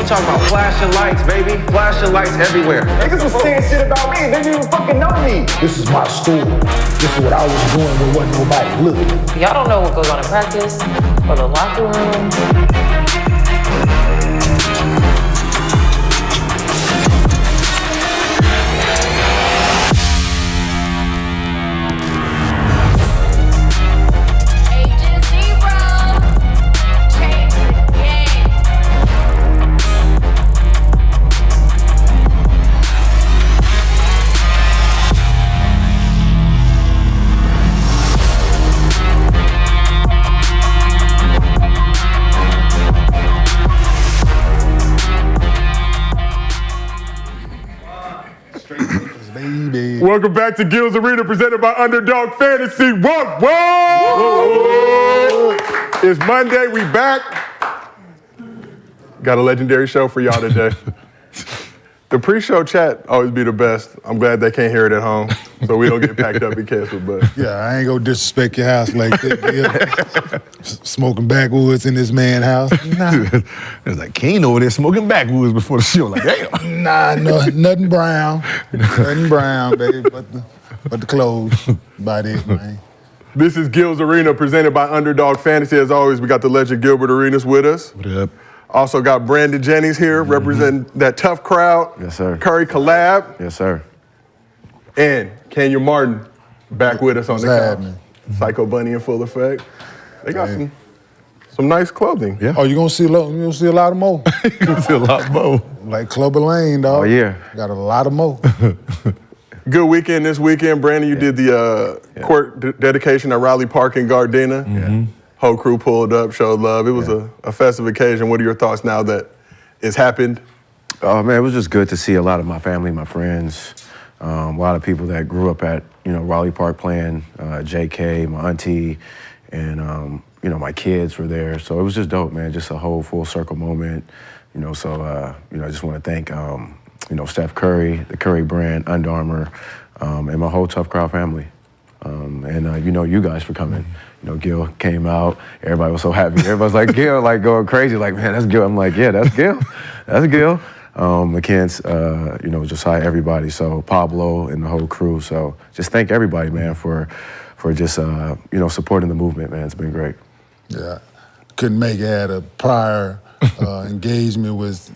talking about flashing lights, baby. Flashing lights everywhere. Niggas was saying shit about me. They didn't even fucking know me. This is my story. This is what I was doing when wasn't nobody looking. Y'all don't know what goes on in practice or the locker room. Welcome back to Gil's Arena, presented by Underdog Fantasy. Whoa, whoa! It's Monday, we back. Got a legendary show for y'all today. The pre-show chat always be the best. I'm glad they can't hear it at home, so we don't get packed up and canceled. But yeah, I ain't gonna disrespect your house like that. Smoking backwoods in this man's house. Nah. It's like Kane over there smoking backwoods before the show. Like, damn. Nah, no, nothing brown. Nothing brown, baby, but the clothes. About it, man. This is Gil's Arena, presented by Underdog Fantasy. As always, we got the legend Gilbert Arenas with us. What up? Also got Brandon Jennings here, representing that Tuff crowd. Yes, sir. Curry Collab. Yes, sir. And Kenya Martin back with us on the couch. Man. Psycho Bunny in full effect. They got some nice clothing. Yeah. Oh, you gonna see a lot of more. You gonna see a lot more. Like Clubber Lane, dog. Oh, yeah. Got a lot of more. Good weekend this weekend. Brandon, you did the court dedication at Raleigh Park in Gardena. Mm-hmm. Whole crew pulled up, showed love. It was a festive occasion. What are your thoughts now that it's happened? Oh, man, it was just good to see a lot of my family, my friends, a lot of people that grew up at, Raleigh Park playing, JK, my auntie, and, my kids were there. So it was just dope, man, just a whole full circle moment. I just want to thank, Steph Curry, the Curry brand, Under Armour, and my whole Tuff Crowd family. You guys for coming. Gil came out. Everybody was so happy. Everybody's like, Gil, like going crazy. Like, man, that's Gil. I'm like, yeah, that's Gil. That's Gil. McKen's, Josiah, everybody. So Pablo and the whole crew. So just thank everybody, man, for just, supporting the movement, man. It's been great. Yeah. Couldn't make it. I had a prior engagement with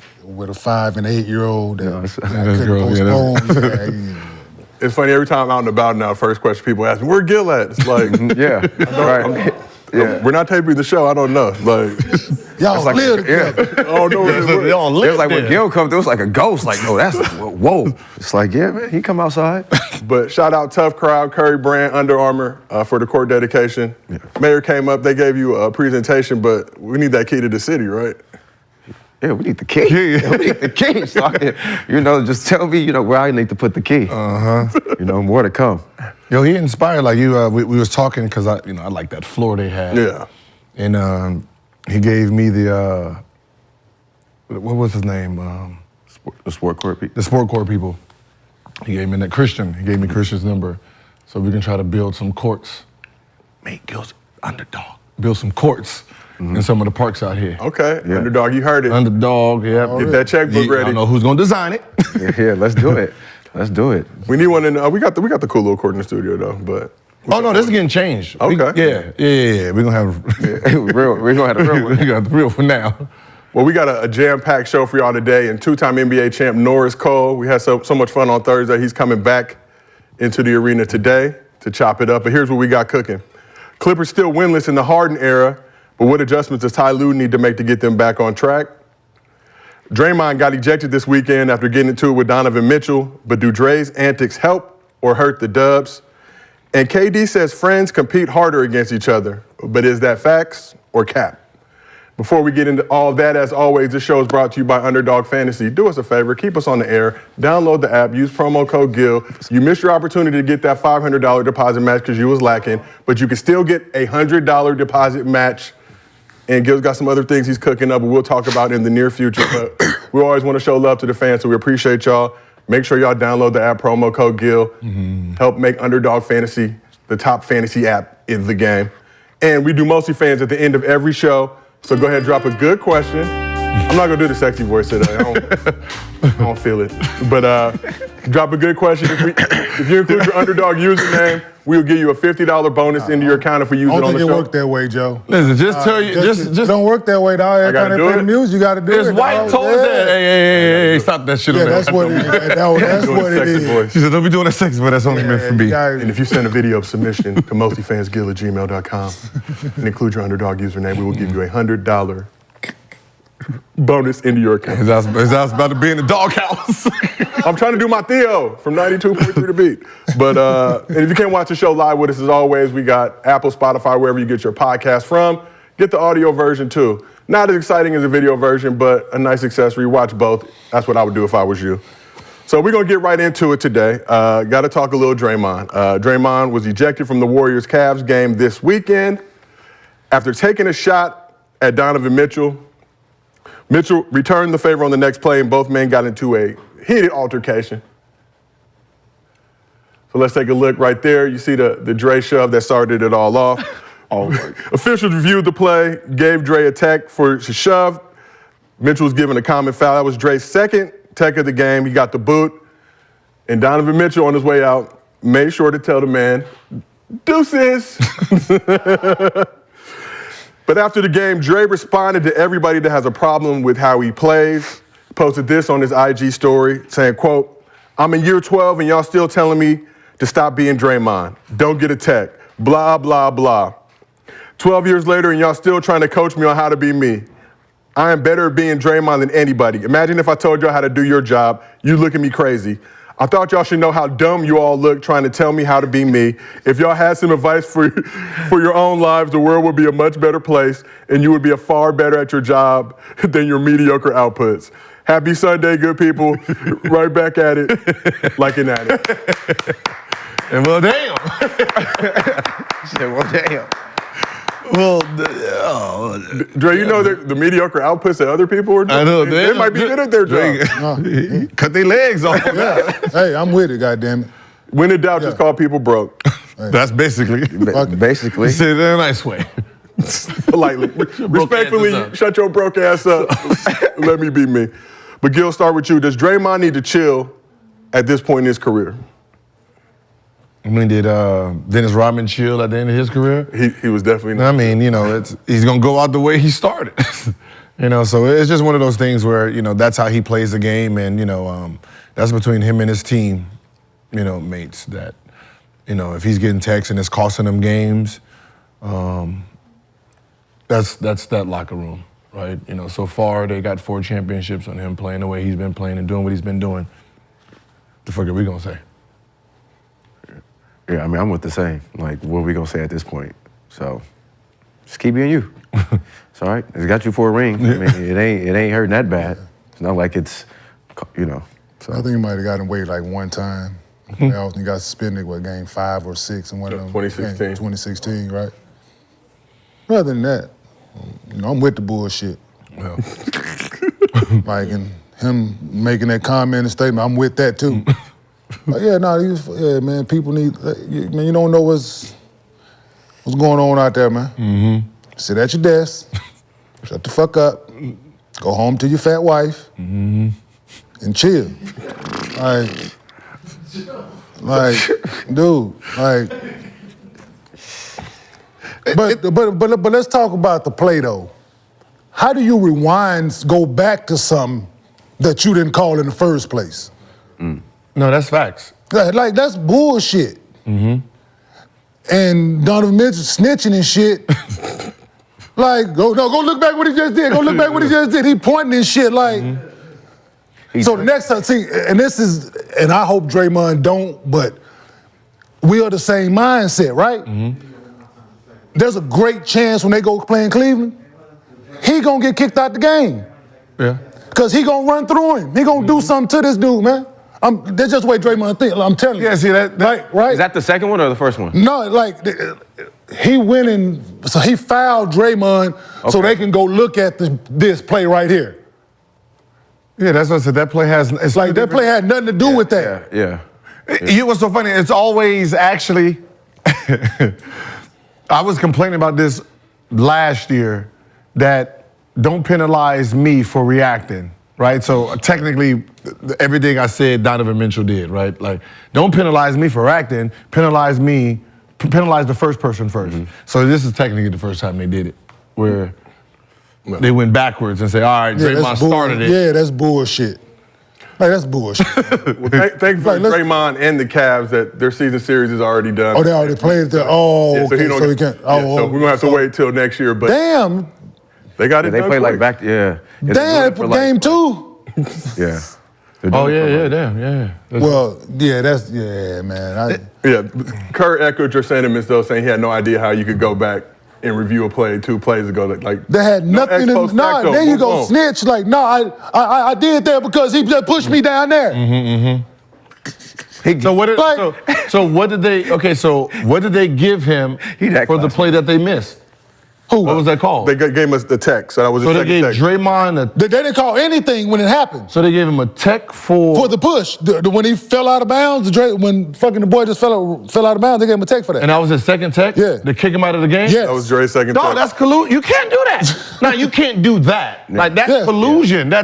a 5 and 8 year old that I couldn't postpone. It's funny, every time I'm out and about now, first question people ask me, where Gil at? It's like, yeah, right. We're not taping the show, I don't know. Like, y'all live together. Oh, no, they all live. It was like when Gil come through, it was like a ghost. Like, no, that's whoa. It's like, yeah, man, he come outside. But shout out Tuff Crowd, Curry brand, Under Armour for the court dedication. Yeah. Mayor came up, they gave you a presentation, but we need that key to the city, right? Yeah, we need the key. Yeah. We need the key. So, just tell me, where I need to put the key. More to come. Yo, he inspired, like you, we was talking, because I like that floor they had. Yeah. And he gave me the, what was his name? The sport court people. The sport court people. He gave me that Christian. He gave me Christian's number. So we can try to build some courts. Make Gil's Underdog. Build some courts. In some of the parks out here. Okay, yeah. Underdog, you heard it. Underdog, yeah. Get that checkbook ready. I don't know who's gonna design it. Yeah, let's do it. Let's do it. We need one in, we got the cool little court in the studio though, but. Oh no, this is getting changed. Okay. Yeah. We're gonna have we're gonna have the real one. We got the real one now. Well, we got a jam-packed show for y'all today, and two-time NBA champ Norris Cole. We had so much fun on Thursday. He's coming back into the arena today to chop it up. But here's what we got cooking. Clippers still winless in the Harden era. But what adjustments does Ty Lue need to make to get them back on track? Draymond got ejected this weekend after getting into it with Donovan Mitchell, but do Dre's antics help or hurt the Dubs? And KD says friends compete harder against each other, but is that facts or cap? Before we get into all that, as always, this show is brought to you by Underdog Fantasy. Do us a favor, keep us on the air, download the app, use promo code GIL. You missed your opportunity to get that $500 deposit match because you was lacking, but you can still get a $100 deposit match. And Gil's got some other things he's cooking up, but we'll talk about in the near future. But we always want to show love to the fans, so we appreciate y'all. Make sure y'all download the app, promo code GIL. Help make Underdog Fantasy the top fantasy app in the game. And we do MostlyFans at the end of every show. So go ahead and drop a good question. I'm not gonna do the sexy voice today. I don't feel it. But drop a good question. If you include your underdog username, we'll give you a $50 bonus into your account if we use it on the show. I don't think it worked that way, Joe. Listen, just tell you, just don't work that way, dog. Every time they play the music, you gotta do it. It's white told that. Hey, stop that shit on there. That's what it is. That's what it is. Voice. She said, don't be doing that sexy, but that's only meant for me. And if you send a video of submission to mostlyfansgill@gmail.com and include your underdog username, we will give you a $100 bonus into your account. I was about to be in the doghouse. I'm trying to do my Theo from 92.3 The Beat. But and if you can't watch the show live with us, as always, we got Apple, Spotify, wherever you get your podcast from. Get the audio version too. Not as exciting as the video version, but a nice accessory. Watch both. That's what I would do if I was you. So we're going to get right into it today. Got to talk a little Draymond. Draymond was ejected from the Warriors-Cavs game this weekend after taking a shot at Donovan Mitchell. Mitchell returned the favor on the next play, and both men got into a heated altercation. So let's take a look right there. You see the Dre shove that started it all off. Officials reviewed the play, gave Dre a tech for his shove. Mitchell was given a common foul. That was Dre's second tech of the game. He got the boot. And Donovan Mitchell, on his way out, made sure to tell the man, deuces. But after the game, Dre responded to everybody that has a problem with how he plays. Posted this on his IG story saying, quote, I'm in year 12 and y'all still telling me to stop being Draymond. Don't get a tech. Blah, blah, blah. 12 years later and y'all still trying to coach me on how to be me. I am better at being Draymond than anybody. Imagine if I told y'all how to do your job. You look at me crazy. I thought y'all should know how dumb you all look trying to tell me how to be me. If y'all had some advice for your own lives, the world would be a much better place and you would be far better at your job than your mediocre outputs. Happy Sunday, good people. Right back at it, like an addict. And well, damn. She said, well, damn. Well, Dre, you know the mediocre outputs that other people are doing? I know. They might be good at their job. Cut their legs off. Hey, I'm with it, goddammit. When in doubt, just call people broke. That's basically. Basically. You said it in a nice way. Politely. Respectfully, shut your broke ass up. Let me be me. But Gil, start with you. Does Draymond need to chill at this point in his career? I mean, did Dennis Rodman chill at the end of his career? He was definitely not. I mean, you know, he's going to go out the way he started. You know, so it's just one of those things where, you know, that's how he plays the game. And, you know, that's between him and his team, you know, mates that, you know, if he's getting texts and it's costing him games, that's that locker room, right? You know, so far they got 4 championships on him playing the way he's been playing and doing what he's been doing. The fuck are we going to say? Yeah, I mean, I'm with the same. Like, what are we going to say at this point? So, just keep being you. It's all right. It's got you for a ring. I mean, it ain't hurting that bad. It's not like it's, you know. So. I think he might have gotten away like one time. He got suspended, game 5 or 6 in one of them. 2016. 2016, right? Other than that, you know, I'm with the bullshit. Well. Like, and him making that comment and statement, I'm with that too. Like, man, people need, man, you don't know what's going on out there, man. Mm-hmm. Sit at your desk, shut the fuck up, go home to your fat wife, and chill. Dude, but let's talk about the play though. How do you rewind, go back to something that you didn't call in the first place? No, that's facts. Like that's bullshit. Mm-hmm. And Donovan Mitchell snitching and shit. Like, go look back what he just did. Go look back what he just did. He pointing and shit like. So the next time, see, and I hope Draymond don't, but we are the same mindset, right? Mm-hmm. There's a great chance when they go play in Cleveland, he gonna get kicked out the game. Yeah. Cause he gonna run through him. He gonna do something to this dude, man. That's just the way Draymond think. I'm telling you. Yeah, see that right? Is that the second one or the first one? No, like he went in, so he fouled Draymond so they can go look at this play right here. Yeah, that's what I said. That play has. It's like that play had nothing to do with that. Yeah. You know what's so funny? It's always actually. I was complaining about this last year that don't penalize me for reacting, right? So technically, everything I said, Donovan Mitchell did, right? Like, don't penalize me for acting, penalize the first person first. So this is technically the first time they did it, where they went backwards and say, all right, Draymond started it. Yeah, that's bullshit. Like, that's bullshit. Well, thankfully, Draymond and the Cavs that their season series is already done. Oh, they already played it there. Oh, Yeah, okay, so he can't. So we're gonna have to wait till next year. But Damn. they got it. They done play like quick. back. Yeah. Damn, they put game 2. Yeah. Oh, yeah. Well, yeah, man. Yeah, Kerr echoed your sentiments though, saying he had no idea how you could go back and review a play 2 plays ago. Like They had nothing ex post in. Nah, facto, there you move go, on. snitch. Like, I did that because he just pushed me down there. So what did they give him for the play that they missed? Who? What was that called? They gave us the tech, so that was So the they gave second tech. Draymond They didn't call anything when it happened. So they gave him a tech For the push. When he fell out of bounds, when fucking the boy just fell out of bounds, they gave him a tech for that. And that was his second tech? Yeah. To kick him out of the game? Yes. That was Dre's second No, tech. that's collusion. You can't do that. No, you can't do that. Like, that's Yeah. collusion.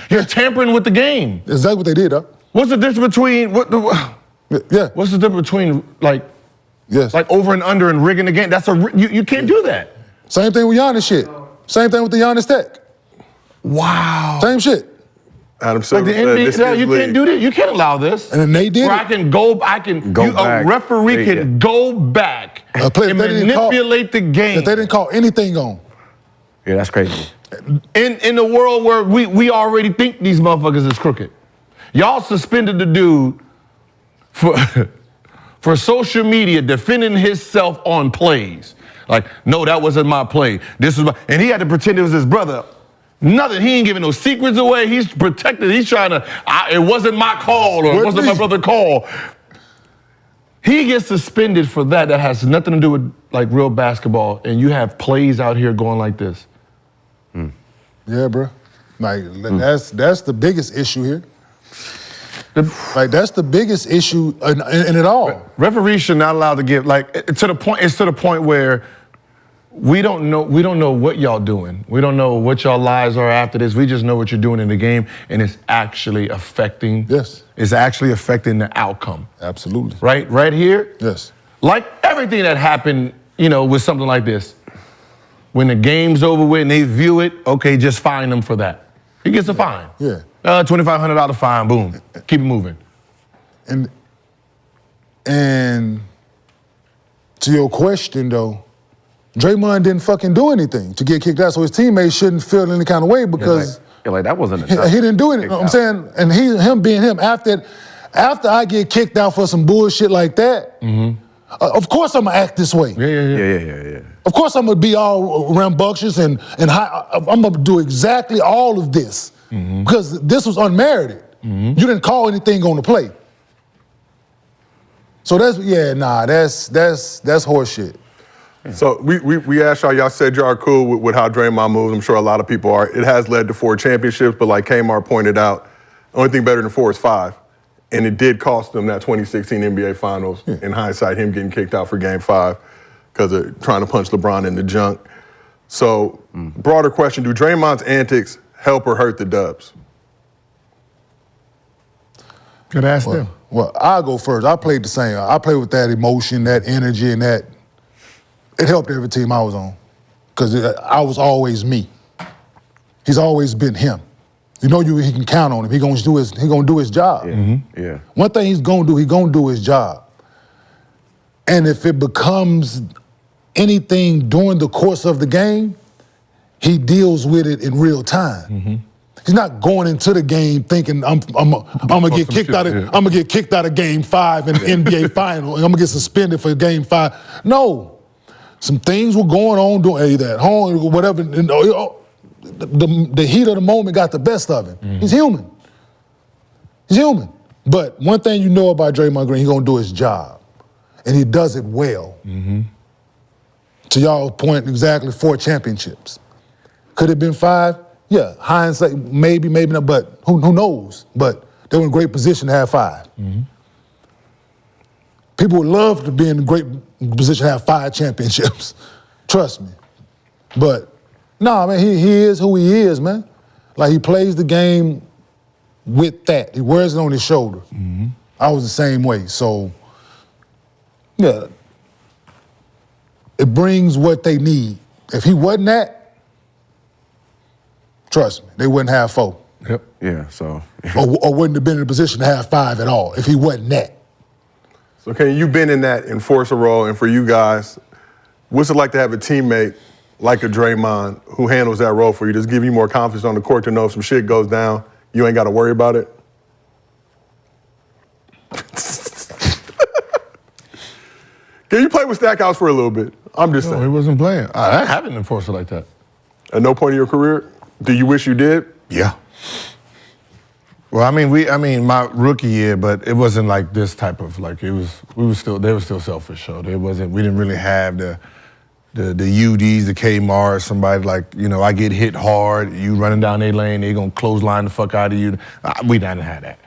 You're tampering with the game. Exactly what they did, though. What's the difference between Yeah. What's the difference between like Yes. over and under and rigging the game? You can't do that. Same thing with Giannis shit. Same thing with the Giannis tech. Wow. Same shit. Adam Like Silver the said, NBA, this no, is you league. can't do this. You can't allow this. And then they did Where it. I can go back. back. A referee can go back A play and that they didn't call- manipulate the game. That they didn't call anything on. Yeah, that's crazy. In the world where we already think these motherfuckers is crooked. Y'all suspended the dude for social media defending himself on plays. Like, no, that wasn't my play. And he had to pretend it was his brother. Nothing. He ain't giving no secrets away. He's protected. He's trying to. It wasn't my call, or it wasn't my brother's call. He gets suspended for that. That has nothing to do with like real basketball. And you have plays out here going like this. Yeah, bro. Like, that's the biggest issue here. Like, that's the biggest issue in it all. Referees should not allowed to give it's to the point where we don't know what y'all doing. We don't know what y'all lies are after this. We just know what you're doing in the game, and it's actually affecting. Yes. It's actually affecting the outcome. Absolutely. Right here. Yes. Like everything that happened, with something like this. When the game's over with and they view it, okay, just fine them for that. He gets a fine. Yeah. $2,500 fine. Boom. Keep it moving. And to your question, though, Draymond didn't fucking do anything to get kicked out, so his teammates shouldn't feel any kind of way because that wasn't he didn't do anything. I'm saying, and him being him, after I get kicked out for some bullshit like that, of course I'm gonna act this way. Yeah. Of course I'm gonna be all rambunctious and I'm gonna do exactly all of this because this was unmerited. You didn't call anything on the play. So that's horseshit. So we asked y'all said y'all are cool with how Draymond moves. I'm sure a lot of people are. It has led to 4 championships, but like Kmart pointed out, the only thing better than 4 is 5. And it did cost them that 2016 NBA Finals. In hindsight, him getting kicked out for Game 5 because of trying to punch LeBron in the junk. So, broader question, do Draymond's antics help or hurt the Dubs? Good ask them. Well, I'll go first. I played the same. I played with that emotion, that energy, and that. It helped every team I was on because I was always me. He's always been him. He can count on him. He gonna do his job. Yeah. One thing he's gonna do his job. And if it becomes anything during the course of the game, he deals with it in real time. He's not going into the game thinking I'm gonna get kicked out of I'm gonna get kicked out of Game 5 in the NBA Final and I'm gonna get suspended for Game 5. No, some things were going on either at home or whatever. The heat of the moment got the best of him. He's human. He's human. But one thing you know about Draymond Green, he's gonna do his job, and he does it well. To y'all's point, exactly 4 championships. Could it have been 5? Yeah, hindsight, maybe not, but who knows? But they were in a great position to have 5. People would love to be in a great position to have 5 championships. Trust me. But Nah, man, he is who he is, man. Like, he plays the game with that. He wears it on his shoulder. I was the same way. So, yeah, it brings what they need. If he wasn't that, trust me, they wouldn't have 4. Yep. Yeah, so. or wouldn't have been in a position to have 5 at all if he wasn't that. So, Ken, you've been in that enforcer role, and for you guys, what's it like to have a teammate like a Draymond who handles that role for you? Does it give you more confidence on the court to know if some shit goes down, you ain't got to worry about it? Can you play with Stackhouse for a little bit? I'm just saying. No, he wasn't playing. I haven't enforced it like that. At no point in your career, do you wish you did? Yeah. Well, I mean, my rookie year, but it wasn't like this type of like they were still selfish. So we didn't really have the UDs, the Kmars, somebody like, you know, I get hit hard, you running down their lane, they gonna clothesline the fuck out of you. We didn't have that.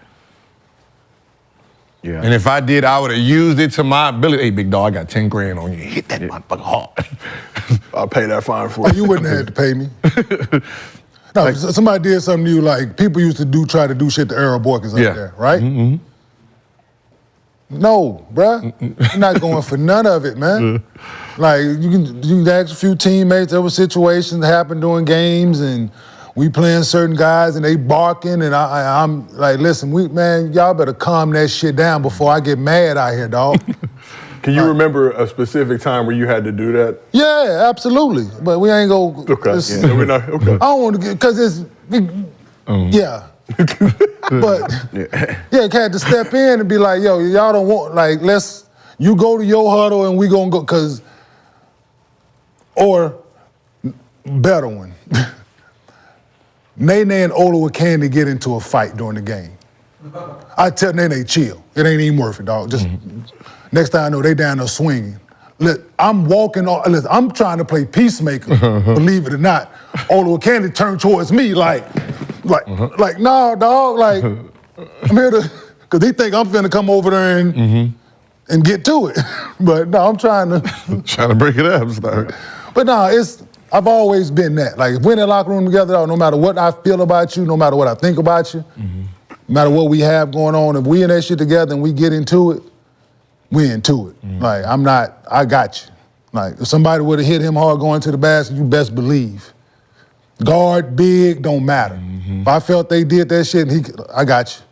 Yeah. And if I did, I would have used it to my ability. Hey, big dog, I got 10 grand on you. Hit that motherfucker hard. I'll pay that fine for you. You wouldn't have had to pay me. No, like, somebody did something to you, like people used to try to do shit to Earl Boykins out there, right? No, bruh. You're not going for none of it, man. Like, you can ask a few teammates, there were situations that happened during games, and we playing certain guys, and they barking, and I'm like, listen, man, y'all better calm that shit down before I get mad out here, dog. Can you remember a specific time where you had to do that? Yeah, absolutely. But we ain't go. Okay. We're not, okay. I don't want to get, because it's, yeah. But, yeah, had to step in and be like, yo, y'all don't want, like, you go to your huddle and we gonna go, because, or, better one. Nene and Olowokandi get into a fight during the game. I tell Nene, chill. It ain't even worth it, dog. Just next time I know, they down there swinging. Look, I'm walking on. Listen, I'm trying to play peacemaker. Believe it or not, Olowokandi turned towards me like, nah, dog. Like, I'm here to, because he think I'm finna come over there and get to it. But no, I'm trying to break it up. But no, I've always been that. Like, if we're in the locker room together, no matter what I feel about you, no matter what I think about you, no matter what we have going on, if we in that shit together and we get into it, we into it. Like, I got you. Like, if somebody would have hit him hard going to the basket, you best believe. Guard, big, don't matter. If I felt they did that shit, I got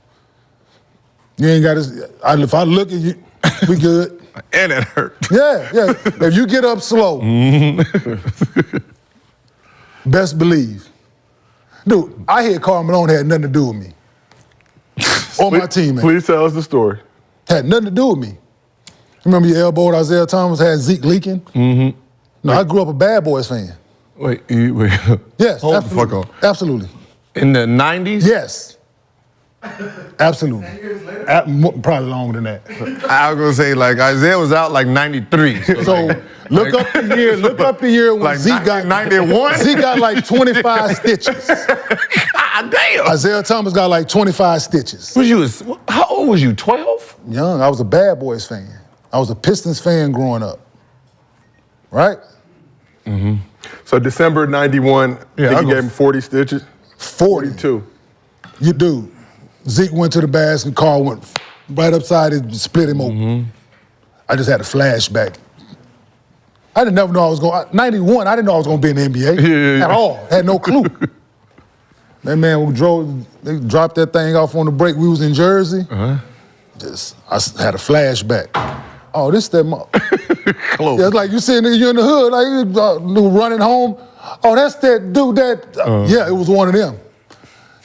you. You ain't got to, if I look at you, we good. And it hurt. Yeah. If you get up slow, best believe. Dude, I hear Karl Malone had nothing to do with me. Or my teammate. Please tell us the story. Had nothing to do with me. Remember you elbowed Isaiah Thomas, had Zeke leaking? No, I grew up a Bad Boys fan. Wait. Yes, Hold absolutely. the fuck on. Absolutely. In the 90s? Yes. Absolutely. Probably longer than that. I was gonna say, like, Isaiah was out like 93. So look up the year when like Zeke got 91. Zeke got like 25 stitches. God damn. Isaiah Thomas got like 25 stitches. How old was you? 12? Young. I was a Bad Boys fan. I was a Pistons fan growing up. Right? So December '91, I think you gave him 40 stitches? 42. You do. Zeke went to the basket, Carl went right upside it, split him open. I just had a flashback. I didn't never know I was going, 91, I didn't know I was going to be in the NBA at all. Had no clue. That man they dropped that thing off on the break. We was in Jersey. I had a flashback. Oh, this that Close. Yeah, it's like you sitting there, you're in the hood, like you running home. Oh, that's that dude yeah, it was one of them.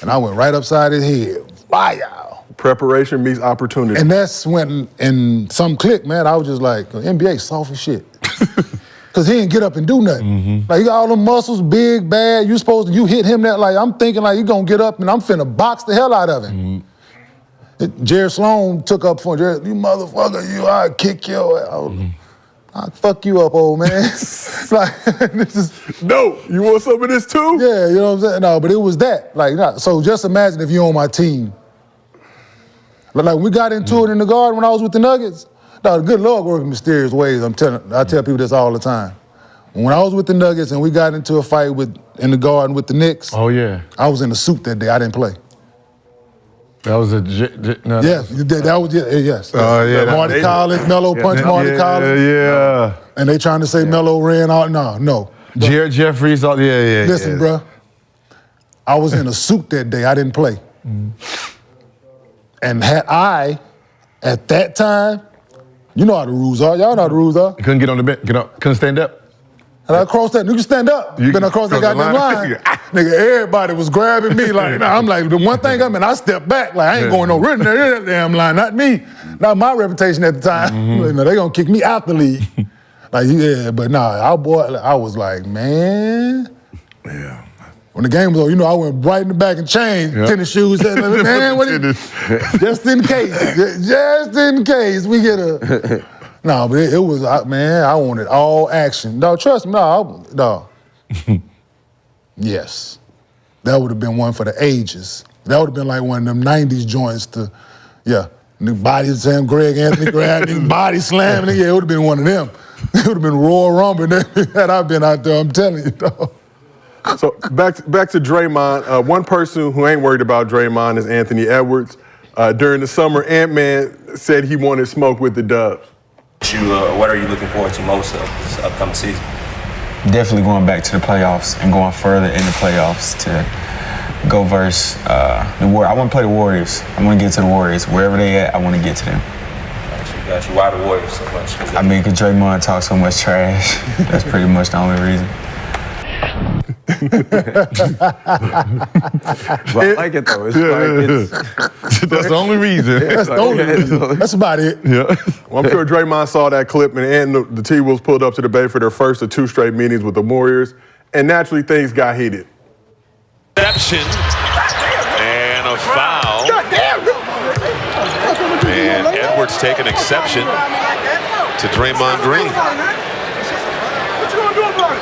And I went right upside his head. Wow. Preparation meets opportunity. And that's when, in some click, man, I was just like, NBA soft as shit. Because he didn't get up and do nothing. Like, you got all them muscles, big, bad, you hit him that, like, I'm thinking like, you gonna get up and I'm finna box the hell out of him. Jared Sloan took up for Jared, you motherfucker, I'll kick your ass. I'll fuck you up, old man. Like, this is... No, you want some of this too? Yeah, you know what I'm saying? No, but it was that. Like, so just imagine if you're on my team. But like, we got into it in the Garden when I was with the Nuggets. No, the good Lord works in mysterious ways. I tell people this all the time. When I was with the Nuggets and we got into a fight in the Garden with the Knicks, Oh yeah, I was in a suit that day. I didn't play. that was a no, Yes, that was yes. Oh yeah, Marty Collins, Melo punched Marty Collins. Yeah. And they trying to say Melo ran out. No. Jared Jeffries. Yeah. Listen, bro. I was in a suit that day. I didn't play. And had I, at that time, you know how the rules are. Y'all know how the rules are. You couldn't get on the bench. Couldn't stand up. And I crossed that. You can stand up. You Been across that cross the goddamn line. line. Nigga, everybody was grabbing me like, nah, I'm like, the one thing I stepped back. Like, I ain't going no written there that damn line. Not me. Not my reputation at the time. You know, they gonna kick me out the league. Like, yeah, but nah, I was like, man. Yeah. When the game was over, you know, I went right in the back and changed. Tennis shoes. Man, just in case we get a... No, but it was, man, I wanted all action. No, trust me, no. Yes. That would have been one for the ages. That would have been like one of them 90s joints to, the body slam, Greg Anthony grabbing, body slamming. Yeah, it would have been one of them. It would have been Royal Rumble had I been out there, I'm telling you, dog. So back to Draymond. One person who ain't worried about Draymond is Anthony Edwards. During the summer, Ant-Man said he wanted smoke with the Dubs. What are you looking forward to most of this upcoming season? Definitely going back to the playoffs and going further in the playoffs to go versus the Warriors. I want to play the Warriors. I want to get to the Warriors. Wherever they at, I want to get to them. Got you. Why the Warriors so much? I mean, because Draymond talks so much trash. That's pretty much the only reason. But I like it though. That's the only reason. That's the only reason. That's about it. Yeah. Well, I'm sure Draymond saw that clip, and the T-Wolves pulled up to the Bay for their first of 2 straight meetings with the Warriors, and naturally things got heated. Exception and a foul. And Edwards taking exception to Draymond Green. What you gonna do about it?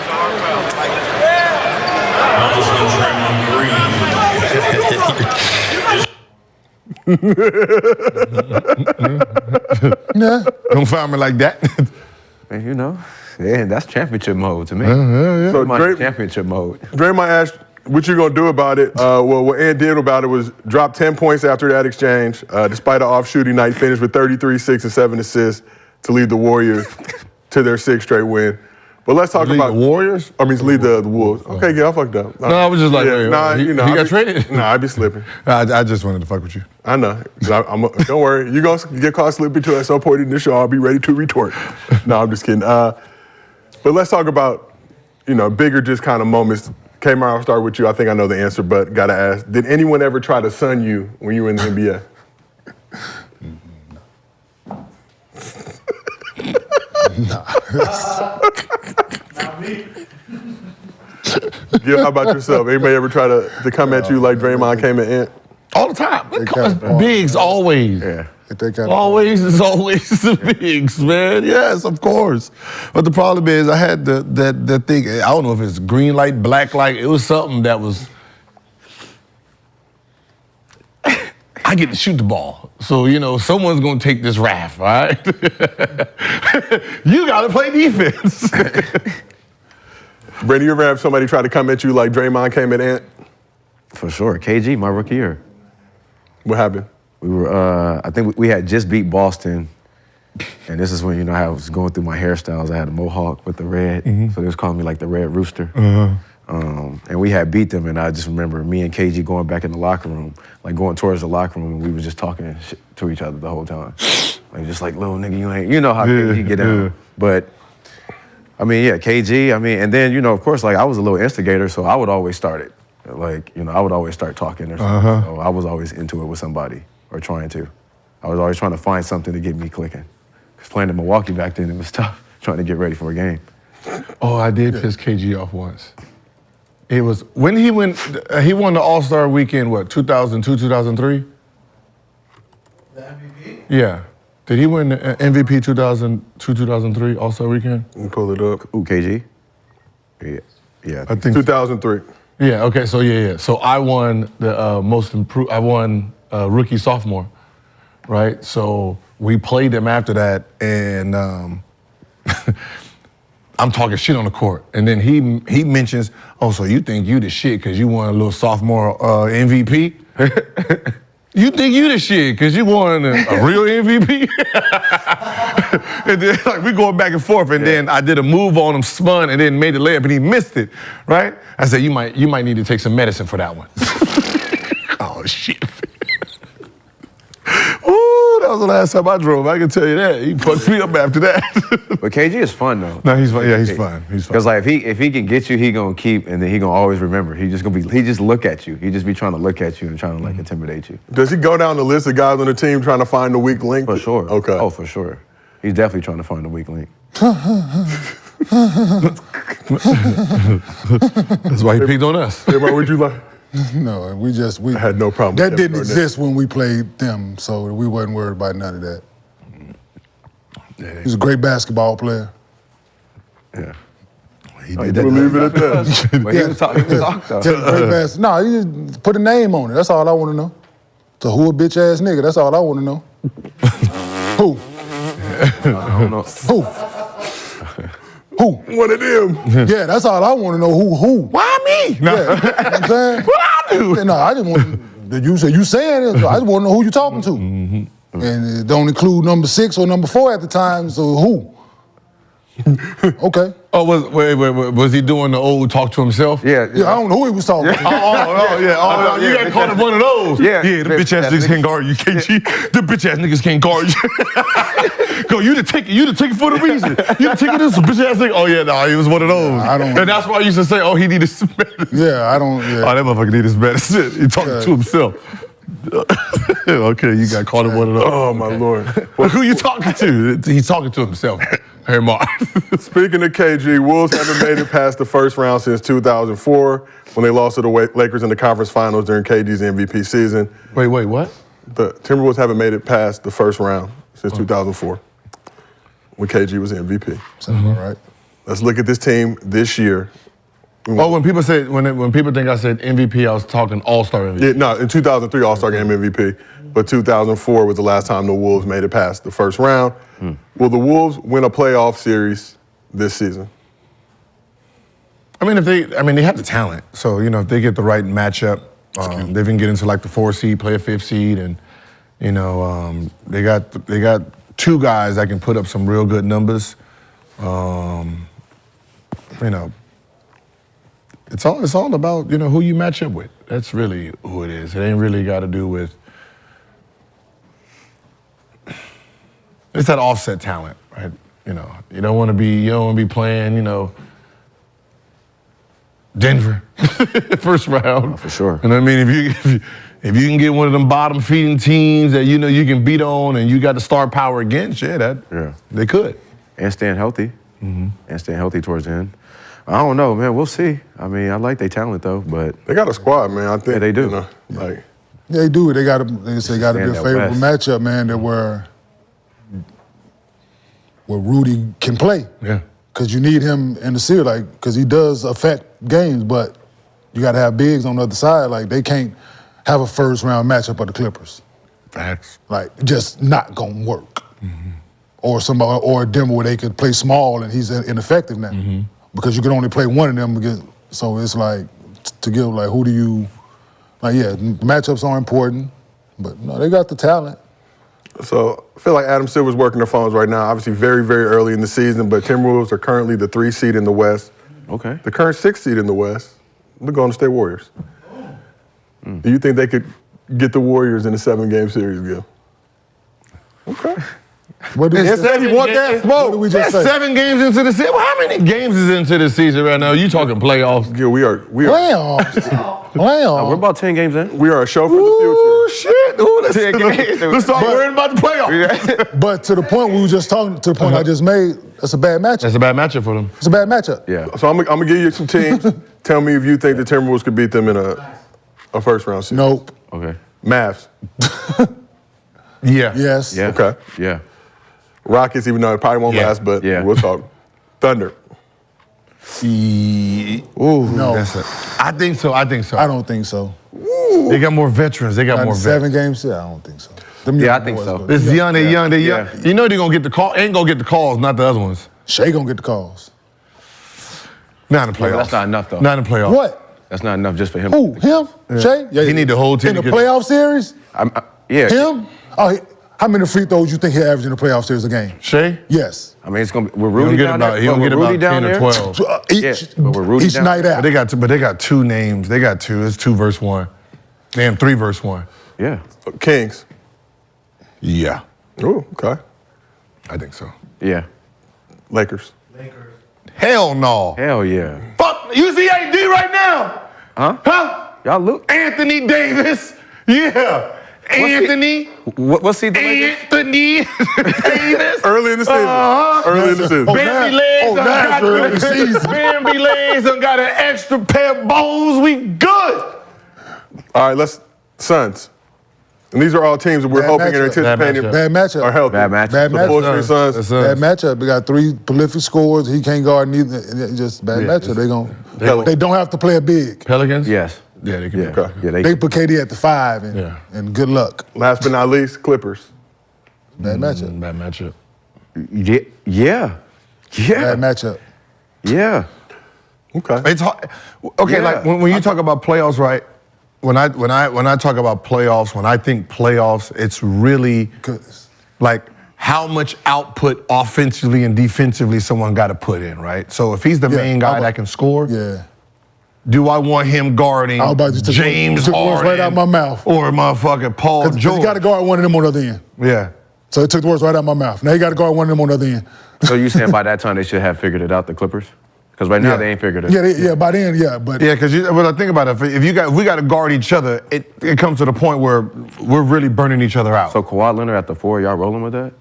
Yeah. Don't find me like that. And you know, yeah, that's championship mode to me. So Championship mode. Draymond asked, what you gonna do about it? Well, what Ant did about it was drop 10 points after that exchange, despite an off shooting night, finished with 33, 6, and 7 assists to lead the Warriors to their 6th straight win. But let's talk about the Warriors. I mean, lead the Wolves. Okay, yeah, I fucked up. No, I was just like, he got traded. Nah, I'd be slipping. I just wanted to fuck with you. I know. Don't worry. You gonna get caught slipping to at some point in the show. I'll be ready to retort. No, I'm just kidding. But let's talk about, bigger just kind of moments. Kmart, I'll start with you. I think I know the answer, but gotta ask: did anyone ever try to sun you when you were in the NBA? Not me. Yeah, how about yourself? Anybody ever try to come at you like Draymond came at Ant? All the time. Bigs always. Yeah. Always is always the bigs, man. Yes, of course. But the problem is I had that thing, I don't know if it's green light, black light, it was something that was, I get to shoot the ball. So, someone's gonna take this raf, all right? You gotta play defense. Brady, you ever have somebody try to come at you like Draymond came at Ant? For sure. KG, my rookie year. What happened? We were, I think we had just beat Boston, and this is when, I was going through my hairstyles. I had a mohawk with the red, so they was calling me like the Red Rooster. And we had beat them, and I just remember me and KG going back in the locker room, like going towards the locker room, and we was just talking to each other the whole time. Like, just like, little nigga, you know how KG get down. But, KG, and then, of course, like, I was a little instigator, so I would always start it. Like, I would always start talking or something. So I was always into it with somebody, or trying to. I was always trying to find something to get me clicking. Because playing in Milwaukee back then, it was tough, trying to get ready for a game. Oh, I did piss KG off once. It was, when he won the All-Star weekend, 2002, 2003? The MVP? Yeah. Did he win the MVP 2002, 2003 All-Star weekend? Let me pull it up. Ooh, KG? Yeah. I think 2003. Yeah, okay, so yeah. So I won the most improved, I won rookie sophomore, right? So we played them after that, and I'm talking shit on the court. And then he mentions, oh, so you think you the shit because you won a little sophomore MVP? You think you the shit because you won a real MVP? And then like we going back and forth, and then I did a move on him, spun, and then made the layup, and he missed it, right? I said, you might need to take some medicine for that one. Oh, shit. Ooh, that was the last time I drove. I can tell you that. He fucked me up after that. But KG is fun though. No, he's fun. Yeah, he's fun. He's fun. Because like if he can get you, he gonna keep, and then he gonna always remember. He just look at you. He just be trying to look at you and trying to like intimidate you. Does he go down the list of guys on the team trying to find the weak link? For sure. Okay. Oh, for sure. He's definitely trying to find the weak link. That's why he picked on us. Everybody, would you like? No, we I had no problem. That with didn't Kevin exist when we played them, so we wasn't worried about none of that. He's a great basketball player. Yeah. He did that. We'll leave it at that. But he was talking though. No, he just put a name on it. That's all I want to know. So who a bitch ass nigga? That's all I want to know. Who? I don't know. Who? Who? One of them. Yeah, that's all I want to know. Who? Why me? No. Yeah, you know what I'm saying? What I do? No, I didn't want. You saying it? I just want to know who you talking to. And it don't include number 6 or number 4 at the time. So who? Okay. Oh, was he doing the old talk to himself? Yeah, I don't know who he was talking to. You got caught in one of those. Yeah, the bitch ass niggas can't guard you, KG. The bitch ass niggas can't guard you. Go, you the ticket for the reason. You the ticket this bitch ass nigga. Oh yeah, nah, he was one of those. I don't. And that's why I used to say, oh, he needed some medicine. Yeah, I don't. Yeah. Oh, that motherfucker needed his medicine. He talking to himself. Okay, you got caught in one of those. Oh my Lord. Well, who you talking to? He's talking to himself. Hey, Mark. Speaking of KG, Wolves haven't made it past the first round since 2004 when they lost to the Lakers in the conference finals during KG's MVP season. Wait, what? The Timberwolves haven't made it past the first round since 2004 when KG was MVP. Sounds all right. Let's look at this team this year. Oh, when people say when people think I said MVP, I was talking All-Star MVP. Yeah, no, in 2003 All-Star Game MVP, but 2004 was the last time the Wolves made it past the first round. Will the Wolves win a playoff series this season? I mean, they have the talent. So if they get the right matchup, they can get into like the 4 seed, play a 5th seed, and they got 2 guys that can put up some real good numbers. It's all about who you match up with. That's really who it is. It ain't really got to do with. It's that offset talent, right? You don't want to be playing, Denver first round. For sure. And I mean, if you can get one of them bottom feeding teams that you can beat on and you got the star power against, they could. And staying healthy. And staying healthy towards the end. I don't know, man. We'll see. I mean, I like their talent though, but they got a squad, man. I think they do. Yeah, they do. They got to be a favorable matchup, man. That where Rudy can play. Yeah. Because you need him in the series, because he does affect games, but you got to have bigs on the other side. They can't have a first round matchup of the Clippers. Facts. Just not gonna work. Or somebody, or Denver where they could play small and he's ineffective now. Because you can only play one of them. So it's to give who do you? Matchups are important, but no, they got the talent. So I feel like Adam Silver's working their phones right now. Obviously, very, very early in the season, but Timberwolves are currently the 3 seed in the West. Okay. The current 6 seed in the West, the Golden State Warriors. Do you think they could get the Warriors in a 7-game series, Gil? Okay. What did we just say? 7 games into the season. Well, how many games is into the season right now? You talking playoffs? Gil, we are. Playoffs. We're about 10 games in. We are a show for the future. Let's start worrying about the playoffs. But to the point we were just talking, to the point I just made, that's a bad matchup. That's a bad matchup for them. It's a bad matchup. Yeah. So I'm gonna give you some teams. Tell me if you think the Timberwolves could beat them in a first round series. Nope. Okay. Mavs. Yeah. Yes. Yeah. Okay. Yeah. Rockets, even though it probably won't last, but we'll talk. Thunder. No. I think so. I don't think so. They got more veterans. They got more 7 games? Yeah, I don't think so. I think so. It's young, they young. You know they're gonna get the call. Ain't gonna get the calls, not the other ones. Shea gonna get the calls. Not in the playoffs. Yeah, that's not enough, though. Not in the playoffs. What? That's not enough just for him. Who? Him? Shay? Yeah, He need the whole team in the to get- playoff series. Yeah. Him? Oh, how many free throws you think he averaged in the playoff series a game? Shay? Yes. I mean, it's gonna be. We're Rudy down there. He don't get Rudy about down 10 or there. 12. But we're Rudy each down night there. out. But they got two names. They got two. It's 2 versus 1. Damn, 3 versus 1. Yeah. Kings. Yeah. Ooh, okay. I think so. Yeah. Lakers. Hell no. Hell yeah. Fuck, you see AD right now? Huh? Y'all look. Anthony Davis. Yeah. Anthony. What's he? Anthony Davis. Early in the season. Early in the season. Bambi legs done got early in the season. Bambi legs done got an extra pair of bows. We good. All right, Suns. And these are all teams that we're Bad hoping and matchup. anticipating Bad matchup. are healthy. Bad matchup. Bad The matchup. Bullshit Suns. Bad matchup. We got 3 prolific scorers. He can't guard neither. It's just bad matchup. They don't have to play a big. Pelicans? Yes. Yeah, they can. Yeah. Okay. Yeah. They put KD at the 5 and good luck. Last but not least, Clippers. Bad matchup. Bad matchup. Yeah. Yeah. Yeah. Bad matchup. Yeah. Okay. It's hard. Okay, Yeah. like when you talk about playoffs, right? When I talk about playoffs, when I think playoffs, it's really like how much output offensively and defensively someone got to put in, right? So if he's the main guy that can score, do I want him guarding I was about to take James took words Harden right out my mouth. or motherfucking Paul Because George? you got to guard one of them on the other end. Yeah. So it took the words right out my mouth. Now you got to guard one of them on the other end. So you saying by that time they should have figured it out, the Clippers? Because right now they ain't figured it. Yeah, by then, but Yeah, because when I think about it, if we got to guard each other, it comes to the point where we're really burning each other out. So Kawhi Leonard at the 4, y'all rolling with that?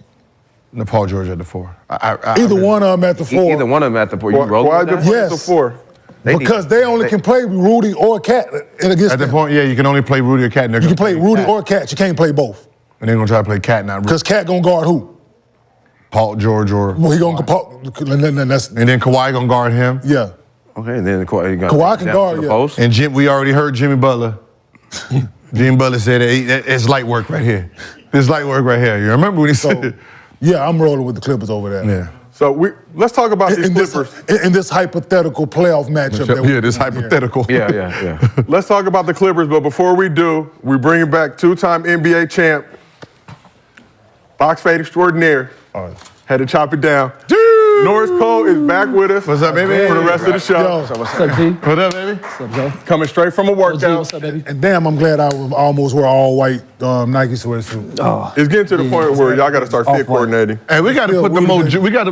The Paul George at the 4. Either one of them at the 4. Either one of them at the 4. You rolling Why with the that? Yes. the 4? Because they only can play Rudy or Cat against At the them. point, yeah, you can only play Rudy or Cat. You can play Rudy or Cat. You can't play both. And they're going to try to play Cat, not Rudy. Because Cat going to guard who? Paul George or... Well, he going to And then Kawhi going to guard him. Yeah. Okay, and then Kawhi can guard, yeah. post. And we already heard Jimmy Butler. Jimmy Butler said it's light work right here. It's light work right here. You remember when he said it? Yeah, I'm rolling with the Clippers over there. Yeah. So let's talk about these Clippers. In this hypothetical playoff matchup. This hypothetical. Yeah. Let's talk about the Clippers, but before we do, we bring back 2-time NBA champ, box fade extraordinaire. Had to chop it down. Norris Cole is back with us. What's up, baby? For the rest of the show. What's up, G? What up, baby? What's up, Joe? Coming straight from a workout. What's up, baby? And damn, I'm glad I almost wore all white Nike sweatsuit. It's getting to the point where y'all got to start fit coordinating. Hey, we got to put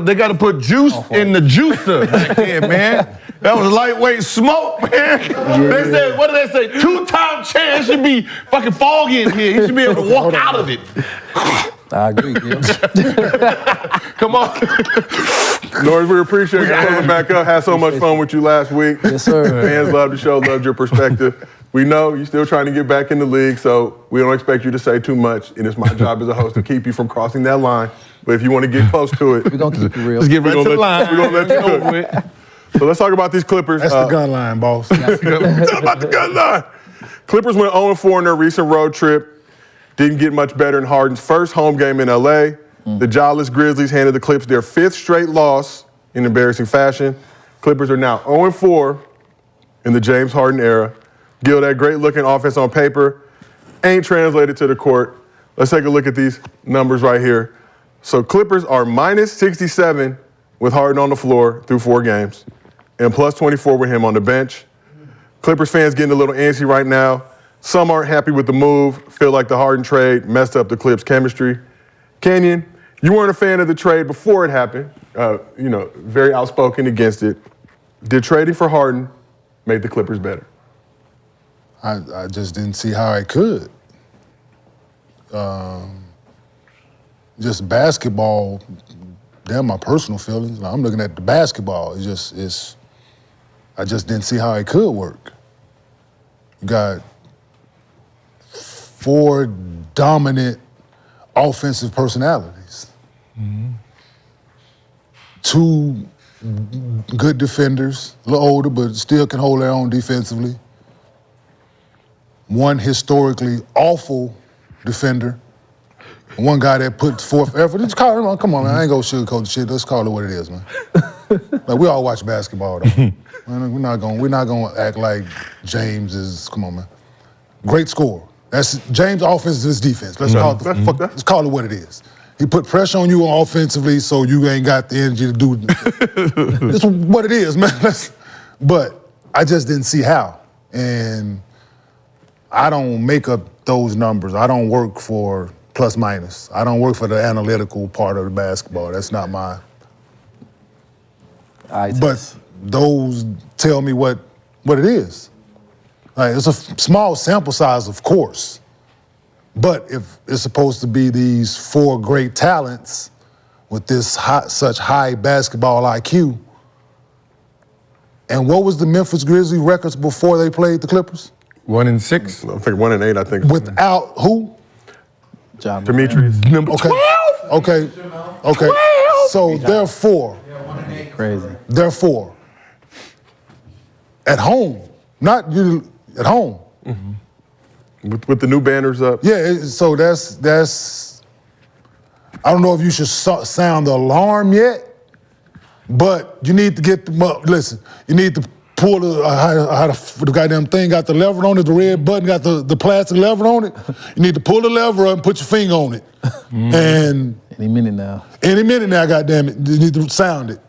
they got to put juice in the juicer back there, man. That was lightweight smoke, man. They said, what did they say? 2-time champ should be fucking foggy in here. He should be able to walk out of it. I agree, Gil. Come on. Norris, we appreciate you coming back up. Had so much fun with you last week. Yes, sir. Fans loved the show, loved your perspective. We know you're still trying to get back in the league, so we don't expect you to say too much. And it's my job as a host to keep you from crossing that line. But if you want to get close to it, We're going to keep it real. Let's get right to the line. we're going to let you cook. So let's talk about these Clippers. That's the gun line, boss. Talk about the gun line. Clippers went 0-4 in their recent road trip. Didn't get much better in Harden's first home game in LA. The jawless Grizzlies handed the Clips their 5th straight loss in embarrassing fashion. Clippers are now 0-4 in the James Harden era. Gil, that great-looking offense on paper ain't translated to the court. Let's take a look at these numbers right here. So Clippers are minus 67 with Harden on the floor through 4 games and plus 24 with him on the bench. Clippers fans getting a little antsy right now. Some aren't happy with the move, feel like the Harden trade messed up the Clips' chemistry. Kenyon, you weren't a fan of the trade before it happened, very outspoken against it. Did trading for Harden make the Clippers better? I just didn't see how I could. Just basketball, damn my personal feelings. I'm looking at the basketball. I just didn't see how it could work. You got 4 dominant offensive personalities. 2 good defenders, a little older, but still can hold their own defensively. 1 historically awful defender. 1 guy that puts forth effort. Just call him, come on, man. I ain't gonna sugarcoat the shit. Let's call it what it is, man. Like we all watch basketball though. we're not gonna act like James is. Come on, man. Great scorer. That's James' offense is defense. Let's call it what it is. He put pressure on you offensively, so you ain't got the energy to do. That's what it is, man. But I just didn't see how, and I don't make up those numbers. I don't work for plus minus. I don't work for the analytical part of the basketball. That's not my. But those tell me what it is. Like, it's a small sample size, of course. But if it's supposed to be these 4 great talents with this such high basketball IQ, and what was the Memphis Grizzlies records before they played the Clippers? 1-6. I think 1-8. I think. Without who? John Demetrius. Number 12. Okay. 12. So therefore, Crazy. therefore, at home, not you at home. With the new banners up. Yeah, so that's. I don't know if you should sound the alarm yet, but you need to get the listen. You need to pull the goddamn thing got the lever on it. The red button got the plastic lever on it. You need to pull the lever up and put your finger on it. And any minute now, goddamn it, you need to sound it.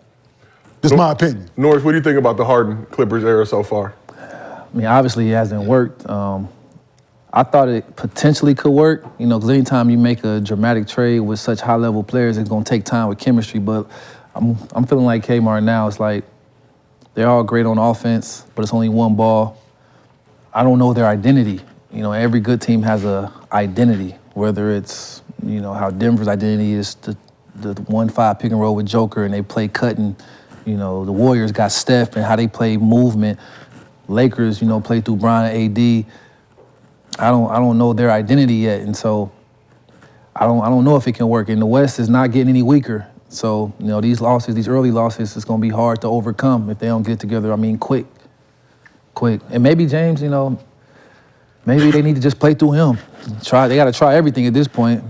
That's my opinion. Norris, what do you think about the Harden Clippers era so far? I mean, obviously it hasn't worked. I thought it potentially could work, because anytime you make a dramatic trade with such high-level players, it's going to take time with chemistry. But I'm feeling like Kmart now. It's like they're all great on offense, but it's only one ball. I don't know their identity. Every good team has a identity, whether it's how Denver's identity is the 1-5 pick and roll with Joker, and they play cutting. The Warriors got Steph and how they play movement. Lakers, play through Bron and AD. I don't know their identity yet, and so I don't know if it can work. And the West is not getting any weaker. So, these early losses, it's gonna be hard to overcome if they don't get together. I mean, quick. And maybe James, maybe they need to just play through him. They gotta try everything at this point,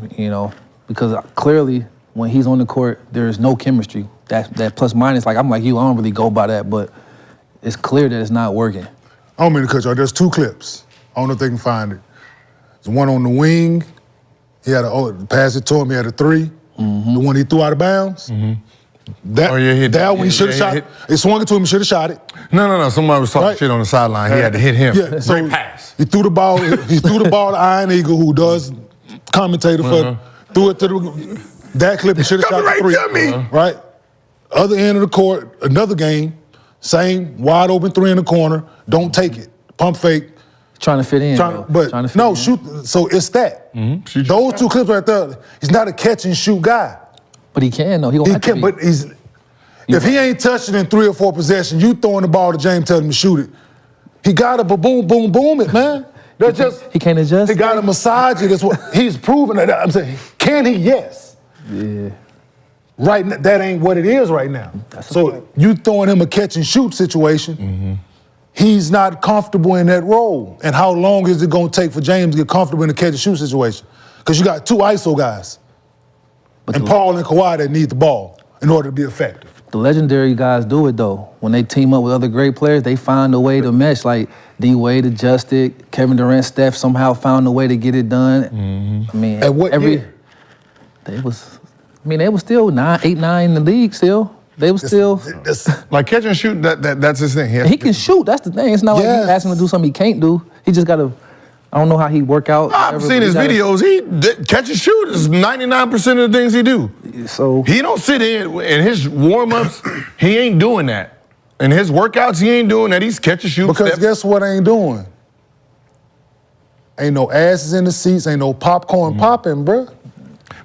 because clearly when he's on the court, there's no chemistry. That plus minus, I'm like you, I don't really go by that, but it's clear that it's not working. I don't mean to cut you off. There's 2 clips. I don't know if they can find it. There's one on the wing. He had pass it to him. He had a 3. The one he threw out of bounds. That one he should have shot. He swung it to him. He should have shot it. No. Somebody was talking shit on the sideline. He had to hit him. Yeah, so great pass. He threw the ball. He threw the ball to Iron Eagle, who does commentator for. Threw it to that clip. He should have shot the 3. To me. Right. Other end of the court. Another game. Same wide open 3 in the corner. Don't take it. Pump fake. Trying to fit in. Shoot. So it's that. Those 2 clips right there. He's not a catch and shoot guy. But he can though. He can. But if he ain't touching in 3 or 4 possessions, you throwing the ball to James, telling him to shoot it. He got to boom it, man. That's just he can't adjust. He got to massage it. That's what he's proven. That I'm saying, can he? Yes. Yeah. Right. That ain't what it is right now. So you throwing him a catch and shoot situation. He's not comfortable in that role. And how long is it going to take for James to get comfortable in a catch-and-shoot situation? Because you got 2 ISO guys. And Paul and Kawhi that need the ball in order to be effective. The legendary guys do it, though. When they team up with other great players, they find a way to mesh. Like D-Wade adjusted, Kevin Durant, Steph somehow found a way to get it done. I mean, at what year? They was still 8-9 in the league still. They were still like catch and shoot. That's his thing. He can shoot. That's the thing. It's not like you ask him to do something he can't do. He just gotta. I don't know how he work out. I've seen his videos. He catch and shoot is 99% of the things he do. So he don't sit in his warm ups. He ain't doing that. In his workouts, he ain't doing that. He's catch and shoot. Because guess what? I ain't doing. Ain't no asses in the seats. Ain't no popcorn popping, bruh.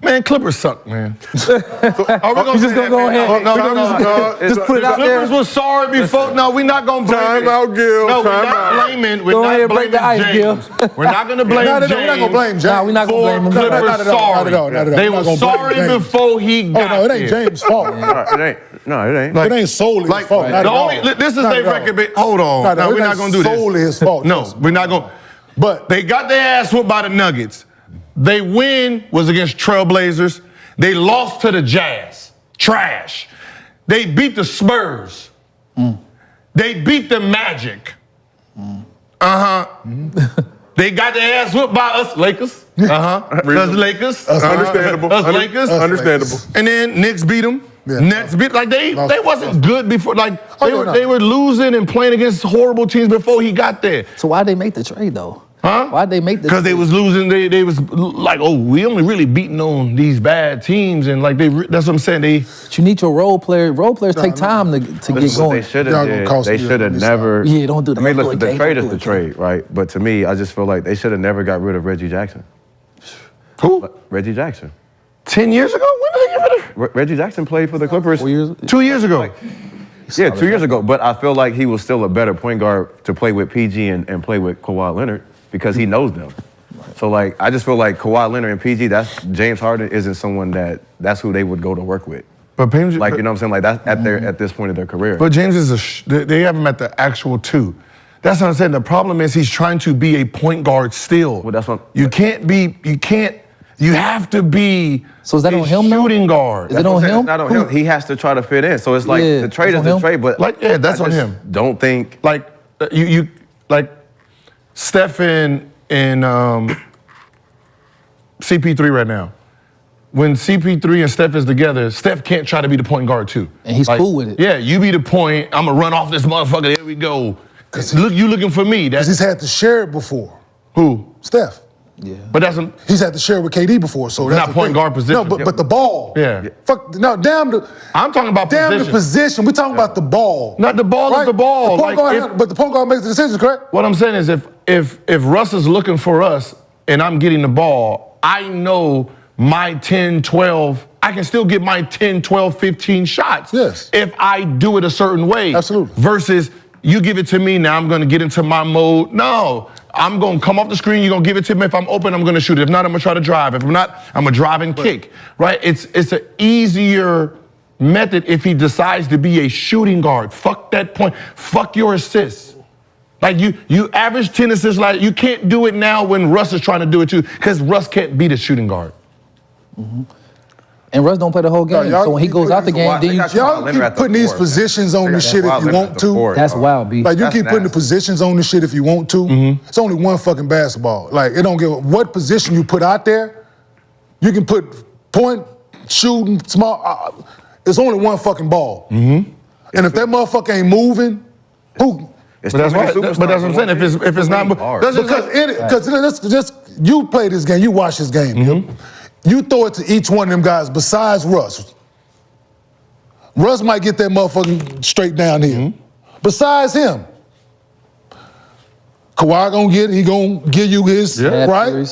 Man, Clippers suck, man. Are we just gonna go ahead? No. Just put it out there. Clippers was sorry before. No, we're not gonna blame Time out, Gil. No, we're not blaming. We're not blaming James. We're not gonna blame James. We're not gonna blame James. Nah, we're not gonna blame him. Clippers sorry. Not at all. They were sorry before he got no, it ain't James' fault. It ain't. It ain't solely his fault. This is their record. Hold on. No, we're not gonna do this. Solely his fault. No, we're not gonna. But they got their ass whooped by the Nuggets. They win was against Trailblazers. They lost to the Jazz. Trash. They beat the Spurs. They beat the Magic. They got their ass whooped by us Lakers. Us Lakers. Understandable. Us Lakers. Understandable. And then Knicks beat them. Yeah. Nets beat they wasn't good before. Like they were losing and playing against horrible teams before he got there. So why'd they make the trade though? Huh? Why'd they make the Because they was losing. They was like, oh, we only really beating on these bad teams, and like that's what I'm saying. But you need your role player. Role players take time to get going. They should have never. Yeah, don't do that. I mean, listen, the trade is the trade, right? But to me, I just feel like they should have never got rid of Reggie Jackson. Who? Reggie Jackson. 10 years ago? When did they get rid of? Reggie Jackson played for the Clippers. 2 years ago. Yeah, 2 years ago. But I feel like he was still a better point guard to play with PG and play with Kawhi Leonard because he knows them. So like, I just feel like Kawhi Leonard and PG, James Harden isn't someone that's who they would go to work with. But James, like, you know what I'm saying? Like that's at this point of their career. But James is they have him at the actual 2. That's what I'm saying. The problem is he's trying to be a point guard still. Well, that's what you have to be. So is that on him? Shooting guard. Is it on him? It's not on him. He has to try to fit in. So it's like the trade is the trade, but that's on him. Don't think like you like Steph and CP3 right now. When CP3 and Steph is together, Steph can't try to be the point guard too. And he's cool with it. Yeah, you be the point. I'm gonna run off this motherfucker. Here we go. You looking for me? Because he's had to share it before. Who? Steph. Yeah. But he's had to share it with KD before, so that's not point guard position. No, but the ball. Yeah. Fuck. No, I'm talking about damn position. the position. We're talking about the ball. Not the ball is the ball. The point guard, but the point guard makes the decisions, correct? What I'm saying is, if Russ is looking for us and I'm getting the ball, I know my 10, 12. I can still get my 10, 12, 15 shots. Yes. If I do it a certain way. Absolutely. Versus you give it to me, now I'm gonna get into my mode. No, I'm gonna come off the screen, you're gonna give it to me. If I'm open, I'm gonna shoot it. If not, I'm gonna try to drive. If I'm not, I'm gonna drive and kick, right? It's an easier method if he decides to be a shooting guard. Fuck that point, fuck your assists. Like you average 10 assists, like you can't do it now when Russ is trying to do it too, because Russ can't be the shooting guard. And Russ don't play the whole game, so when he goes out the game, then y'all keep putting these positions on the shit if you want to. That's wild, B. Like you keep putting the positions on the shit if you want to. It's only one fucking basketball. Like it don't give what position you put out there. You can put point, shooting, small. It's only one fucking ball. And if that motherfucker ain't moving, who? But that's what I'm saying. If it's not, because you play this game, you watch this game. You throw it to each one of them guys besides Russ. Russ might get that motherfucking straight down here. Besides him, Kawhi gonna get it. He gonna give you his, right?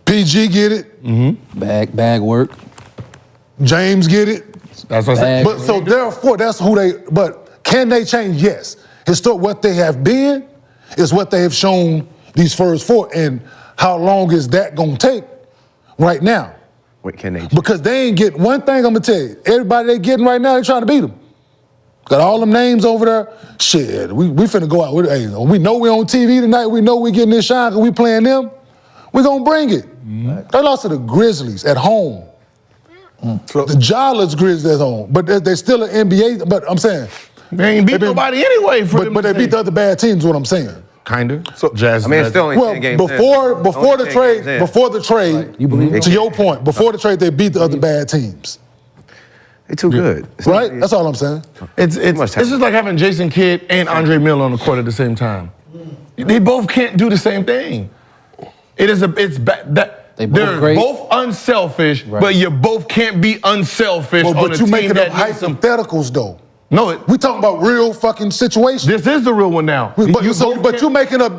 PG get it. Bag work. James get it. That's what I'm saying. But so therefore, that's who they. But can they change? Yes. What they have been is what they have shown these first 4, and how long is that gonna take? Right now. What can they do? Because they ain't getting one thing I'm gonna tell you. Everybody they getting right now, they trying to beat them. Got all them names over there. Shit, we finna go out. Hey, we know we on TV tonight. We know we getting this shine because we playing them. We gonna bring it. They lost to the Grizzlies at home. The Jollies Grizzlies at home. But they're still an NBA, but I'm saying. They ain't beat nobody anyway for them. But they beat the other bad teams, is what I'm saying. Kinda. So, Jazz. I mean, it's still only 10 games before the trade, Right. You believe to your point, before the trade, they beat the other bad teams. They're too good. Right? That's all I'm saying. It's just like having Jason Kidd and Andre Miller on the court at the same time. They both can't do the same thing. They're both unselfish, but you both can't be unselfish on a but you team making up that needs some. hypotheticals though. No, we talking about real fucking situations. This is the real one now. But you making up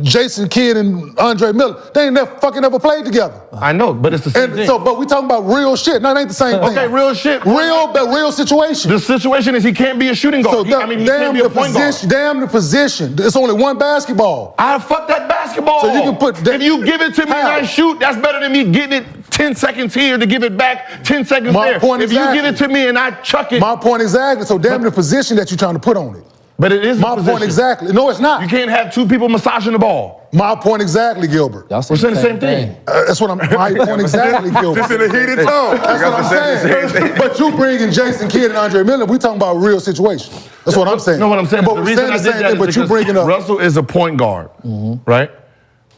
Jason Kidd and Andre Miller. They ain't never played together. I know, but it's the same thing. So, but we talking about real shit. No, it ain't the same thing. Okay, real shit. Real situation. The situation is he can't be a shooting guard. So he can't be a point guard. Damn the position. It's only one basketball. Fuck that basketball. So you can put if you give it to me and I shoot, that's better than me getting it 10 seconds here to give it back 10 seconds there. If you give it to me and I chuck it. My point exactly. So damn the position that you're trying to put on it. But it is my point exactly. No, it's not. You can't have two people massaging the ball. My point exactly, Gilbert. Y'all We're saying the same thing. That's what I'm. My point exactly, Gilbert. Just in a heated tone. That's what I'm saying. But you bring in Jason Kidd and Andre Miller. We talking about a real situation. That's what I'm saying. No, what I'm saying. But The we're reason saying I the did same that thing. is But you because bringing up Russell is a point guard, right?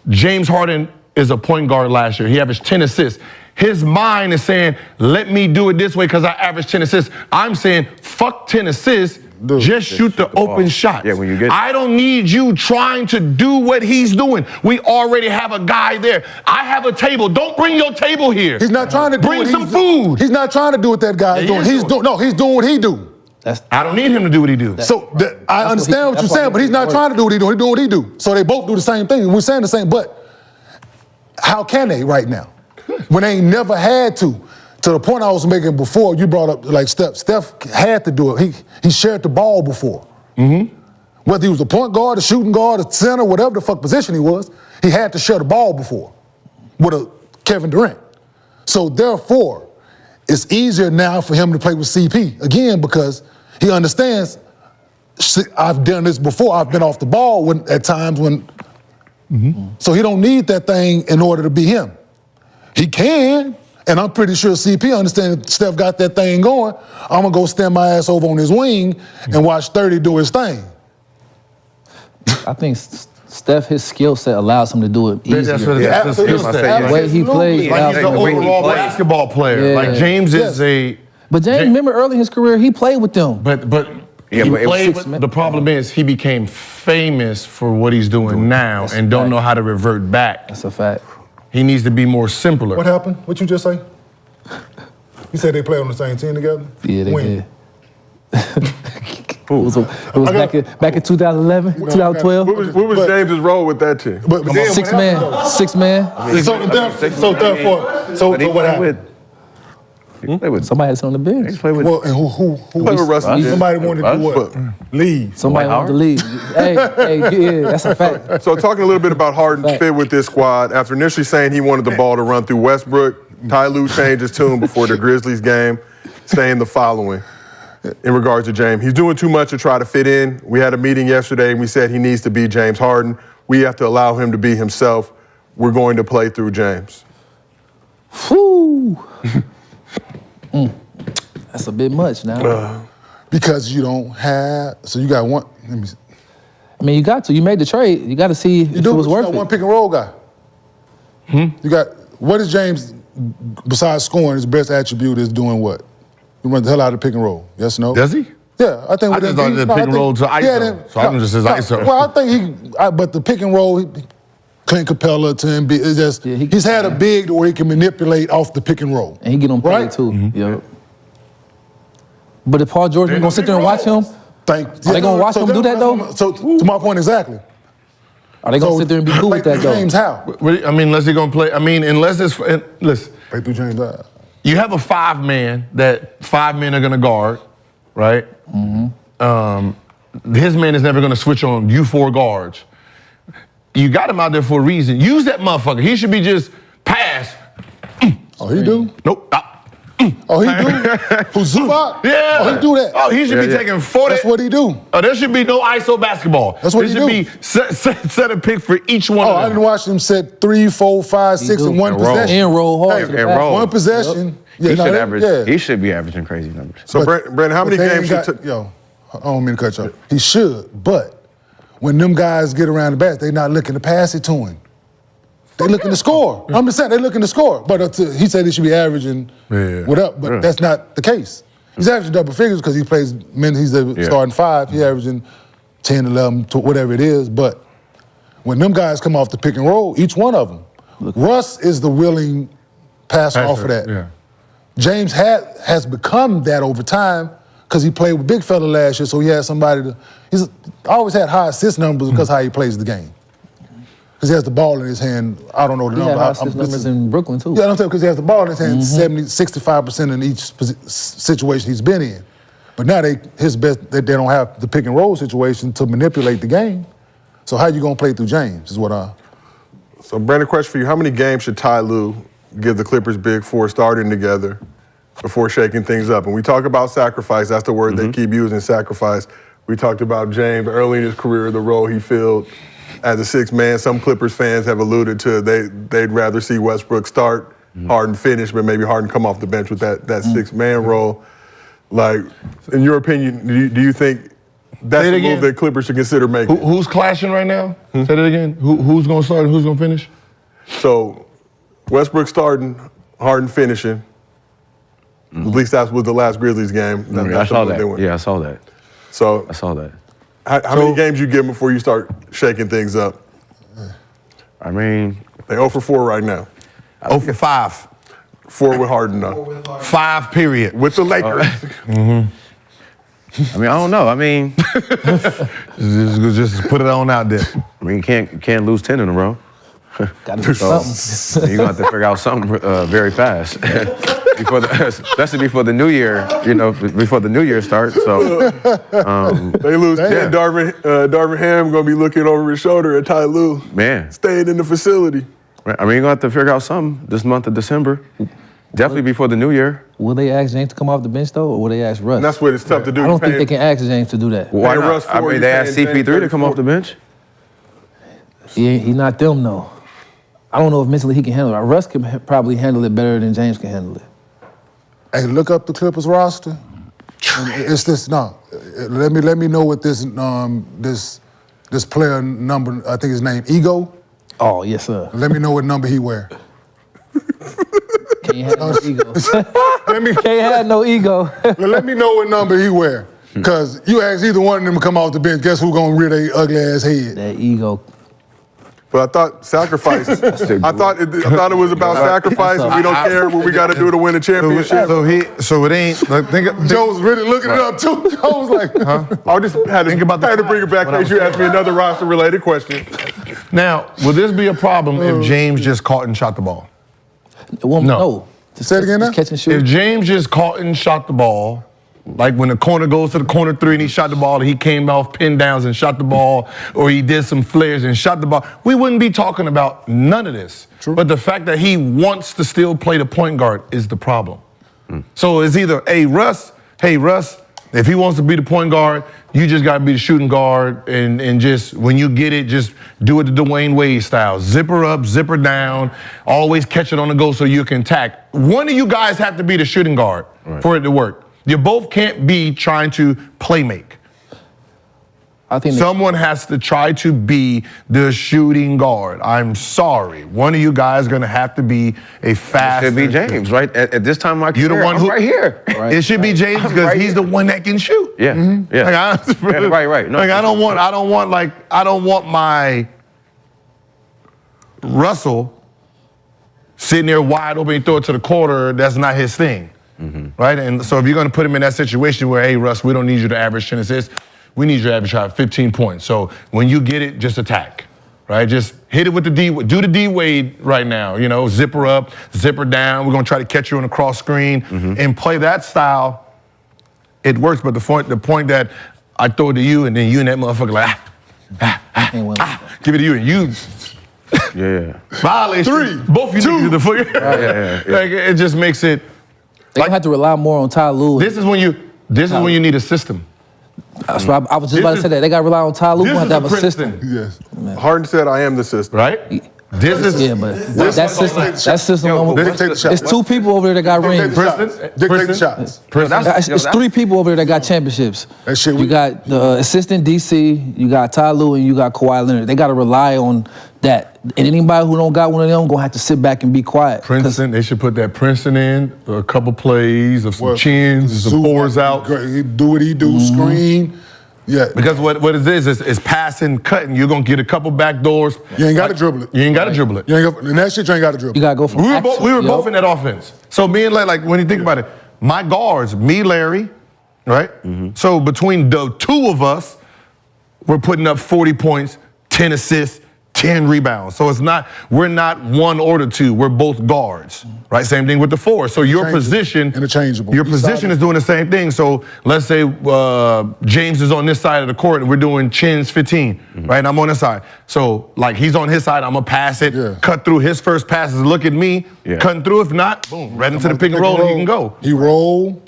James Harden is a point guard last year. He averaged 10 assists. His mind is saying, let me do it this way because I averaged 10 assists. I'm saying, fuck 10 assists. Just shoot the open shots. Yeah, when you get. I don't need you trying to do what he's doing. We already have a guy there. I have a table. Don't bring your table here. He's not trying to do bring what some food. He's not trying to do what that guy's doing. He's doing what he do. I don't need him to do what he do. I understand what you're saying, but he's not trying to do what he do. He's doing what he do. So they both do the same thing. We're saying the same, but how can they right now? When they ain't never had to. To the point I was making before, you brought up like Steph. Steph had to do it. He shared the ball before. Whether he was a point guard, a shooting guard, a center, whatever the fuck position he was, he had to share the ball before with a Kevin Durant. So therefore, it's easier now for him to play with CP again because he understands. I've done this before. I've been off the ball at times when. So he don't need that thing in order to be him. He can. And I'm pretty sure CP understands Steph got that thing going. I'm going to go stand my ass over on his wing and watch 30 do his thing. I think Steph, his skill set allows him to do it easier. That's what it is. The way he plays. Like he's an overall basketball player. Yeah. Like James is a... But James, remember early in his career, he played with them. But the problem is he became famous for what he's doing now and don't know how to revert back. That's a fact. He needs to be more simpler. What happened? What you just say? You said they play on the same team together? Yeah, they when? did. It was back in 2011, 2012. What was James's role with that team? But then Six man. So what happened? He played with somebody that's on the bench. He played with. Well, and who played with Russell? Somebody wanted to do what? Leave. Somebody wanted to leave. Hey, yeah, that's a fact. So talking a little bit about Harden's fit with this squad, after initially saying he wanted the ball to run through Westbrook, Ty Lue changed his tune before the Grizzlies game, saying the following in regards to James. He's doing too much to try to fit in. We had a meeting yesterday and we said he needs to be James Harden. We have to allow him to be himself. We're going to play through James. Whew. That's a bit much now. Because you don't have, so you got one, let me see. I mean, you got to. You made the trade. You got to see if it was worth it. You got one pick and roll guy. You got, what is James, besides scoring, his best attribute is doing what? He runs the hell out of the pick and roll. Yes, no? Does he? Yeah, I think. I just thought the pick and roll to ISO. So I'm just his ISO. Well, I think but the pick and roll, Clint Capella to Embiid, it's just, he's had a big where he can manipulate off the pick and roll. And he get on play too. Yeah. But if Paul George is gonna sit there and watch him, are they gonna watch him do that though? So to my point exactly. Are they gonna sit there and be cool with that though? James how? I mean, unless they're gonna play. I mean, unless it's listen. Play through James how? You have a 5-man that 5 men are gonna guard, right? His man is never gonna switch on you 4 guards. You got him out there for a reason. Use that motherfucker. He should be just pass. Oh, he do? Nope. Oh, he do? Who's Zubac? Yeah. Oh, he do that? Oh, he should be taking 40. That's what he do. Oh, there should be no ISO basketball. That's what he do. There should be set a pick for each one of them. I didn't watch him set 3, 4, 5, 6 in one possession. And roll hard. And roll. One possession. Yep. He should be averaging crazy numbers. So, Brandon, how many games I don't mean to cut you off. He should, but when them guys get around the basket, they not looking to pass it to him. They looking to score. I'm just saying, they looking to score. But he said he should be averaging whatever, but that's not the case. He's averaging double figures because he plays, he's starting 5, he's averaging 10, 11, whatever it is. But when them guys come off the pick and roll, each one of them, Russ is the willing passer off of that. Yeah. James has become that over time because he played with big fella last year, so he had somebody to, he's always had high assist numbers because how he plays the game. Because he has the ball in his hand, I don't know the number. He had high assist numbers in Brooklyn too. Yeah, I'm saying because he has the ball in his hand 65% in each situation he's been in. But now they don't have the pick and roll situation to manipulate the game. So how you gonna play through James is what I... So Brandon, question for you. How many games should Ty Lue give the Clippers big 4 starting together before shaking things up? And we talk about sacrifice, that's the word they keep using, sacrifice. We talked about James early in his career, the role he filled as a sixth man. Some Clippers fans have alluded to they'd rather see Westbrook start, Harden finish, but maybe Harden come off the bench with that sixth man role. Like, in your opinion, do you think that's the move that Clippers should consider making? Who's clashing right now? Say that again. Who's going to start and who's going to finish? So, Westbrook starting, Harden finishing. At least that was the last Grizzlies game. I saw that. Yeah, I saw that. So I saw that. How many games you give them before you start shaking things up? I mean, they 0 for 4 right now. 0 for 5. 4 with Harden though. 5 period with the Lakers. I mean, I don't know. I mean, just put it on out there. I mean, you can't lose 10 in a row. Got to do something. You're gonna have to figure out something very fast, especially before the new year. You know, before the new year starts. So they lose 10. Darvin Ham gonna be looking over his shoulder at Ty Lue. Man, staying in the facility. I mean, you're gonna have to figure out something this month of December. Definitely before the new year. Will they ask James to come off the bench though, or will they ask Russ? And that's what it's tough to do. I don't think they can ask James to do that. Why not? I mean, they asked CP3 to come off the bench. He not them though. I don't know if mentally he can handle it. Russ can probably handle it better than James can handle it. Hey, look up the Clippers roster. It's this Let me know what this player number. I think his name Ego. Oh yes sir. Let me know what number he wear. Can't have no ego. Can't have no ego. Let me know what number he wear. Cause you ask either one of them to come off the bench, guess who gonna rear their ugly ass head? That ego. But I thought sacrifice. I thought it was about sacrifice, and we don't care what we got to do to win a championship. So it ain't. Like, Joe's really looking it up too. Joe was like, I just had to bring it back in case you asked me another roster-related question. Now, will this be a problem if James just caught and shot the ball? No. Say it again now? Catch and shoot. If James just caught and shot the ball, like when the corner goes to the corner three and he shot the ball, and he came off pin downs and shot the ball, or he did some flares and shot the ball, we wouldn't be talking about none of this. True. But the fact that he wants to still play the point guard is the problem. So it's either, hey Russ, if he wants to be the point guard, you just got to be the shooting guard, and just when you get it, just do it the Dwayne Wade style. Zipper up, zipper down, always catch it on the go so you can attack. One of you guys have to be the shooting guard for it to work. You both can't be trying to play make. I think someone has to try to be the shooting guard. I'm sorry. One of you guys is going to have to be a fast. It should be James, right? At this time, my career, you're the one who right here. It should be James because he's the one that can shoot. Yeah, yeah. Right. No, like I don't want my Russell sitting there wide open and throw it to the corner. That's not his thing. Right? And so if you're going to put him in that situation where, hey, Russ, we don't need you to average 10 assists, we need you to average 15 points. So when you get it, just attack, right? Just hit it with the D, do the D Wade right now, you know, zipper up, zipper down. We're going to try to catch you on the cross screen and play that style. It works, but the point that I throw it to you and then you and that motherfucker like, give it to you and you. Yeah. Violation. 3, both you need to do the footer. Like, it just makes it. They have to rely more on Ty Lue. This is when you need a system. That's right. I was just about to say that. They got to rely on Ty Lue. We have to have a system. Yes. Harden said, "I am the system." Right. But that system. It's 2 people over there that got rings. Dictate the shots. It's 3 people over there that got championships. You got the assistant DC, you got Ty Lue, and you got Kawhi Leonard. They got to rely on that. And anybody who don't got one of them gonna have to sit back and be quiet. Princeton, they should put that Princeton in, a couple plays of some chins, some fours out. He do what he do, screen. Yeah. Because what it is passing, cutting. You're gonna get a couple back doors. You ain't gotta dribble it. You ain't gotta dribble it. And that shit you ain't gotta dribble. You gotta go from We were both in that offense. So me and like when you think about it, my guards, me, Larry, right? So between the 2 of us, we're putting up 40 points, 10 assists, 10 rebounds. So we're not 1 or the 2. We're both guards, right? Same thing with the 4. So your position, interchangeable. Your position is doing the same thing. So let's say James is on this side of the court and we're doing chins 15, right? And I'm on this side. So like he's on his side, I'm gonna pass it, cut through. His first pass is look at me, cutting through. If not, boom, right into the pick and roll and he can go. You roll,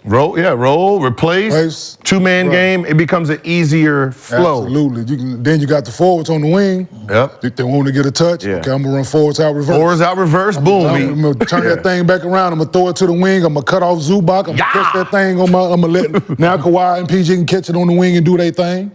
replace, 2-man game. It becomes an easier flow. Absolutely. Then you got the forwards on the wing. Yep. If they want to get a touch, okay, I'm gonna run forwards out reverse. Forwards out reverse, boom. I'm gonna turn that thing back around. I'm gonna throw it to the wing. I'm gonna cut off Zubac. I'm gonna catch that thing on I'm gonna let now Kawhi and PG can catch it on the wing and do their thing.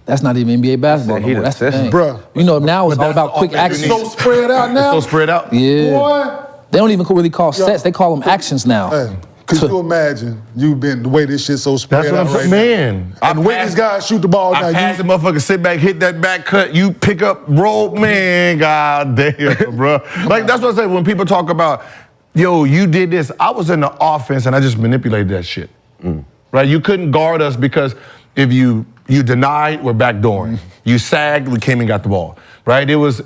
That's not even NBA basketball no more. That's the thing. Bruh. You know, now it's all about quick action. It's so spread out now. It's so spread out. Yeah. Boy. They don't even really call sets. They call them actions now. Hey, could you imagine you've been the way this shit's so spread That's what out I'm right saying, man. now. And the way these guys shoot the ball now, I pass the motherfucker, sit back, hit that back cut, you pick up, roll, man, god damn, bro. Like, that's what I say when people talk about, yo, you did this. I was in the offense and I just manipulated that shit, right? You couldn't guard us because if you denied, we're backdooring. You sagged, we came and got the ball, right? It was,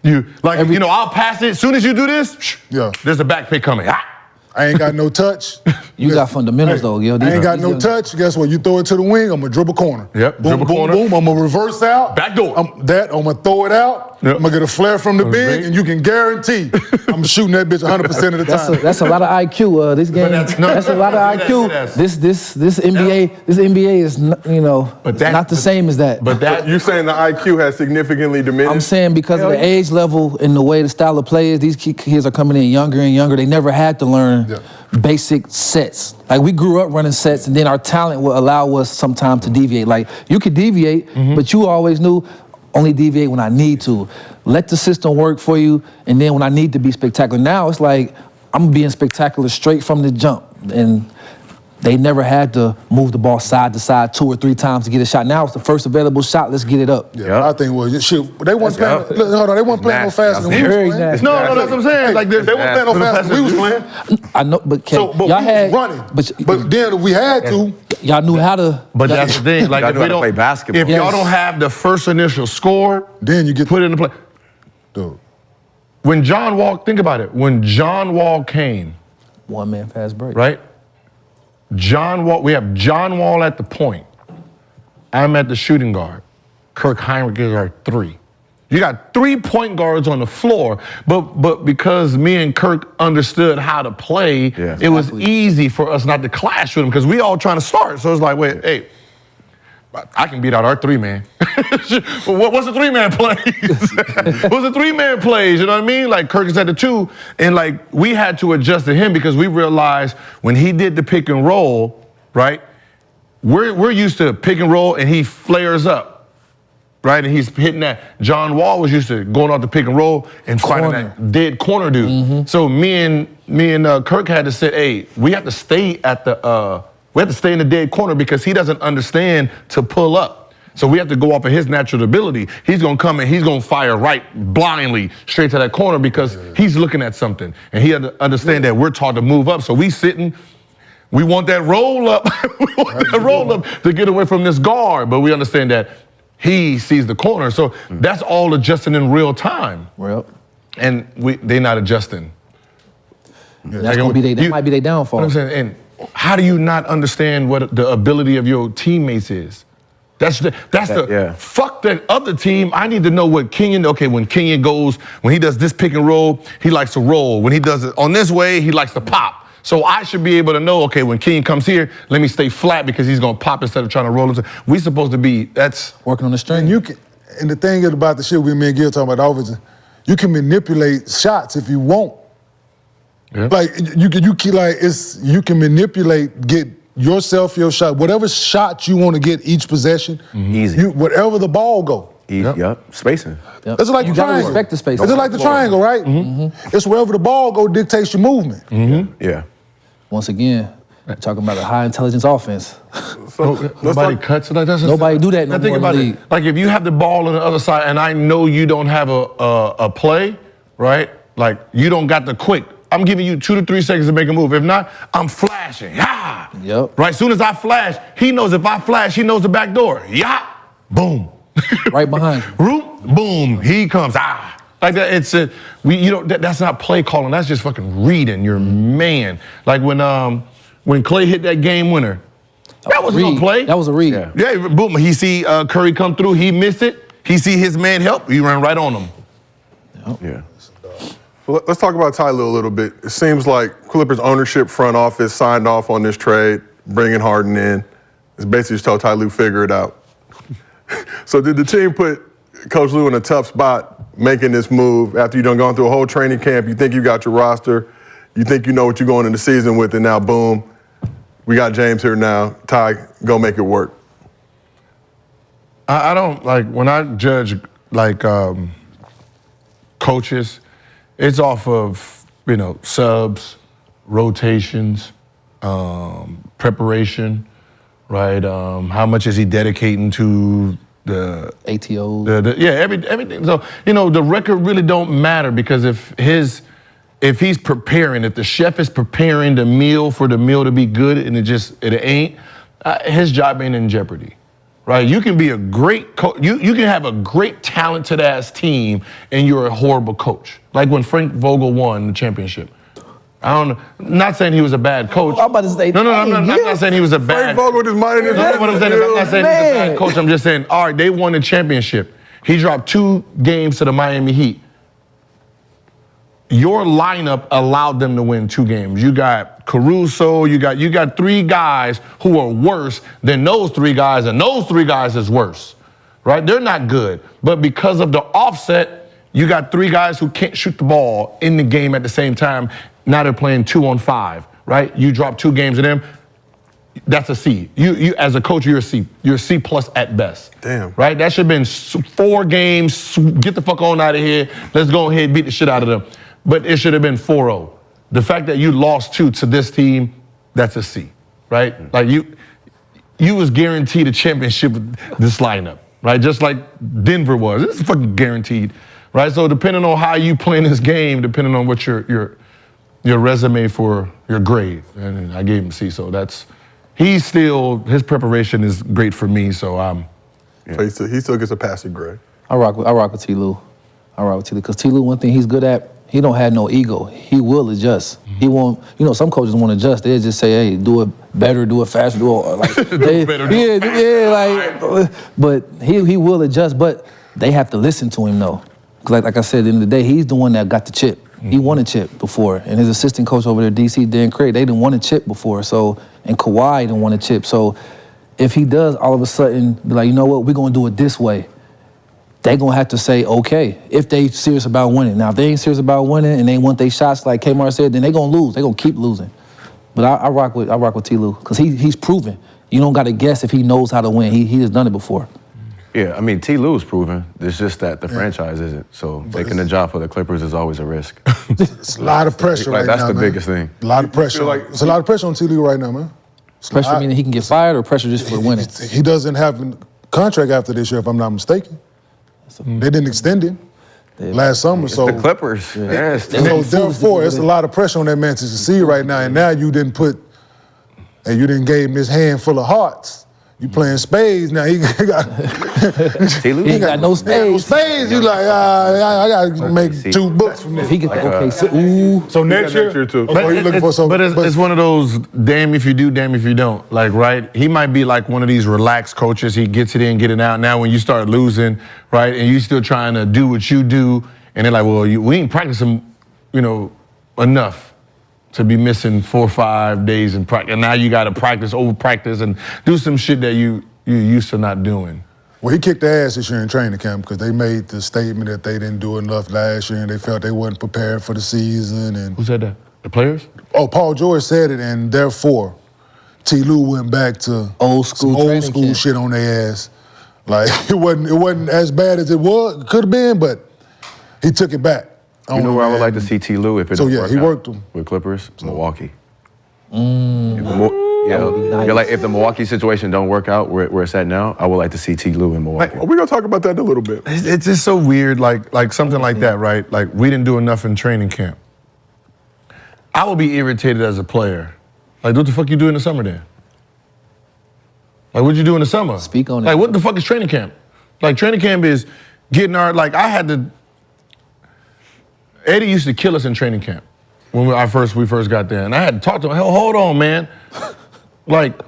I'll pass it. As soon as you do this, there's a back pick coming. I ain't got no touch. You got fundamentals though, yo. I ain't got no touch. Guess what? You throw it to the wing, I'm gonna dribble corner. Yep, boom, dribble boom, corner. boom. I'm gonna reverse out. Back door. I'm gonna throw it out. Yep. I'm gonna get a flare from the big, and you can guarantee I'm shooting that bitch 100% of the time. That's a lot of IQ. This game. That's a lot of IQ. This NBA is not the same as that. But that you're saying the IQ has significantly diminished? I'm saying because of the age level and the way the style of play is, these kids are coming in younger and younger. They never had to learn basic sets. Like we grew up running sets, and then our talent will allow us sometimes to deviate. Like you could deviate, but you always knew only deviate when I need to. Let the system work for you, and then when I need to be spectacular. Now it's like I'm being spectacular straight from the jump, and they never had to move the ball side to side 2 or 3 times to get a shot. Now it's the first available shot. Let's get it up. Yeah, I think shit. They weren't playing. Hold on, they weren't playing no faster than we was playing. No, that's what I'm saying. Like they weren't playing no faster than we was playing. I know, but but y'all we had was running. But then if we had to, y'all knew how to. But that's the thing. Like if we don't play basketball. If y'all don't have the first initial score, then you get put it in the play. Dude. When John Wall, think about it. When John Wall came, 1-man fast break. Right? We have John Wall at the point. I'm at the shooting guard. Kirk Heinrich is our 3. You got 3 point guards on the floor, but because me and Kirk understood how to play, it was easy for us not to clash with him because we all trying to start. So it's like, wait, hey, I can beat out our 3-man. What's the 3-man plays? What's the 3-man plays? You know what I mean? Like Kirk is at the 2, and like we had to adjust to him because we realized when he did the pick and roll, right? We're used to pick and roll, and he flares up, right? And he's hitting that. John Wall was used to going off the pick and roll and finding that dead corner dude. So me and Kirk had to say, hey, we have to stay at the. We have to stay in the dead corner because he doesn't understand to pull up. So we have to go off of his natural ability. He's gonna come and he's gonna fire right blindly straight to that corner because he's looking at something. And he had to understand that we're taught to move up. So we sitting, we want that roll up. We want that roll up to get away from this guard. But we understand that he sees the corner. So that's all adjusting in real time. Well, and they not adjusting. That's gonna be that might be their downfall. You know what I'm saying? And how do you not understand what the ability of your teammates is? Fuck that other team. I need to know what Kenyon, when Kenyon goes, when he does this pick and roll, he likes to roll. When he does it on this way, he likes to pop. So I should be able to know, when Kenyon comes here, let me stay flat because he's gonna pop instead of trying to roll. We supposed to be, that's working on the string. And the thing is about the shit me and Gil talking about offense, you can manipulate shots if you want. Yeah. Like you can manipulate, get yourself your shot, whatever shot you want to get each possession, easy. Whatever the ball go. Easy. Yep. Spacing. Yep. It's like you the gotta triangle. respect the space. It's like the triangle, right? It's wherever the ball go dictates your movement. Yeah. Once again, we're talking about a high intelligence offense. Nobody cuts it like that. Nobody do that no more think in the about league. it. Like if you have the ball on the other side and I know you don't have a play, right? Like you don't got the quick. I'm giving you 2 to 3 seconds to make a move. If not, I'm flashing. Yeah. Yep. Right. Soon as I flash, he knows if I flash, he knows the back door. Yeah. Boom. Right behind you. Root. boom, he comes. Like that. It's that's not play calling. That's just fucking reading your man. Like when Clay hit that game winner, that was no play. That was a read. Yeah, boom. He see Curry come through. He missed it. He see his man help. He ran right on him. Yeah. Well, let's talk about Ty Lue a little bit. It seems like Clippers ownership front office signed off on this trade, bringing Harden in. It's basically just told Ty Lue figure it out. So did the team put Coach Lue in a tough spot making this move after you done gone through a whole training camp? You think you got your roster, you think you know what you're going into the season with, and now boom, we got James here now. Ty, go make it work. I don't like when I judge like coaches. It's off of subs, rotations, preparation, right? How much is he dedicating to the ATO? Everything. So the record really don't matter because if he's preparing, if the chef is preparing the meal for the meal to be good and it ain't, his job ain't in jeopardy. Right, you can be a great coach. You can have a great talented ass team, and you're a horrible coach. Like when Frank Vogel won the championship. I'm not saying he was a bad coach. I'm about to say, no, I'm not saying he was a bad. Frank Vogel with his mind in his What I'm saying is, I'm not saying he's a bad coach. I'm just saying, all right, they won the championship. He dropped 2 games to the Miami Heat. Your lineup allowed them to win 2 games. You got Caruso, you got 3 guys who are worse than those 3 guys, and those 3 guys is worse, right? They're not good. But because of the offset, you got 3 guys who can't shoot the ball in the game at the same time. Now they're playing 2-on-5, right? You drop 2 games to them, that's a C. You as a coach, you're a C. You're a C plus at best. Damn. Right? That should have been 4 games, get the fuck on out of here. Let's go ahead and beat the shit out of them. But it should have been 4-0. The fact that you lost 2 to this team, that's a C, right? Like you was guaranteed a championship with this lineup, right? Just like Denver was. This is fucking guaranteed, right? So depending on how you play in this game, depending on what your resume for your grade, and I gave him a C. So his preparation is great for me. So So he still gets a passing grade. I rock with T. Lue. Because T. Lue, one thing he's good at, he don't have no ego. He will adjust. He won't, some coaches won't adjust. They'll just say, hey, do it better, do it faster, but he will adjust, but they have to listen to him though. Because like I said, at the end of the day, he's the one that got the chip. He won a chip before, and his assistant coach over there, DC, Dan Craig, they didn't want a chip before, and Kawhi didn't want a chip. So if he does all of a sudden be like, you know what, we're gonna do it this way, they gonna have to say, okay, if they serious about winning. Now, if they ain't serious about winning and they want their shots like Kmart said, then they gonna lose. They gonna keep losing. But I rock with T. Lue, because he's proven. You don't gotta guess if he knows how to win. He has done it before. Yeah, I mean, T. Lue's proven. It's just that the franchise isn't. So taking the job for the Clippers is always a risk. It's a lot of pressure right now, That's the biggest thing. A lot of pressure. It's a lot of pressure on T. Lue right now, man. Pressure meaning he can get fired, or pressure just for winning? He doesn't have a contract after this year, if I'm not mistaken. They didn't extend him last summer, so the Clippers. So therefore, it's a lot of pressure on that man to succeed right now. And now you didn't gave him his hand full of hearts. You playing spades now. He got he ain't got no spades. You like, I gotta make 2 books from this. He get So next year too. But it's one of those damn if you do, damn if you don't. Like, right? He might be like one of these relaxed coaches. He gets it in, get it out. Now when you start losing, right, and you still trying to do what you do, and they're like, well, we ain't practicing, enough to be missing 4 or 5 days in practice. And now you got to practice, over practice, and do some shit that you used to not doing. Well, he kicked their ass this year in training camp because they made the statement that they didn't do enough last year and they felt they wasn't prepared for the season. And who said that? The players? Oh, Paul George said it, and therefore, T. Lue went back to old school shit on their ass. Like it wasn't as bad as it could have been, but he took it back. You know where I would like to see T. Lue if it So don't yeah, work he out worked him with Clippers? Milwaukee. Nice. If the Milwaukee situation don't work out where it's at now, I would like to see T. Lue in Milwaukee. We're gonna talk about that in a little bit. It's just so weird, like something like that, right? Like we didn't do enough in training camp. I would be irritated as a player. Like, what the fuck you do in the summer then? Like, what'd you do in the summer? Speak on it. Like, what the fuck is training camp? Like, training camp is getting our, like, I had to, Eddie used to kill us in training camp when we first got there. And I had to talk to him, hold on, man. Like,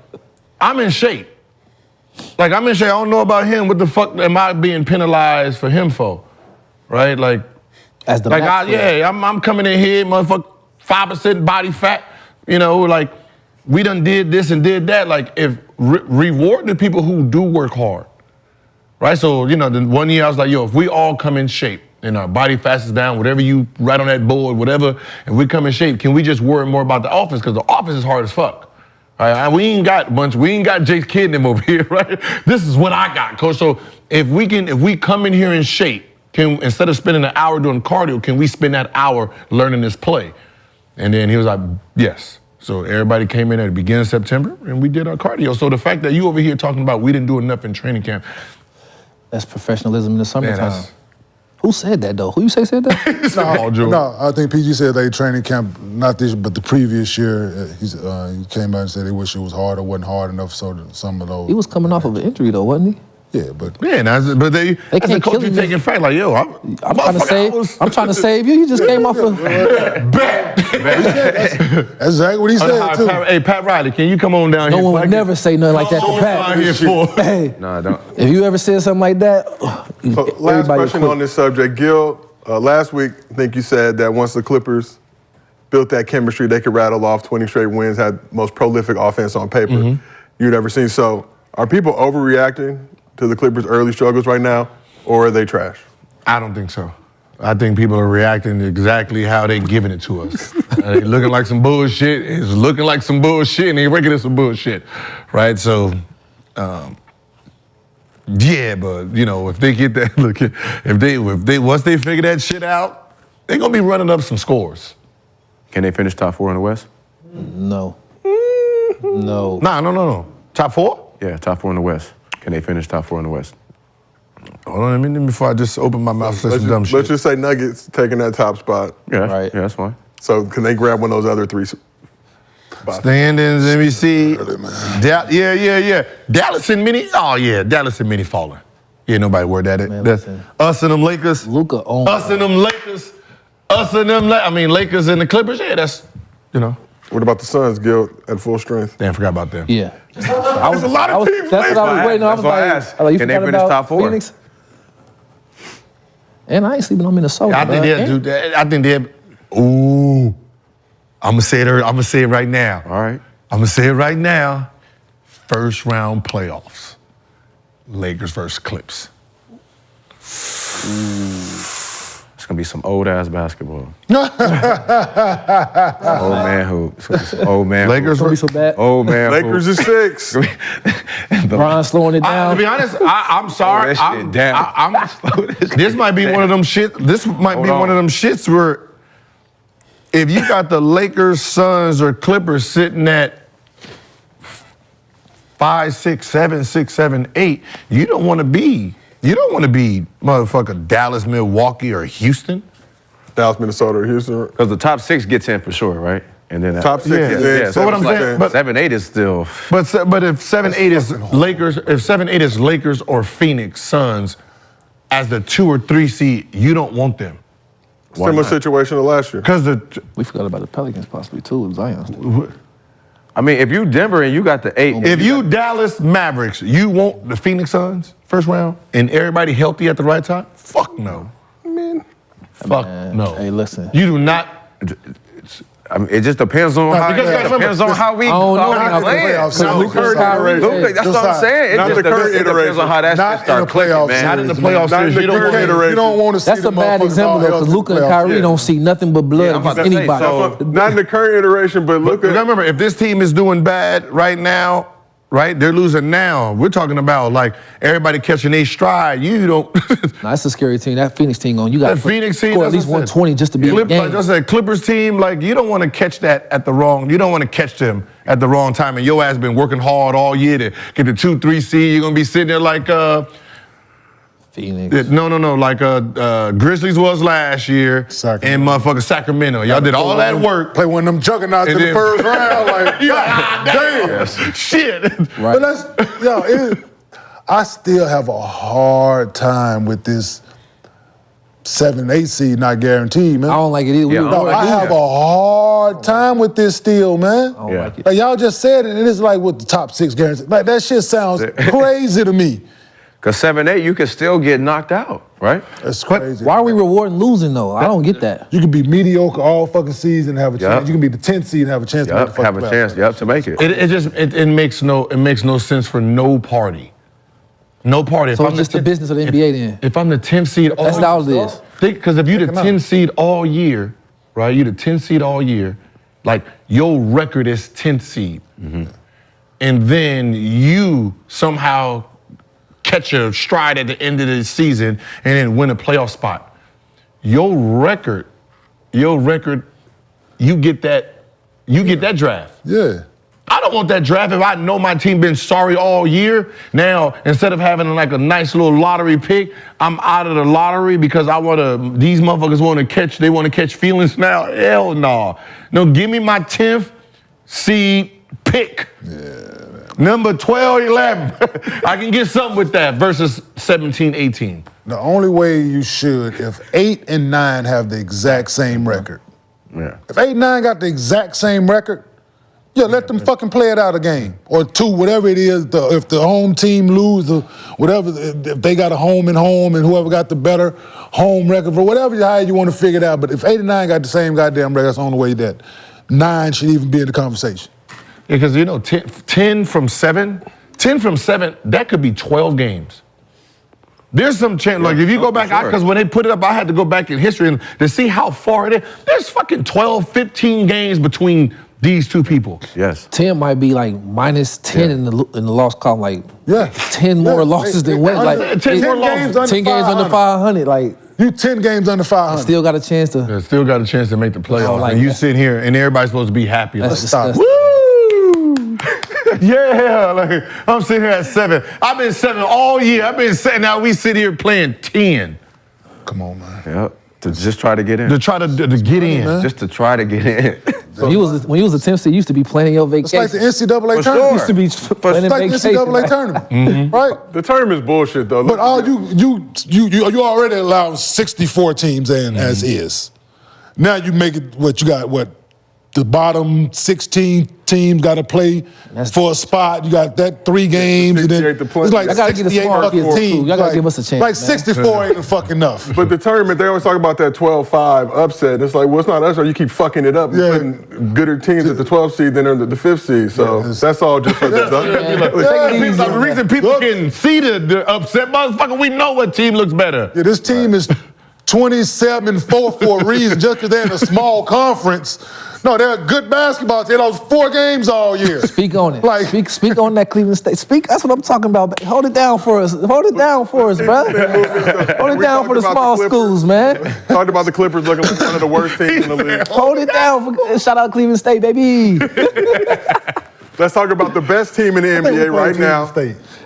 I'm in shape. Like, I'm in shape. I don't know about him. What the fuck am I being penalized for him for? Right? Like, as the I'm coming in here, motherfucker, 5% body fat. You know, like, we done did this and did that. Like, if reward the people who do work hard. Right? So, you know, the one year I was like, yo, if we all come in shape and our body fat is down, whatever you write on that board, whatever, and we come in shape, can we just worry more about the offense? Because the offense is hard as fuck. Right? We ain't got Jace Kidd and them over here, right? This is what I got, coach. So if we come in here in shape, instead of spending an hour doing cardio, can we spend that hour learning this play? And then he was like, yes. So everybody came in at the beginning of September and we did our cardio. So the fact that you over here talking about we didn't do enough in training camp. That's professionalism in the summertime. Man, who said that though? Who you say said that? No, I think PG said they training camp, not this, but the previous year, he came out and said they wish it was harder, wasn't hard enough, so some of those. He was coming off of an injury though, wasn't he? Yeah, but but they can't coach, kill you him. taking fact like, yo, I'm trying to save you. He just came off of. That's exactly what he said too. Hey, Pat Riley, can you come on down here? No one would never say nothing like that to Pat. Hey, No, don't. if you ever said something like that, Last question on this subject, Gil. Last week, I think you said that once the Clippers built that chemistry, they could rattle off 20 straight wins, had most prolific offense on paper you'd ever seen. So, are people overreacting to the Clippers' early struggles right now, or are they trash? I don't think so. I think people are reacting exactly how they giving it to us. They looking like some bullshit. It's looking like some bullshit, and they reckon it's some bullshit, right? So, yeah, but you know, if they get that, look, if they once they figure that shit out, they're gonna be running up some scores. Can they finish top 4 in the West? No. No. No. Top 4? Yeah, top 4 in the West. Can they finish top 4 in the West? Hold on a minute before I just open my mouth and say some dumb shit. Let's just say Nuggets taking that top spot. Yeah, right. Yeah, that's fine. So can they grab one of those other 3 spots? Standings, let me see. Yeah. Dallas and Mini. Oh yeah, Dallas and Mini falling. Yeah, nobody worried that. That's us and them Lakers. Luka on. Us and them Lakers. Us and them. Lakers and the Clippers. Yeah, that's What about the Suns, Gil, at full strength? Damn, forgot about them. Yeah. There's a lot of teams. That's what I was waiting on. I was like, you can they forgot finish about top 4? Phoenix? And I ain't sleeping on Minnesota. I think they'll do that. I think they'll. Ooh, I'm gonna say it right now. All right. I'm gonna say it right now. First round playoffs. Lakers versus Clips. It's gonna be some old ass basketball. Old man hoops. Old man. Lakers Don't be so bad. Old man. Lakers is 6. Ron slowing it down. To be honest, I'm sorry. This might be one of them shit. This might be one of them shits where if you got the Lakers, Suns, or Clippers sitting at 5, 6, 7, 6, 7, 8, you don't want to be motherfucker Dallas, Milwaukee, or Houston. Dallas, Minnesota, or Houston. Because the top 6 gets in for sure, right? And then Top 6 is in. Yeah, So what I'm saying, but 7, 8 is still. But if 7, 8 is Lakers, or Phoenix Suns as the 2 or 3 seed, you don't want them. Similar situation to last year. Because We forgot about the Pelicans possibly too, Zion. I mean, if you Denver and you got the 8. If you Dallas Mavericks, you want the Phoenix Suns first round and everybody healthy at the right time? Fuck no. Fuck no. Hey, listen. You do not. I mean, it just depends on how. because Depends on how we. I don't know how about we playing. the playoffs. Not the current iteration. That's what I'm saying. Not the current It depends on how that Not shit start in the clicking, playoff man. Not in the playoff Not in series. the You don't current want iteration. You don't want to see That's the a bad motherfuckers example all though, because healthy Luka and playoffs. Kyrie don't see nothing but blood I'm about against to say, anybody. so- Not in the current iteration, but look But at. remember, if this team is doing bad right now, right, they're losing now. We're talking about like everybody catching their stride. You don't. Nah, that's a scary team. That Phoenix team on. You got That Phoenix team, score at that's least what I said. 120 just to be in the game. Like I said, Clippers team, like you don't want to catch that at the wrong. You don't want to catch them at the wrong time. And your ass been working hard all year to get the 2, 3 seed. You're gonna be sitting there like Phoenix. no, like Grizzlies was last year, Sacramento. and motherfucking Sacramento. Y'all did all that work. Play one of them juggernauts in And the then- first round. Like, God damn. Shit. But that's, I still have a hard time with this 7, 8 seed not guaranteed, man. I don't like it either. No, I have a hard time with this still, man. I don't like it. Like y'all just said it, and it's like with the top 6 guaranteed. Like that shit sounds crazy to me. Because 7, 8, you can still get knocked out, right? That's crazy. Why are we rewarding losing though? I don't get that. You can be mediocre all fucking season and have a chance. You can be the 10th seed and have a chance to make the fucking have a chance, to make it. It makes no sense for no party. No party. So it's just the business of the NBA then. If I'm the 10th seed all That's all it is. Because if you're the 10th seed all year, right? You're the 10th seed all year, like your record is 10th seed. And then you somehow catch a stride at the end of the season and then win a playoff spot. Your record, you get that draft. Yeah. I don't want that draft if I know my team been sorry all year. Now, instead of having like a nice little lottery pick, I'm out of the lottery because these motherfuckers want to catch feelings now. Hell no. No, give me my 10th seed pick. Yeah. Number 12, 11. I can get something with that versus 17, 18. The only way you should, if 8 and 9 have the exact same record. Yeah. If 8 and 9 got the exact same record, let them fucking play it out a game. Or 2, whatever it is. If the home team lose, or whatever, if they got a home and whoever got the better home record, or whatever how you want to figure it out. But if 8 and 9 got the same goddamn record, that's the only way that 9 should even be in the conversation. Yeah, because 10 from 7, that could be 12 games. There's some chance, like if you go back, because when they put it up, I had to go back in history and to see how far it is. There's fucking 12, 15 games between these two people. Yes. 10 might be like minus 10 in the loss column, like 10 more losses than wins. Like 10 more losses. 10 games under 500, like you 10 games under 500. Still got a chance to. Yeah, still got a chance to make the playoffs. Like and you sit here and everybody's supposed to be happy. That's Like, disgusting. woo! Yeah, like I'm sitting here at 7. I've been 7 all year. I've been 7. Now we sit here playing 10. Come on, man. Yep. To just try to get in. To try to get in. Man. Just to try to get in. When you was a 10th seed, you used to be planning your vacation. It's like the NCAA For tournament. sure. Used to be planning It's like the vacation. NCAA tournament, right? The tournament's bullshit though. But all you already allowed 64 teams in as is. Now you make it the bottom 16 teams got to play for a spot. You got that 3 games, and then it's like I gotta get a 68 small fucking field, too. teams. Y'all gotta Like- give us a chance, Like man. 64 ain't fucking enough. But the tournament, they always talk about that 12-5 upset. It's like, well, it's not us, or you keep fucking it up and putting gooder teams at the 12th seed than the 5th seed. So that's all just for the The reason people can see the upset, motherfucker, we know what team looks better. Yeah, this team is 27-4 for a reason, just because they're in a small conference. No, they're a good basketball team. They lost 4 games all year. Speak on it. Like- speak on that Cleveland State. Speak. That's what I'm talking about. Hold it down for us. Hold it down for us, bro. Hold it down for the small schools, man. Talked about the Clippers looking like one of the worst teams in the league. Hold it down. Shout out Cleveland State, baby. Let's talk about the best team in the NBA right now.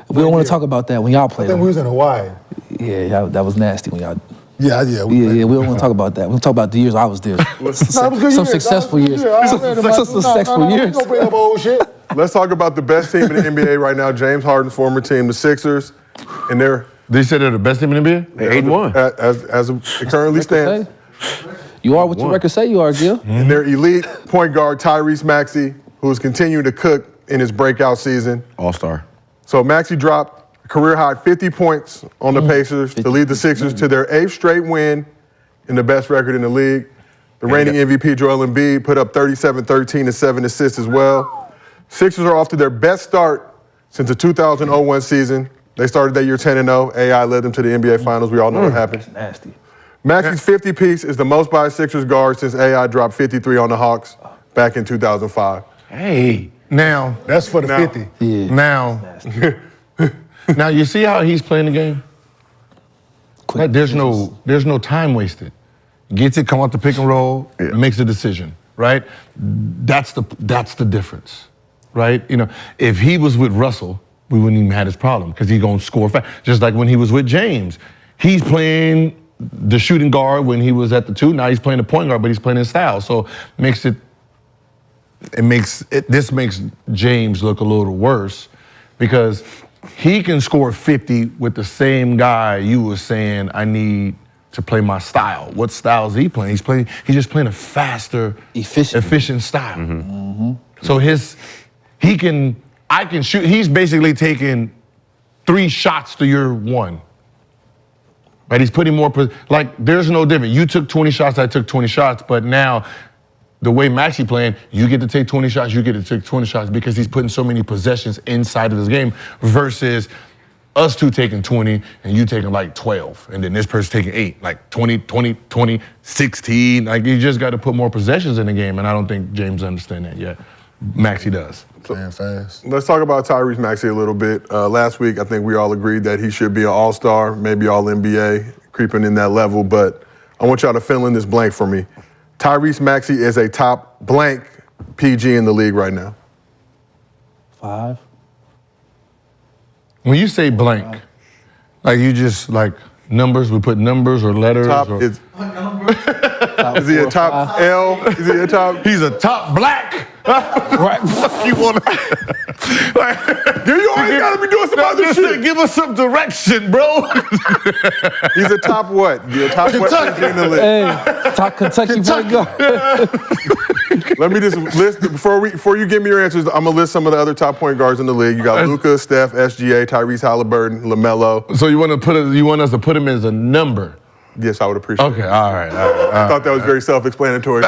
We don't want to talk about that when y'all play. I think we was in Hawaii. Yeah, that was nasty when y'all. Yeah. We don't want to talk about that. We'll talk about the years I was there. Some successful years. Some successful years. Don't bring up old shit. Let's talk about the best team in the NBA right now. James Harden's former team, the Sixers, and They said they're the best team in the NBA? They're 8-1. As it currently stands. You are what your record say you are, Gil. And their elite point guard, Tyrese Maxey, who is continuing to cook in his breakout season. All-star. So Maxey dropped a career-high 50 points on the Pacers to lead the Sixers to their 8th straight win and the best record in the league. The reigning MVP, Joel Embiid, put up 37, 13, and 7 assists as well. Sixers are off to their best start since the 2001 season. They started that year 10-0. AI led them to the NBA Finals. We all know what happened. Nasty. Maxey's 50-piece is the most by a Sixers guard since AI dropped 53 on the Hawks back in 2005. Hey. Now. That's for the 50. Yeah. Now. Now, you see how he's playing the game? Like, there's no time wasted. Gets it, come out the pick and roll, makes a decision, right? That's the difference, right? You know, if he was with Russell, we wouldn't even have this problem because he's gonna score fast. Just like when he was with James, he's playing the shooting guard when he was at the 2. Now he's playing the point guard, but he's playing in style. So this makes James look a little worse because he can score 50 with the same guy you were saying I need to play my style. What style is he playing? He's just playing a faster, efficient style. So I can shoot. He's basically taking 3 shots to your 1. Right? He's putting more, like there's no difference. You took 20 shots, I took 20 shots, but now the way Maxey playing, you get to take 20 shots, you get to take 20 shots because he's putting so many possessions inside of his game versus us two taking 20 and you taking like 12 and then this person taking 8, like 20, 20, 20, 16. Like you just got to put more possessions in the game and I don't think James understands that yet. Maxey does. Playing fast. Let's talk about Tyrese Maxey a little bit. Last week, I think we all agreed that he should be an all-star, maybe all-NBA, creeping in that level, but I want y'all to fill in this blank for me. Tyrese Maxey is a top blank PG in the league right now. 5. When you say blank, like you just like numbers, we put numbers or letters. Is he a top L? Is he a top? He's a top black. Right. You want to? You always got to be doing some other shit. Give us some direction, bro. He's a top what? You're a top what in the league? Hey, top Kentucky point guard. Let me just list, before you give me your answers, I'm going to list some of the other top point guards in the league. You got Luka, Steph, SGA, Tyrese Halliburton, LaMelo. So you want us to put him as a number? Yes, I would appreciate it. Okay, all right. I thought that was very self-explanatory.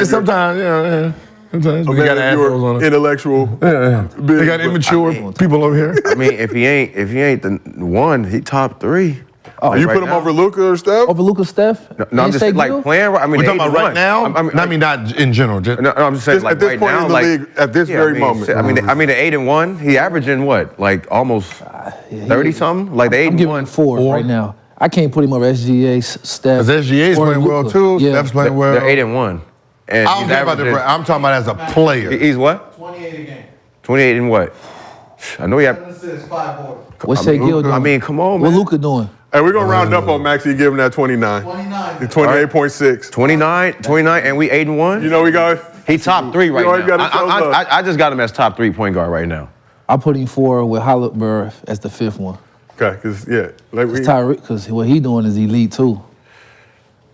Sometimes, sometimes we got assholes on it. Intellectual. They got immature people over here. I mean, if he ain't the one, he top 3. Oh, you put him over Luka or Steph? Over Luka, Steph? No, I'm just like playing. I mean, we're talking about right now. I mean, not in general. No, I'm just saying like at this right point now, in the like league, at this very moment. I mean, the 8 and 1. He averaging what? Like almost 30 something. Like the 8 and 1. 4 right now. I can't put him over SGA, Steph. Because SGA's playing well too. Yeah. Steph's playing well. They're 8 and 1. And I don't care about I'm talking about as a player. He's what? 28 a game. 28 and what? I know he had. 7 assists, 5 boards. What's Shea Gill doing? I mean, come on, man. What Luka doing? Hey, we're going to round up on Maxey and give him that 29. 29. 28.6. 29, and we 8 and 1. You know we got. He top 3 right already now. gotta show love. I just got him as top 3 point guard right now. I put him 4 with Halliburton as the 5th one. Okay, because like because what he doing is elite too.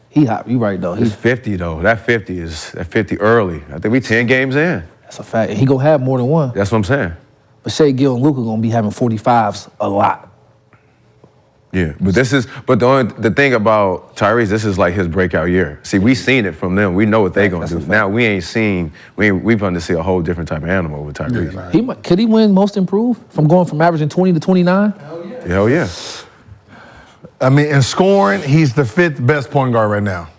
He hot. You right though. He's 50 though. That 50 early. I think we 10 games in. That's a fact. He gonna have more than one. That's what I'm saying. But Shea Gill and Luka gonna be having 45s a lot. Yeah, but the thing about Tyrese, this is like his breakout year. See, we seen it from them. We know what they gonna do. Now we ain't seen. We've going to see a whole different type of animal with Tyrese. Could he win Most Improved from going from averaging 20 to 29? Hell yeah. I mean, in scoring, he's the 5th best point guard right now.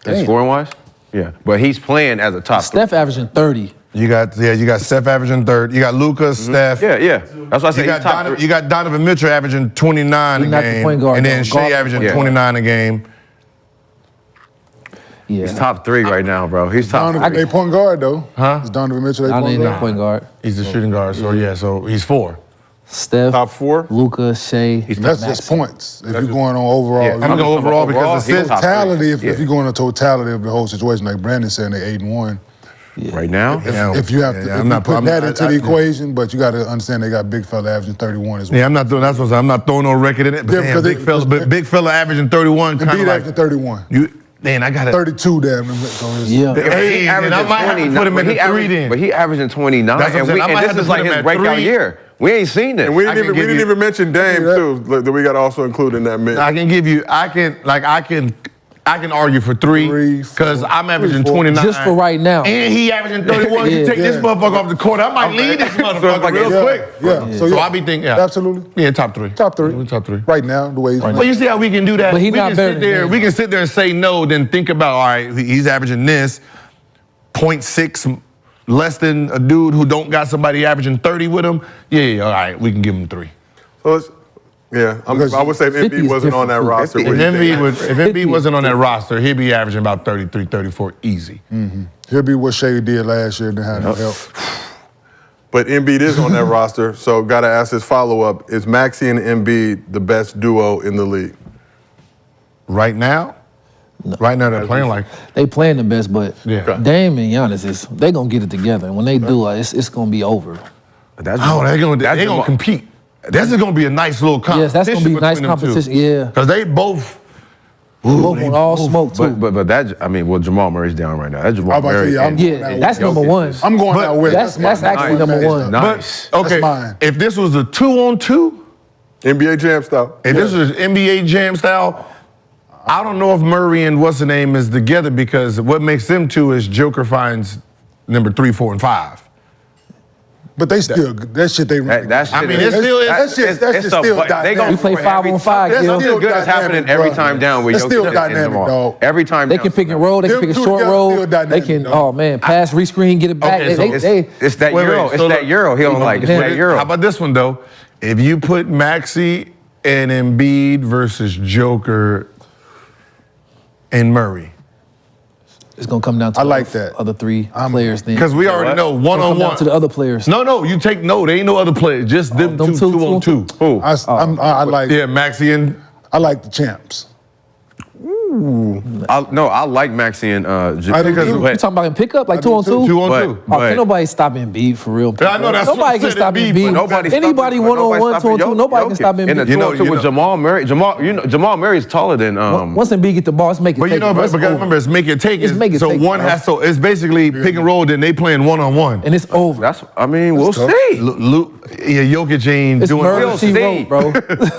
And scoring wise, yeah, but he's playing as a top. Steph averaging 30. You got Steph averaging 30. You got Luka, Steph. Yeah. That's why I said you got Donovan Mitchell averaging 29 a game, and then Shea averaging 29 a game. Yeah. He's top 3 right now, bro. He's top. Donovan, they point guard though. Huh? Is Donovan Mitchell they Donovan point guard? point guard. He's the shooting guard, so he's 4. Steph, top 4. Luka, Shea. That's just points. If you're going on overall, I'm going overall because the totality. If you're going to totality of the whole situation, like Brandon said, they 8 and 1. Yeah. Right now? If you have to, if you put that into the equation, but you got to understand they got big fella averaging 31 as well. Yeah, I'm not doing. That's what I'm saying. I'm not throwing no record in it. But damn, big fella averaging 31. Embiid averaging 31. Man, I got it. 32 damn. Yeah. Hey, I might have to put him in the 3 then. But he averaging 29, That's what I'm saying. and this is like his breakout year. We ain't seen it. And we didn't even mention Dame too. That we got to also include in that mix. I can argue for 3 because I'm averaging 29. Just for right now. And he averaging 31. You take this motherfucker off the court, I might lead this motherfucker real quick. Yeah. So I be thinking, absolutely. Yeah, top 3. Top 3. Top 3. Right now, the way he's Well, you see how we can do that? But he we not can better sit than there. him. We can sit there and say no, then think about, all right, he's averaging this, 0.6 less than a dude who don't got somebody averaging 30 with him. Yeah, all right, we can give him 3. So I would say if Embiid wasn't on that roster. If Embiid wasn't on that roster, he'd be averaging about 33, 34 easy. Mm-hmm. He'll be what Shea did last year and had no help. But Embiid is on that roster, so got to ask this follow-up. Is Maxey and Embiid the best duo in the league? Right now? No. Right now they're playing like... They playing the best, but Dame and Giannis, they going to get it together. And when they do, it's going to be over. They're going to compete. This is gonna be a nice little competition. Yes, that's gonna be nice competition. Yeah, because they both. Both on all smoke too. But that, I mean, well, Jamal Murray's down right now. That Jamal Murray. That's number one. I'm going out with. That's actually number one. Nice. But, okay, That's mine. if this was a 2-on-2, NBA Jam style. if this was NBA Jam style, I don't know if Murray and what's the name is together because what makes them two is Joker finds number 3, 4, and 5. But they still that shit they run. That shit I mean, it's still that shit still dynamic. We play 5-on-5. That's Gil. still good as happening every time down with That's still Jokic and dynamic, Jamal. dog. Every time They down. can pick and roll. They can Them pick a two short together roll. still dynamic, They can. dog. Oh man, pass, rescreen, get it back. Okay, so It's that Wait, Euro. wait, It's so that Euro. He don't like. It's that Euro. How about this one though? If you put Maxey and Embiid versus Joker and Murray, It's gonna come down to I like that. other three players. Then because we already know It's gonna come down one-on-one. to the other players. No, you take no. There ain't no other players. Just them them two, two, 2-on-2. Who? I like. Yeah, Maxey and I like the champs. I like Maxey and I You talking about in pickup like 2-on-2? 2-on-2. Oh, can nobody stop Embiid for real? Yeah, I know that's nobody what I can said, stop Embiid, Embiid. but nobody Anybody stopping- one-on-one, nobody stopping 2-on-2, nobody can Jokic. stop Embiid. In the 2-on-2 with Jamal Murray. Jamal Murray's taller than. Once Embiid get the ball, it's make it But take you know, it. but It's gotta over. remember, it's make it take. It's make it so take, one bro. has to. It's basically pick and roll. Then they playing one-on-one. And it's over. That's. I mean, we'll see. Jokic ain't It's doing. murder We'll she see. wrote, bro.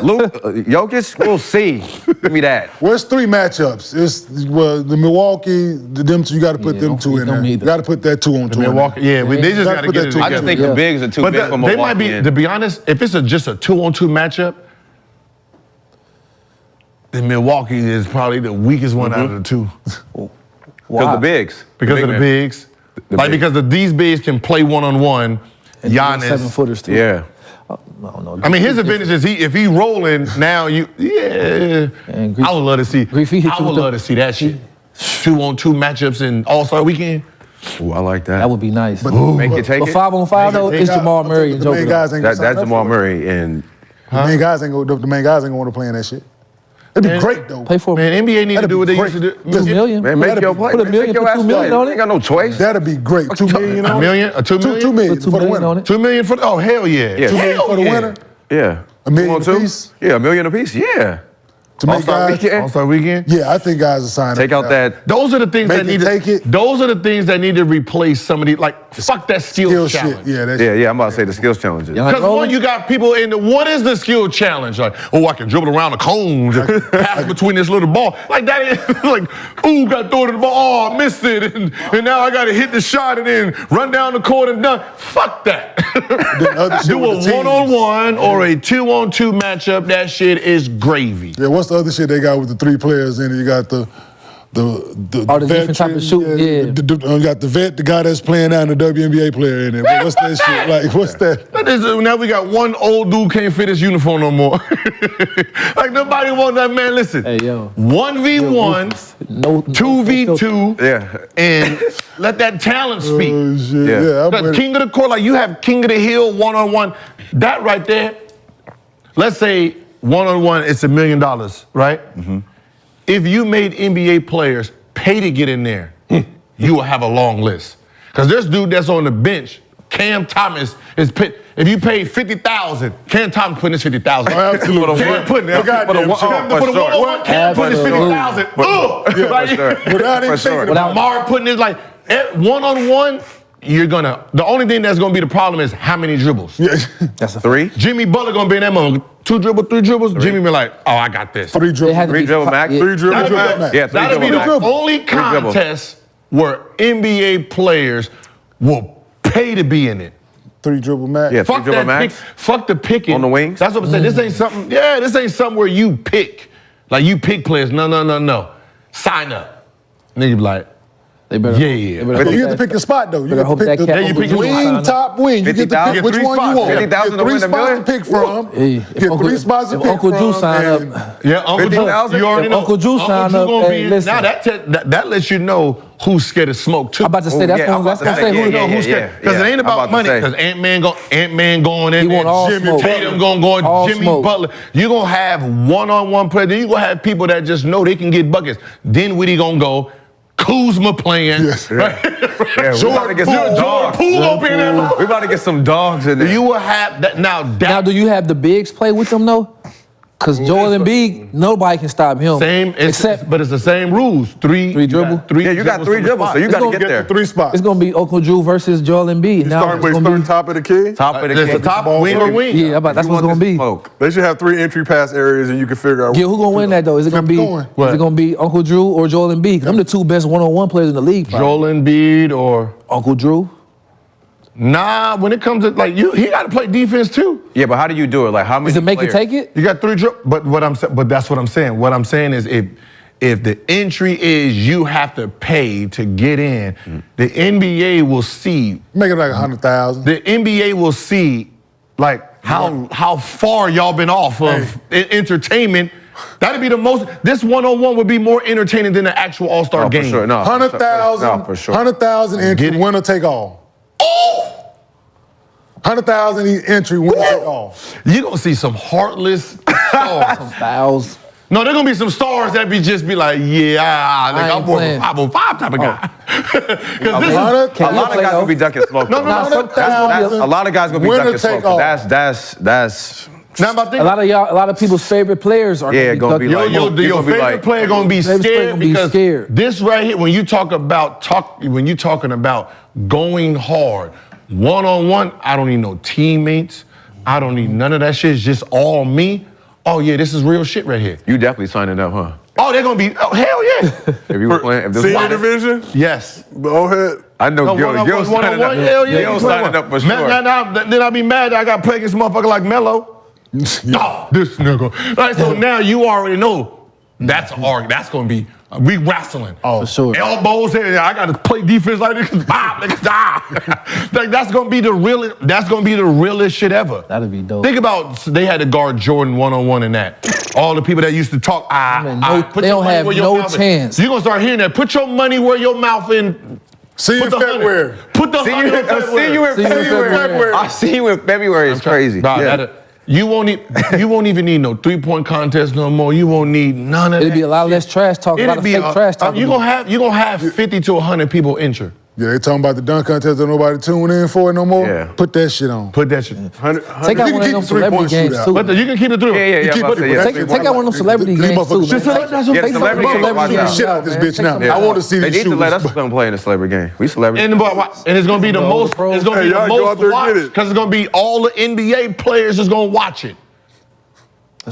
Luke, Jokic, we'll see. Give me that. Where's 3 matchups? It's the Milwaukee, them two. You got to put them two in there. You got to put that 2-on-2. Milwaukee, yeah, they just got to get it together. I just think the bigs are too big for they Milwaukee. might be, to be honest, if it's just a 2-on-2 matchup, then Milwaukee is probably the weakest one out of the two. Because the bigs. Because of the bigs. Like, because these bigs can play one-on-one. And Giannis. 7-footers too. Yeah. No. I mean, his advantage is if he rolling now, I would love to see. I would love to see that shit. 2-on-2 matchups in All-Star Weekend. Ooh, I like that. That would be nice. Make it take But it. 5-on-5 though, it's Jamal Murray and The main Joker. guys ain't gonna sign That's up Jamal for it. Murray and. The main guys ain't gonna want to play in that shit. It'd be great though. Play for Man, NBA need to That'd do what be they used to do. $2 million. Man, make your play. Put $1 million, put $2 million on Ain't it. got no choice. That'd be great. $2 million on $1 million? Or $2 million? $2 million Put $2 for the million winner. on it. $2 million for oh hell yeah. Yeah. $2 million for the winner. Yeah. $1 million 2-on-2? apiece? Yeah, $1 million apiece. Yeah. To make All-Star guys. weekend. All-Star Weekend? Yeah, I think guys are signing. Take out that. Those are the things Make that it, need take to it. Those are the things that need to replace some of these, like fuck that skill Skill challenge. shit. Yeah, that's Yeah, I'm about to say the skills challenges. Because one, you got people in the, what is the skill challenge? Like, oh, I can dribble around the cones and pass between this little ball. Like that is, like, ooh, got to throw to the ball, oh, I missed it. And now I got to hit the shot and then run down the court and done. Fuck that. Do a one-on-one or a 2-on-2 matchup, that shit is gravy. Yeah, what's the other shit they got with the 3 players in it? You got the different type of shooting, yeah. You got the vet, the guy that's playing now, and the WNBA player in it. What's that shit? Like, what's that? Now we got one old dude can't fit his uniform no more. Like nobody want that, man. Listen, Hey, yo. 1v1, No, 2v2, Yeah. and let that talent speak. Oh, shit. Yeah. Yeah, I'm Because with it. king of the court, like you have king of the hill, one-on-one. That right there, let's say one-on-one, it's $1 million, right? Mm-hmm. If you made NBA players pay to get in there, you will have a long list. Because this dude that's on the bench, Cam Thomas, is if you pay $50,000, Cam Thomas putting his $50,000. Oh, absolutely. Cam putting it. For goddamn For sure. the one-on-one, Cam putting his $50,000. Without even thinking about it. Lamar putting his like one-on-one. The only thing that's gonna be the problem is how many dribbles. Yeah. That's a 3. Jimmy Butler gonna be in that moment. 2 dribbles, 3 dribbles. Jimmy be like, oh, I got this. 3 They had dribbles. to 3 be dribble max. yeah. 3 dribbles. That'll Yeah, 3 That'll be dribble the max. only 3 dribble. contest where NBA players will pay to be in it. 3 dribble match. Yeah, 3 Fuck dribble that pick. max. Fuck the picking. On the wings? That's what I'm saying. This ain't something. Yeah, this ain't something where you pick. Like you pick players. No. Sign up. Nigga be like, They better. Yeah. they better So hope you have to that- pick the spot though. You better have to hope pick that the cat you pick your wing, sign up. top wing. You get to 50,000? pick which Get 3 one you spots. want. 50,000 Get to 3 win a spots to million? pick from. Hey, Get 3 spots to if pick Uncle from. Drew sign and- up, yeah, Uncle Drew. 50,000? You already If know. Uncle Drew sign Drew up, gonna hey, be in. listen. Now that lets you know who's scared of smoke too. I'm about to say that's yeah, I'm gonna about to say say, who yeah, who's scared. Because it ain't I'm about about to money. say. Because Ant-Man going in He want there, all Jimmy smoke. Tatum going, All Jimmy smoke. Butler. You're going to have one-on-one players. Then you're going to have people that just know they can get buckets. Dinwiddie going to go. Kuzma playing. Yes. Right? Yeah, we about to get some dogs. Poole up in there. We about to get some dogs in there. You will have that now. Now, do you have the bigs play with them though? Because Joel Embiid, nobody can stop him. But it's the same rules. Three dribble. Yeah, you got 3 dribbles, so you got to get there. 3 spots. It's gonna be Uncle Drew versus Joel Embiid. Now it's gonna be top of the key? Top of the There's key. the top wing or wing. Yeah, that's what's gonna be. They should have 3 entry pass areas, and you can figure out. Yeah, who's gonna win that though? Is it gonna be? Is it gonna be Uncle Drew or Joel Embiid? 'Cause them the 2 best one-on-one players in the league. Probably. Joel Embiid or Uncle Drew. Nah, when it comes to like he got to play defense too. Yeah, but how do you do it? Like how many? Is it make players? it take it? You got 3 dribbles. But that's what I'm saying. What I'm saying is if the entry is you have to pay to get in, the NBA will see. Make it like 100,000. The NBA will see like how far y'all been off of entertainment. That'd be the most. This one-on-one would be more entertaining than the actual All-Star game. For sure. No, 100,000. No, for sure. 100,000 entry, winner take all. 100,000 entry, winner take all. You gonna see some heartless stars. Some fouls. No, there gonna be some stars that just be like, I'm more of a 5-on-5 type of guy. A lot of guys gonna be ducking smoke. No, A lot of guys gonna be ducking smoke. That's. Now, but a lot of people's favorite players are gonna be like, your favorite player gonna be scared because this right here, when you talking about going hard, one-on-one, I don't need no teammates. I don't need none of that shit. It's just all me. Oh yeah, this is real shit right here. You definitely signing up, huh? Oh, they're gonna be. Oh hell yeah. If you were playing, senior division. Yes. Go ahead. I know Gil signing up. Hell yeah. Gil signing up for sure. Then I'll be mad that I got to play against a motherfucker like Melo. Oh, this nigga. Right, so now you already know that's gonna be. We wrestling. Oh, for sure. Elbows. I got to play defense like this. Like that's gonna be the realest. That's gonna be the realest shit ever. That'd be dope. Think about they had to guard Jordan one-on-one in that. All the people that used to talk. They don't have no chance. You're gonna start hearing that. Put your money where your mouth in. See you in February. Put the See you in February. I see you in February. It's crazy. You won't even need no 3-point contest no more. You won't need none of that. It'd be a lot less trash talk. A lot of fake trash talk. You gonna have 50 to 100 people injured. Yeah, they talking about the dunk contest that nobody tuning in for it no more. Yeah. Put that shit on. Put that shit. Take out one of them celebrity games too. But you can keep it through. Yeah. Take out one of them celebrity games too. Celebrity shit out this bitch now. I want to see They these need to let us shooters. come play in a celebrity game. We celebrity. And it's gonna be the most. It's gonna be the most watched because it's gonna be all the NBA players is gonna watch it. Oh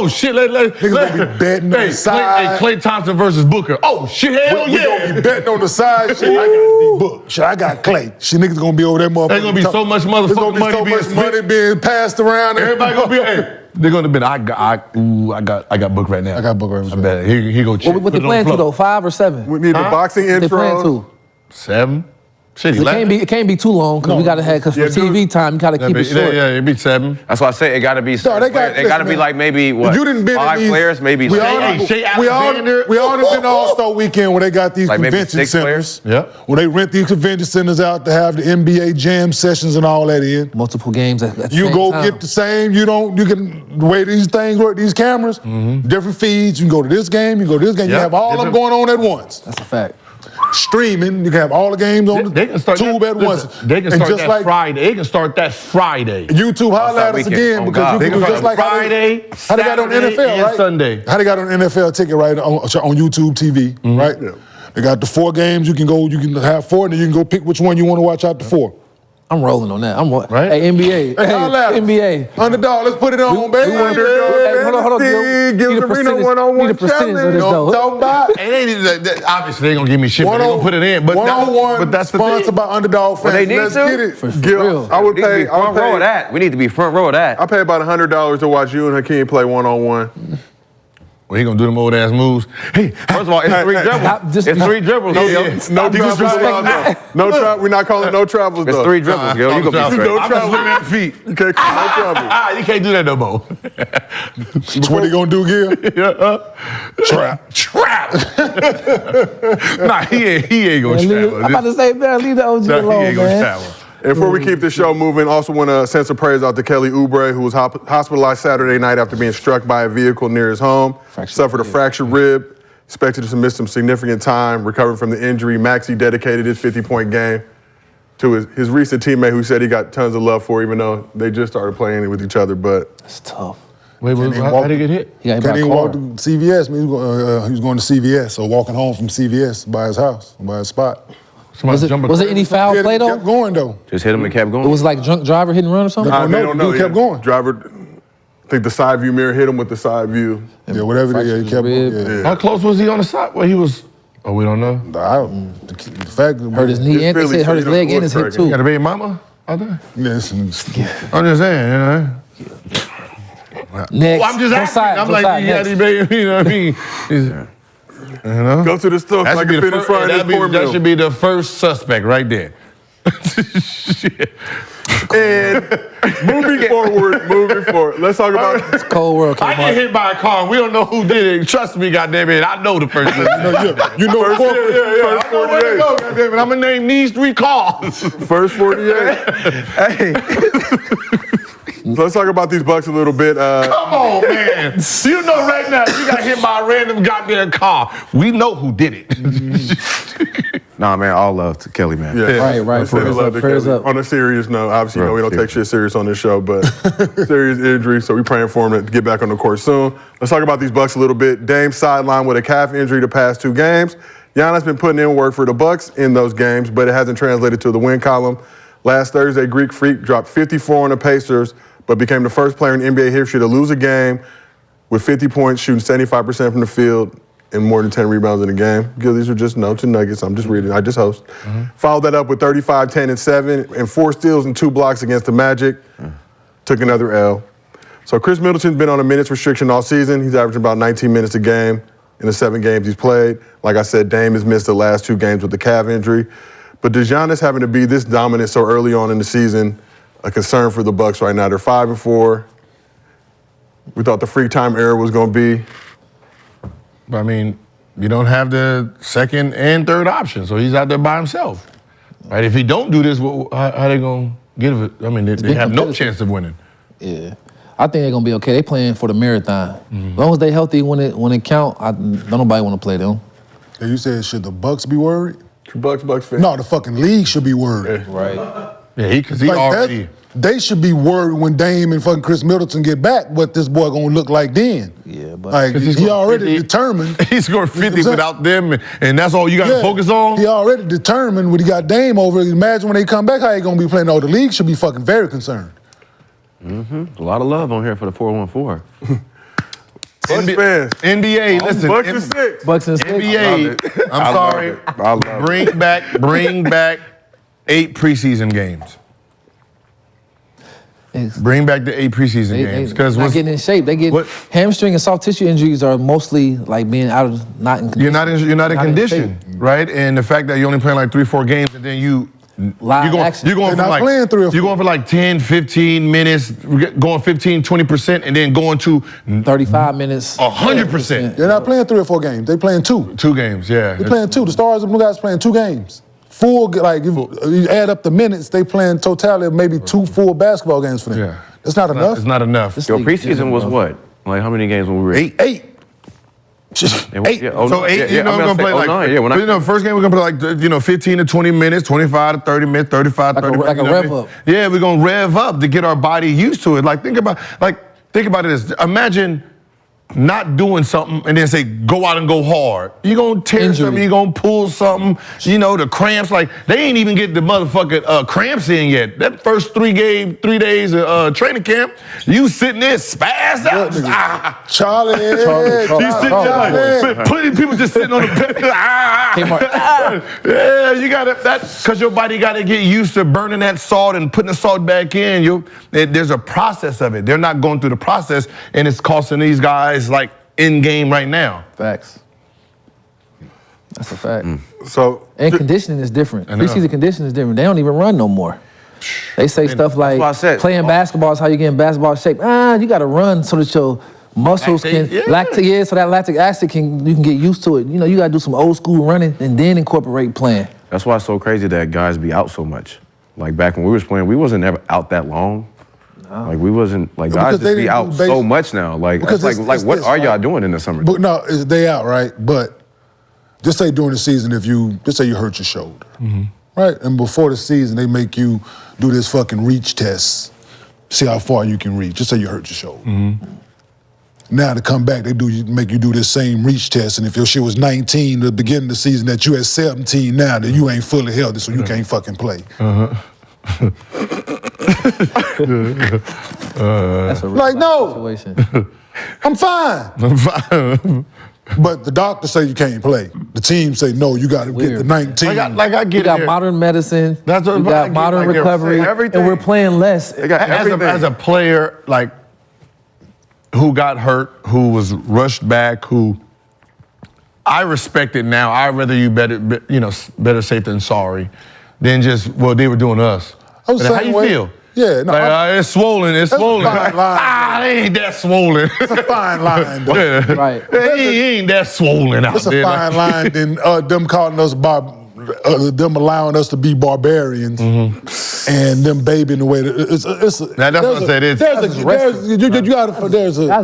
shit! Niggas gonna be betting on the side. Klay Thompson versus Booker. Oh shit! Hell We gonna be betting on the side. Shit, I got D-Book. Shit, I got Clay. Shit, niggas gonna be over there, motherfucker. There's gonna be so much motherfucking money being passed around. Everybody gonna be. Hey, they're gonna be. I got Book right now. I got Book right now. I bet he go check. What they playing to though? 5 or 7? We need the boxing intro. They playing to 7. Shit, it can't be too long because we gotta have for TV time. You gotta keep it short. Yeah, it'd be 7. That's why I say it gotta be. It gotta be like maybe what? You didn't been 5 players, maybe. We all been All-Star Weekend where they got these convention centers. Yeah. Where they rent these convention centers out to have the NBA jam sessions and all that in. Multiple games at the You same go time. get the same. You can the way these things work. These cameras, different feeds. You can go to this game. You go to this game. You have all of them going on at once. That's a fact. Streaming, you can have all the games on they can start tube at once. They can start that Friday. They can start that Friday. YouTube highlight us again because you can do just like Friday, how they got on NFL, right? Sunday. How they got on NFL ticket right on YouTube TV, right? Yeah. They got the 4 games. You can have 4, and then you can go pick which one you want to watch out the 4. I'm rolling on that. Right? Hey, NBA. Hey, NBA. Underdog, let's put it on, baby. Hold on. Give Serena one-on-one challenge. Talk about. Obviously, they gonna give me shit, but they gonna put it in. But that's the thing. Sponsored by Underdog fans. They need Let's to. get it. For real. I would pay front row of that. We need to be front row of that. I pay about $100 to watch you and Hakeem play one-on-one. Well, he gonna do them old ass moves. Hey, first of all, it's 3 dribbles. It's 3 dribbles. No travel. We're not calling no travels. It's 3 dribbles, yo. You gonna be straight. I'm just looking at feet. You can't call no travel. You can't do that no more. What he gonna do, Gil? Trap. Nah, he ain't gonna travel. I'm about to say, man, leave the OG alone, he ain't gonna man. travel. And before we keep the show moving, also want to send some praise out to Kelly Oubre, who was hospitalized Saturday night after being struck by a vehicle near his home. Suffered a fractured rib. expected to miss some significant time recovering from the injury. Maxey dedicated his 50-point game to his recent teammate who said he got tons of love for, even though they just started playing with each other. But it's tough. Wait, how did he get hit? He got hit by a Can't even car. walk to CVS. I mean, he was going to CVS, so walking home from CVS by his house, by his spot. Was it any foul play though? Kept going though. Just hit him and kept going. It was like drunk driver hit and run or something? they don't know. He kept going. Driver, I think the side view mirror hit him with the side view. Yeah, whatever. Yeah, he kept going. Yeah. How close was he on the side? Well, he was. Oh, we don't know. The fact that Hurt his knee and they said hurt his leg and his hip too. You got a baby mama out there? Yes. I'm just saying, you know. Next. I'm just asking. I'm like, you know what I mean? You know? Go to the store so I can finish frying this cornmeal. That should be the first suspect right there. And moving forward, let's talk about It's cold world. I get hit by a car and we don't know who did it. Trust me, goddammit, I know the person. you know, first 48. Go, goddammit. I'm gonna name these 3 cars. First 48. Hey. So let's talk about these Bucks a little bit. Come on, man. You know right now, you got hit by a random goddamn car. We know who did it. Nah, man, all love to Kelly, man. Yeah. Right. Prayers up. On a serious note, obviously, you know we don't take shit serious on this show, but serious injury, so we praying for him to get back on the court soon. Let's talk about these Bucks a little bit. Dame sidelined with a calf injury the past 2 games. Giannis been putting in work for the Bucks in those games, but it hasn't translated to the win column. Last Thursday, Greek Freak dropped 54 on the Pacers, but became the first player in NBA history to lose a game with 50 points, shooting 75% from the field, and more than 10 rebounds in a game. These are just notes and nuggets. I'm just reading. I just host. Followed that up with 35, 10, and 7, and 4 steals and 2 blocks against the Magic. Took another L. So Chris Middleton's been on a minutes restriction all season. He's averaging about 19 minutes a game in the 7 games he's played. Like I said, Dame has missed the last 2 games with the calf injury. But does Giannis having to be this dominant so early on in the season a concern for the Bucks right now? They're 5-4. We thought the free time era was going to be. But I mean, you don't have the second and third option, so he's out there by himself. Right? If he don't do this, how they gonna get it? I mean, they have no chance of winning. Yeah. I think they're gonna be okay. They playing for the marathon. As long as they healthy when it count, don't nobody want to play them. And you said, should the Bucks be worried? Bucks fans. No, the fucking league should be worried. Right. Yeah, because he already. They should be worried when Dame and fucking Chris Middleton get back what this boy gonna look like then. Yeah, but like he already determined. He scored 50 without them, and that's all you got to focus on? He already determined when he got Dame over. Imagine when they come back, how he gonna be playing. No, the league should be fucking very concerned. A lot of love on here for the 414. Bucks fans. NBA, listen. Bucks and 6. Bucks and 6. NBA, I'm sorry. I love it. Bring back 8 preseason games. Bring back the 8 preseason games. Because not getting in shape. They get hamstring and soft tissue injuries are mostly like being out of not in condition. You're not in condition, right? And the fact that you're only playing like 3-4 games and then you're going for like 10, 15 minutes, going 15, 20%, and then going to 35 minutes, 100%. They're not playing 3 or 4 games. They playing 2. 2 games, yeah. They're playing 2. The Stars and Blue Guys playing 2 games. Full, like if you add up the minutes, they playing totality of maybe 2 full basketball games for them. Yeah. That's not enough. It's not enough. Your preseason was what? Like how many games when we were 8. 8. Yeah, So 8, we're gonna play like first game we're gonna play like 15 to 20 minutes, 25 to 30 minutes, 35 to 30 minutes. Like a rev up. Yeah, we're gonna rev up to get our body used to it. Like think about it as imagine not doing something and then say go out and go hard. You're gonna tear something, you're gonna pull something, the cramps, like they ain't even get the motherfucking cramps in yet. That first 3 days of training camp, you sitting there spazzed out. Charlie. Plenty of people just sitting on the bed. Yeah, you gotta because your body gotta get used to burning that salt and putting the salt back in. There's a process of it. They're not going through the process, and it's costing these guys like in game right now. Facts. That's a fact. So and conditioning is different. Preseason conditioning is different. They don't even run no more. They say stuff like playing basketball is how you get in basketball shape. You got to run so that your muscles so that lactic acid you can get used to it. You got to do some old school running and then incorporate playing. That's why it's so crazy that guys be out so much. Like back when we was playing, we wasn't ever out that long. Like we wasn't like guys just be out so much now. Like it's like what are y'all doing in the summer? But no, they out, right? But just say during the season, just say you hurt your shoulder, right? And before the season, they make you do this fucking reach test, see how far you can reach. Just say you hurt your shoulder. Now to come back, make you do this same reach test, and if your shit was 19 at the beginning of the season, that you at 17 now, then you ain't fully healthy, so you can't fucking play. That's a Like, no, situation. I'm fine. I'm fine. But the doctor say you can't play. The team say, no, you got to get to 19. I get We got it. modern medicine. That's what we I got get, modern like, recovery, everything. and we're playing less. They got everything. As a player, like, who got hurt, who was rushed back, who I respect it now. I'd rather you better safe than sorry than just, well, they were doing to us. I was the But how same you way. feel? Yeah, no, Like, it's swollen, it's swollen. fine line. They ain't that swollen. It's a fine line. Though. Yeah. Right. He ain't that swollen out It's a there. fine line than them calling us them allowing us to be barbarians and them babying the way that it's. Now, that's what I said. Guys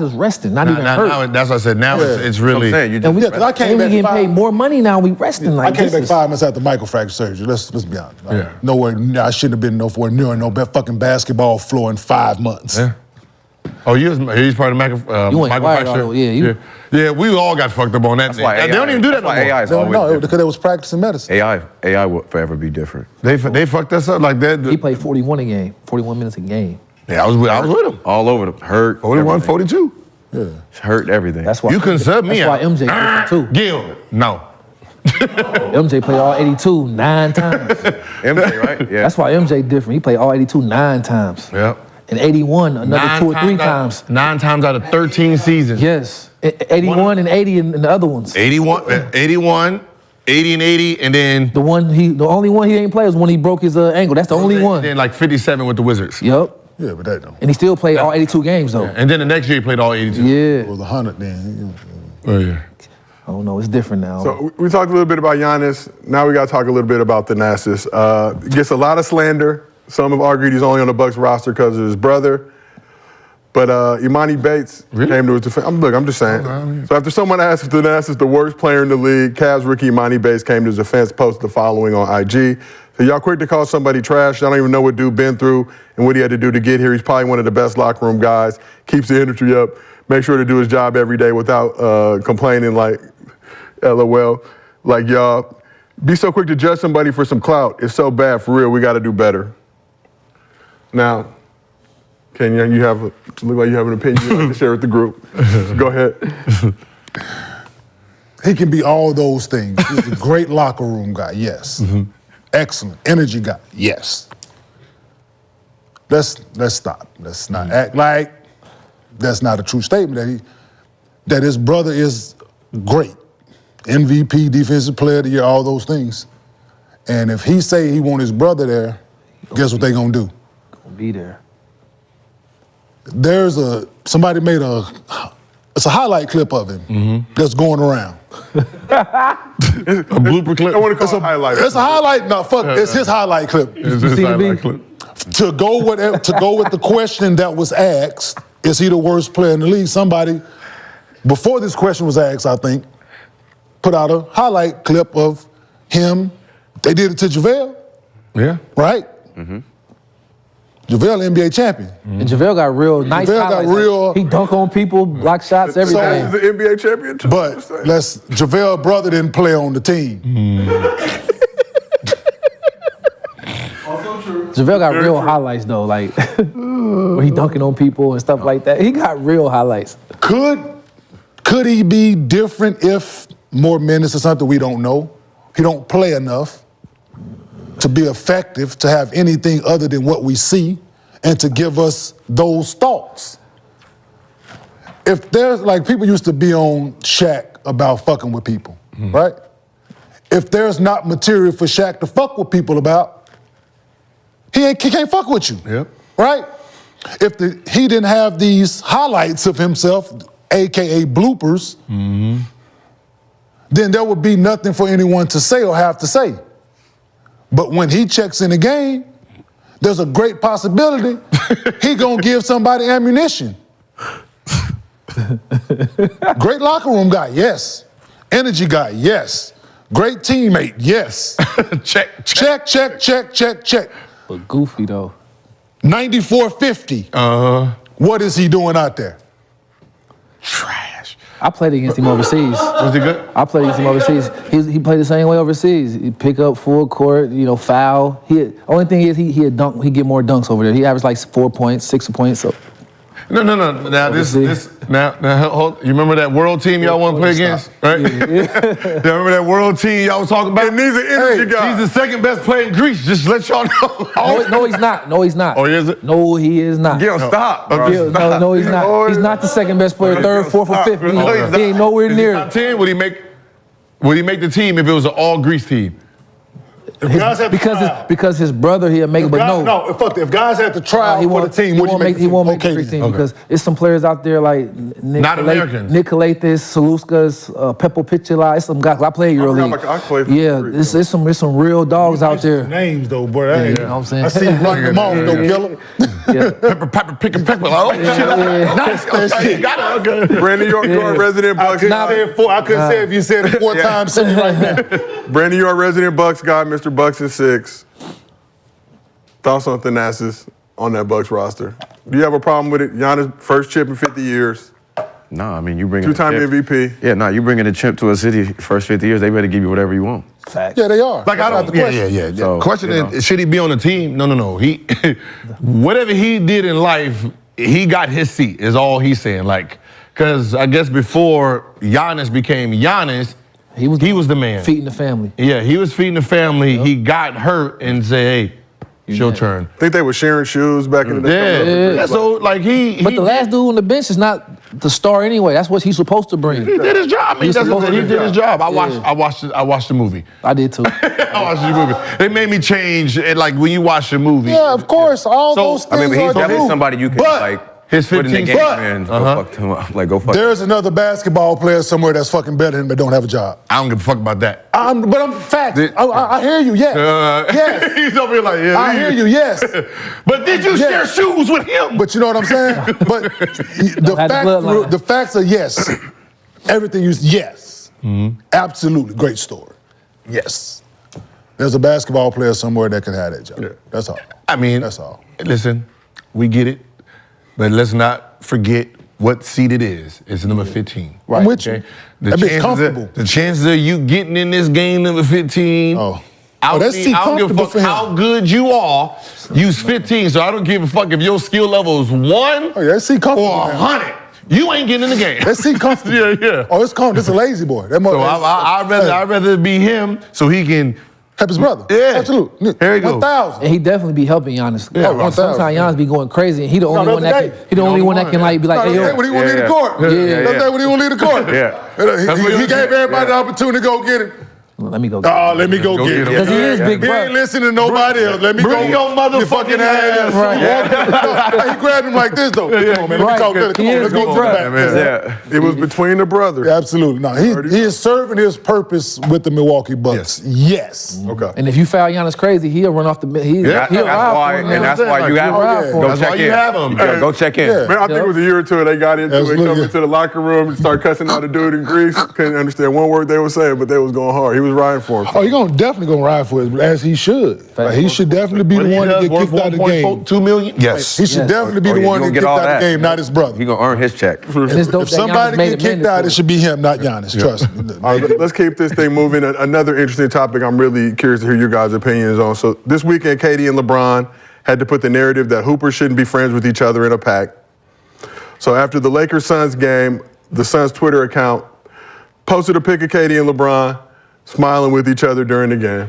is resting, not even hurt. Now, that's what I said. Now it's really. And we getting paid more money now. We resting like I came back this. 5 months after microfracture surgery. Let's be honest. Yeah. I shouldn't have been nowhere near no fucking basketball floor in 5 months. Yeah. Oh, he's part of You ain't fired, although, yeah, we all got fucked up on that. That's why They don't even do that no more. AI is always No, different. because they was practicing medicine. AI will forever be different. They fucked us up like that. He played 41 a game, 41 minutes a game. Yeah, I was with him. All over the hurt. 41, everything. 42. Yeah. Hurt everything. That's why You couldn't sub me That's out. why MJ different too. Gil, no. MJ played all 82 9 times. MJ, right? Yeah. That's why MJ different. He played all 82 9 times. Yeah. And 81 another 2 or 3 times. 9 times out of 13 seasons. Yes. 81 and 80 in the other ones. 81, 80 and 80, and then The only one he ain't play was when he broke his ankle. That's the only one. And then like 57 with the Wizards. Yep. Yeah, but that don't. And he still played all 82 games though. And then the next year he played all 82. Yeah. It was 100 then. Oh yeah. I don't know. It's different now. So we talked a little bit about Giannis. Now we got to talk a little bit about Thanasis. Gets a lot of slander. Some have argued he's only on the Bucks roster because of his brother. But Imani Bates came to his defense. I'm just saying. So after someone asked if Thanasis is the worst player in the league, Cavs rookie Imani Bates came to his defense, posted the following on IG. So y'all quick to call somebody trash. Y'all don't even know what dude been through and what he had to do to get here. He's probably one of the best locker room guys. Keeps the energy up. Make sure to do his job every day without complaining like LOL. Like y'all, be so quick to judge somebody for some clout. It's so bad for real. We got to do better. Now, Kenya, look like you have an opinion you'd like to share with the group. Go ahead. He can be all those things. He's a great locker room guy, yes. Excellent energy guy, yes. Let's stop. Let's not act like that's not a true statement. That his brother is great, MVP, defensive player of the year, all those things. And if he say he want his brother there, guess what they gonna do? Gonna be there. Somebody made it's a highlight clip of him that's going around. A blooper clip. I want to call it a highlight. It's a highlight. No, fuck. It's his highlight clip. It's his highlight clip. To go with the question that was asked, is he the worst player in the league? Somebody before this question was asked, I think, put out a highlight clip of him. They did it to JaVale. Yeah. Right. JaVale NBA champion. And JaVale got real nice JaVale got highlights. real- He dunk on people, block shots, everything. He's the NBA champion too. But JaVale brother didn't play on the team. JaVale got real highlights though, like where he dunking on people and stuff like that. He got real highlights. Could he be different if more minutes or something? We don't know. He don't play enough to be effective, to have anything other than what we see, and to give us those thoughts. If there's, like, people used to be on Shaq about fucking with people, right? If there's not material for Shaq to fuck with people about, he can't fuck with you, right? If he didn't have these highlights of himself, AKA bloopers, then there would be nothing for anyone to say or have to say. But when he checks in the game, there's a great possibility he gonna give somebody ammunition. Great locker room guy, yes. Energy guy, yes. Great teammate, yes. check. But goofy though. 94-50. What is he doing out there? Trash. I played against him overseas. Was he good? I played against him overseas. He played the same way overseas. He pick up full court, foul. Only thing is he get more dunks over there. He averaged like 4 points, 6 points. So. No. Now now hold. You remember that world team y'all want to play against, right? You remember that world team y'all was talking about? And these are energy guys. He's the second best player in Greece. Just to let y'all know. No, he's not. No, he's not. Oh, is it? No, he is not. Gil, stop, bro. No, he's not. He's not the second best player. Third, fourth, or fifth. He ain't nowhere near. Top 10. Would he make the team if it was an all Greece team? Because his brother he'll make it, but no. If guys had to try for the team, he won't make the team because it's some players out there like Not Americans. Nicolaitis, Saluskas, Peppo Pichula. It's some guys. I play EuroLeague. I played it's some real dogs out there. Names though, boy. You know what I'm saying? I see you run them off, though, Gillum. Pepper, pick a pepper. Oh, Nice that shit. Brandon York, you are a resident Bucks. I couldn't say if you said it 4 times. Say it right now. Brandon, you are a resident Bucks guy. Mr. Bucks is 6. Thoughts on Thanasis on that Bucks roster? Do you have a problem with it? Giannis, first chip in 50 years. No, I mean, you bring 2-time MVP. Yeah, no, you bringing a chip to a city first 50 years, they better give you whatever you want. Fact. Yeah, they are. Like I don't. Yeah. So, question is, should he be on the team? No. He, whatever he did in life, he got his seat. Is all he's saying. Like, because I guess before Giannis became Giannis, he was the man. Feeding the family. Yeah, he was feeding the family. Yep. He got hurt and said, "Hey, it's your turn." I think they were sharing shoes back in the day. Yeah. So like But the last dude on the bench is not the star anyway. That's what he's supposed to bring. He did his job. I mean, he did his job. I watched the movie. I did too. I watched the movie. They made me change. And like when you watch the movie. Yeah, of course. All those things I mean, he's are definitely true. somebody you can his put in the 15 game and go fuck him up. Like go fuck. There's another basketball player somewhere that's fucking better than him but don't have a job. I don't give a fuck about that. But I'm facts. I hear you. Yes. Yes. He's over here like, yeah. I hear you. Yes. But did you share shoes with him? But you know what I'm saying? But the facts are yes. Everything you yes. Mm-hmm. Absolutely great story. Yes. There's a basketball player somewhere that can have that job. Yeah. That's all. I mean, that's all. Listen, we get it, but let's not forget what seed it is. It's number 15. Right. I'm with you. That bitch comfortable. The chances of you getting in this game number 15. I don't give a fuck how good you are. Use 15, so I don't give a fuck if your skill level is 1 or 100. You ain't getting in the game. Let's see comfortable. Yeah. Oh, it's comfortable. It's a lazy boy. That so I'd rather be him so he can help his brother. Yeah. Absolutely. There you go. 1,000. And he definitely be helping Giannis. Yeah, sometimes Giannis be going crazy, and he the only one that can like be like, hey, yo. When he won't leave the court. That's when he won't leave the court. Yeah. He gave everybody the opportunity to go get it. Let me go get him. Let me go get him. Because he is big brother. He ain't listening to nobody else. Let me go. Bring your motherfucking ass. Right. He grabbed him like this, though. Come on, man. Let me talk to him. Let's go to the back. It was between the brothers. Absolutely. No, he is serving his purpose with the Milwaukee Bucks. Yes. Okay. And if you foul Giannis crazy, he'll run off the bench. That's why you have him. That's why you have him. Go check in. Man, I think it was a year or two they got into it, come into the locker room and start cussing out a dude in Greece. Couldn't understand one word they were saying, but they was going hard. He was riding for him. Oh, he's definitely gonna ride for it, as he should. Like, he should definitely be the one to get kicked out of the game. $2 million? Yes. He should definitely be the one to get kicked out of the game, not his brother. He gonna earn his check. If somebody get kicked out, it should be him, not Giannis. Trust me. All right, let's keep this thing moving. Another interesting topic I'm really curious to hear your guys' opinions on. So this weekend, KD and LeBron had to put the narrative that Hoopers shouldn't be friends with each other in a pack. So after the Lakers-Suns game, the Suns Twitter account posted a pic of KD and LeBron smiling with each other during the game.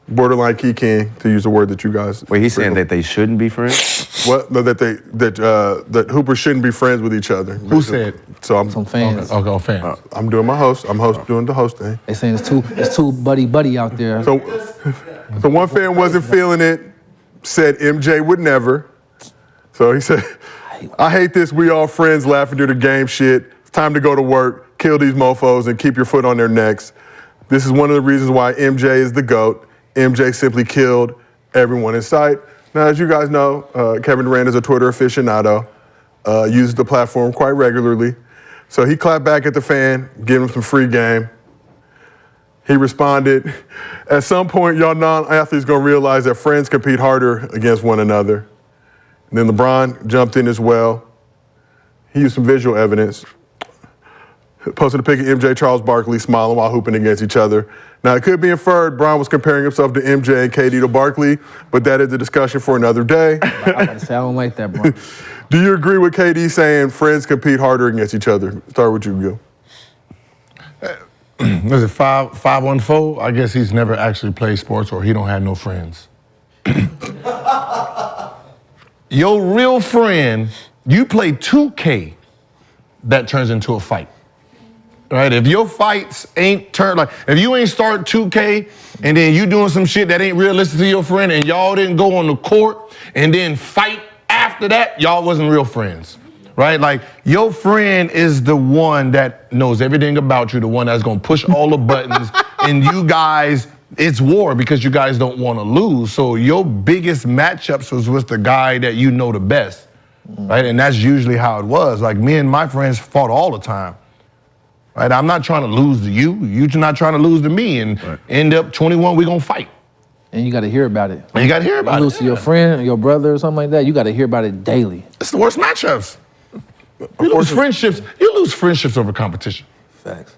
Borderline key-king, to use the word that you guys... Wait, he's saying that they shouldn't be friends? What? No, that Hoopers shouldn't be friends with each other. Who said? So I'm some fans. Okay, fans. I'm doing my host. I'm doing the host thing. They saying it's too buddy out there. So one fan wasn't feeling it, said MJ would never. So he said, I hate this, we all friends laughing through the game shit. It's time to go to work, kill these mofos and keep your foot on their necks. This is one of the reasons why MJ is the GOAT. MJ simply killed everyone in sight. Now, as you guys know, Kevin Durant is a Twitter aficionado, uses the platform quite regularly. So he clapped back at the fan, gave him some free game. He responded, at some point, y'all non-athletes gonna realize that friends compete harder against one another. And then LeBron jumped in as well. He used some visual evidence. Posted a pic of MJ, Charles Barkley smiling while hooping against each other. Now, it could be inferred Bron was comparing himself to MJ and KD to Barkley, but that is a discussion for another day. I gotta say, I don't like that, bro. Do you agree with KD saying friends compete harder against each other? Start with you, Gil. Was it 514? I guess he's never actually played sports or he don't have no friends. Your real friend, you play 2K, that turns into a fight. Right? If your fights ain't turned, like, if you ain't start 2K and then you doing some shit that ain't realistic to your friend and y'all didn't go on the court and then fight after that, y'all wasn't real friends. Right? Like, your friend is the one that knows everything about you, the one that's gonna push all the buttons, and you guys, it's war because you guys don't wanna lose. So your biggest matchups was with the guy that you know the best, right? And that's usually how it was. Like, me and my friends fought all the time, right? I'm not trying to lose to you, you're not trying to lose to me, and end up 21, we gonna fight. And you gotta hear about it. And you gotta hear about it. You lose to your friend, or your brother, or something like that, you gotta hear about it daily. It's the worst matchups. You lose friendships over competition. Facts.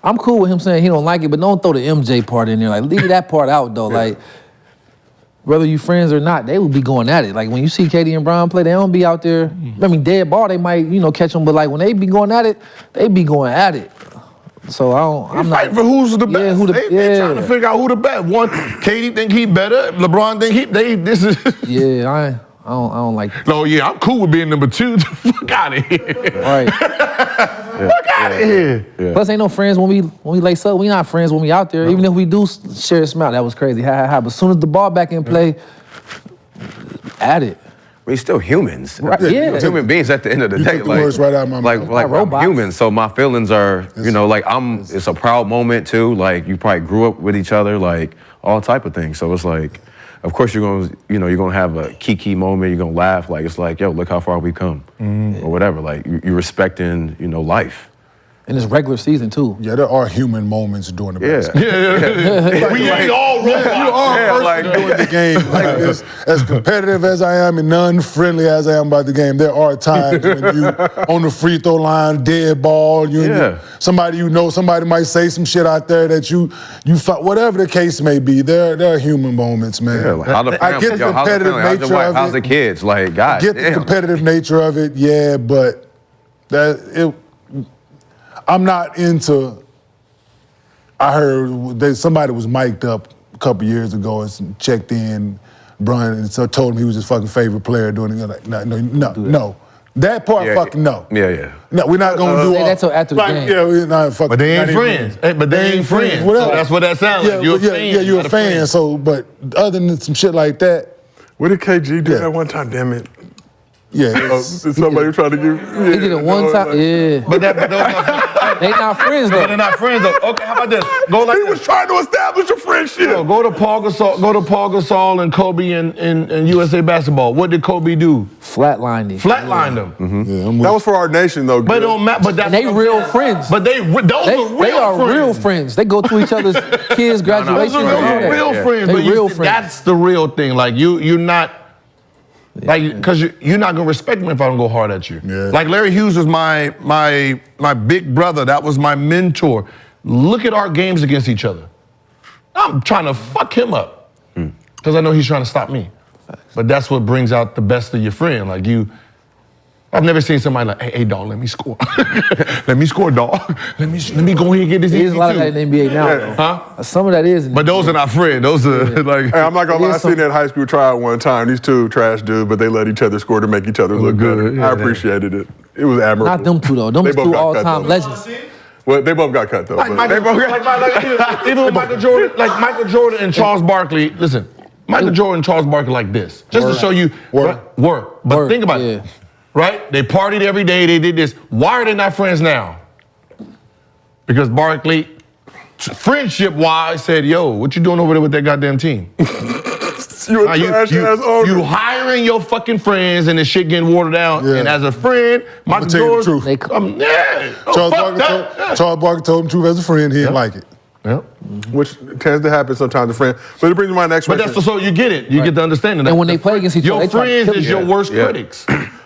I'm cool with him saying he don't like it, but don't throw the MJ part in there. Like, leave that part out, though. Like, whether you friends or not, they will be going at it. Like, when you see KD and Bron play, they don't be out there. I mean, dead ball, they might, catch them, but like, when they be going at it, they be going at it. So I'm not fighting for who's the best. They trying to figure out who the best. One, KD think he better. LeBron think this is. Yeah, I don't like that. No, yeah, I'm cool with being number 2. Fuck out of here. Right. Fuck out of here. Yeah. Plus, ain't no friends when we lace up. We not friends when we out there. No. Even if we do share a smile, that was crazy. But as soon as the ball back in play, at it. We're still humans. Right. Yeah. Human beings at the end of the day. Took the words right out of my mouth. Like I'm human, so my feelings are, it's a proud moment too. Like, you probably grew up with each other, like all type of things. So it's like, of course you're gonna have a key moment. You're gonna laugh. Like, it's like, yo, look how far we've come, or whatever. Like, you're respecting, life. And it's regular season too. Yeah, there are human moments during the basketball. Yeah. We ain't all robots. You are doing the game. Like, as competitive as I am and non-friendly as I am about the game, there are times when you on the free throw line, dead ball. Somebody somebody might say some shit out there that you fight. Whatever the case may be, there are human moments, man. Yeah, like, I get the competitive nature of it. How's the kids? Like, God, I get the competitive nature of it. Yeah, but I'm not into. I heard that somebody was mic'd up a couple years ago and checked in Bron and so told him he was his fucking favorite player doing it. Like, no. That part, fucking no. Yeah. No, we're not gonna do all that till after the game. Yeah, we're not fucking. But they ain't friends. But they ain't friends. So that's what that sounds like. You're a fan. Yeah, you're a fan. So, but other than some shit like that. What did KG do that one time? Damn it. Yeah. Somebody trying to give. He did it one time. Yeah. But they not friends though. They're not friends though. Okay, how about this? Go like he was trying to establish a friendship. Go to Paul Gasol and Kobe in USA basketball. What did Kobe do? Flatlined him. Flatlined him. Mm-hmm. That was for our nation though. But it don't matter. But that's they real friends. But those are real friends. They go to each other's kids' graduation. Those are real friends. But real friends. That's the real thing. Like you're not. Like, because you're not gonna respect me if I don't go hard at you. Yeah. Like Larry Hughes was my big brother. That was my mentor. Look at our games against each other. I'm trying to fuck him up because I know he's trying to stop me. But that's what brings out the best of your friend. Like I've never seen somebody like, hey, dog, let me score. Let me score, dog. Let me go ahead and get this easy. There's a lot of that in the NBA now, though. Huh? Some of that is. But those are not friends. Those are like. Hey, I'm not gonna lie. I seen that high school trial one time. These two trash dudes, but they let each other score to make each other look good. Yeah, I appreciated it. It was admirable. Not them two though. Them two all-time legends. Well, they both got cut though. Even with Michael Jordan and Charles Barkley. Listen, Michael Jordan and Charles Barkley like this, just to show you work. But think about it. Right? They partied every day, they did this. Why are they not friends now? Because Barkley, friendship-wise, said, yo, what you doing over there with that goddamn team? You hiring your fucking friends and the shit getting watered down. Yeah. And as a friend, Michael Jordan, Charles Barkley told him the truth as a friend, he didn't like it. Yep. Which tends to happen sometimes to friends. But it brings me to my next question. But that's so you get it. You get the understanding. And when they play against each other, your they try to friends kill is you. your worst critics.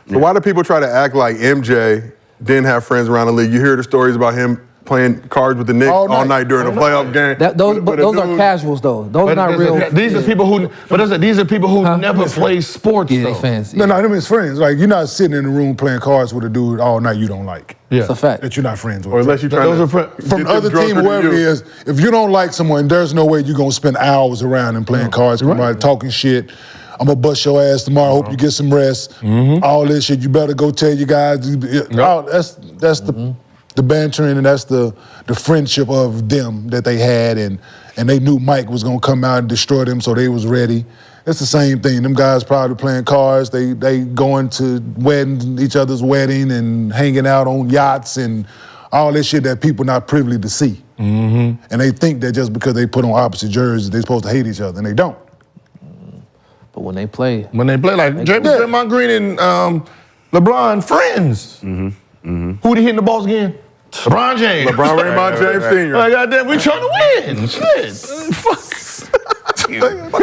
So why do people try to act like MJ didn't have friends around the league? You hear the stories about him playing cards with the Knicks all night during a playoff game. Those are casuals, though. Those are not real. These are people who. But these are people who never play sports. Yeah, though. they fans. No, them is friends. Like, you're not sitting in the room playing cards with a dude all night you don't like. Yeah. It's a fact. That you're not friends with. Or unless you're trying to from the other team, whoever it is, if you don't like someone, there's no way you're going to spend hours around and playing cards, talking shit. I'm going to bust your ass tomorrow. Hope you get some rest. All this shit. You better go tell your guys. That's the bantering, and that's the friendship of them that they had, and they knew Mike was gonna come out and destroy them, so they was ready. It's the same thing. Them guys probably playing cards. They going to each other's wedding and hanging out on yachts and all this shit that people not privy to see. And they think that just because they put on opposite jerseys, they're supposed to hate each other, and they don't. But when they play like Draymond Green and LeBron, friends. Who they hitting the balls again? LeBron James. Raymond James Sr. Like, goddamn, we trying to win. Shit. Fuck. And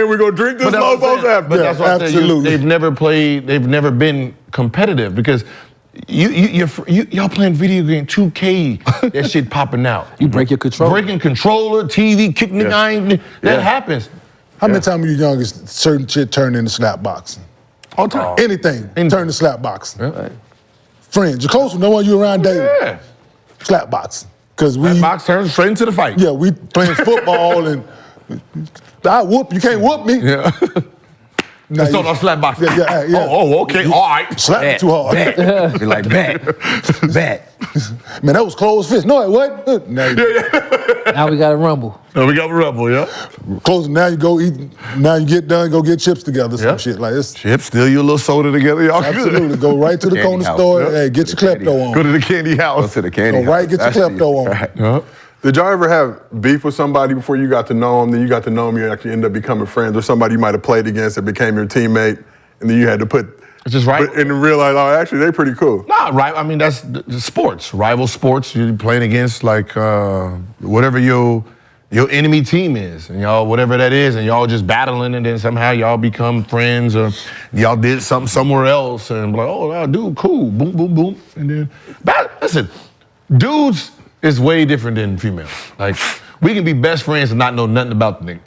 we're going to drink this Lobos after. But that's what I'm saying. They've never played, they've never been competitive because y'all playing video game 2K, that shit popping out. You break your controller. Breaking controller, TV, kicking the guy. That happens. How many times you youngest certain shit turned into slap boxing? All the time. Anything turned to slap boxing. Friends, your close one, no one you around dating. Yeah. Slap boxing. Because we. Slap box turns straight into the fight. Yeah, we playing football and I whoop, you can't whoop me. Yeah. Now So no slap boxing. Yeah. Oh, okay, all right. Slap me too hard. Be like, bet. Man, that was closed fist. No, it wasn't. Now we got to rumble. No, we got to rumble, yeah. Close. Now you go eat. Now you get done. Go get chips together. Some shit like this. Chips, steal your little soda together. Y'all Absolutely. good. Go right to the Candy corner house. store. Hey, get your klepto on. Go to the candy house. Go to the candy Go right, get your klepto on. Did y'all ever have beef with somebody before you got to know them, then you got to know them, you actually end up becoming friends, or somebody you might have played against that became your teammate, and then you had to put... It's just right. And realize, oh, actually, they're pretty cool. Nah, right. I mean, that's the sports. Rival sports. You're playing against, like, whatever your enemy team is, and y'all, whatever that is, and y'all just battling, and then somehow y'all become friends, or y'all did something somewhere else, and like, oh, dude, cool, boom, boom, boom, and then... Listen, dudes is way different than females. Like, we can be best friends and not know nothing about the nigga.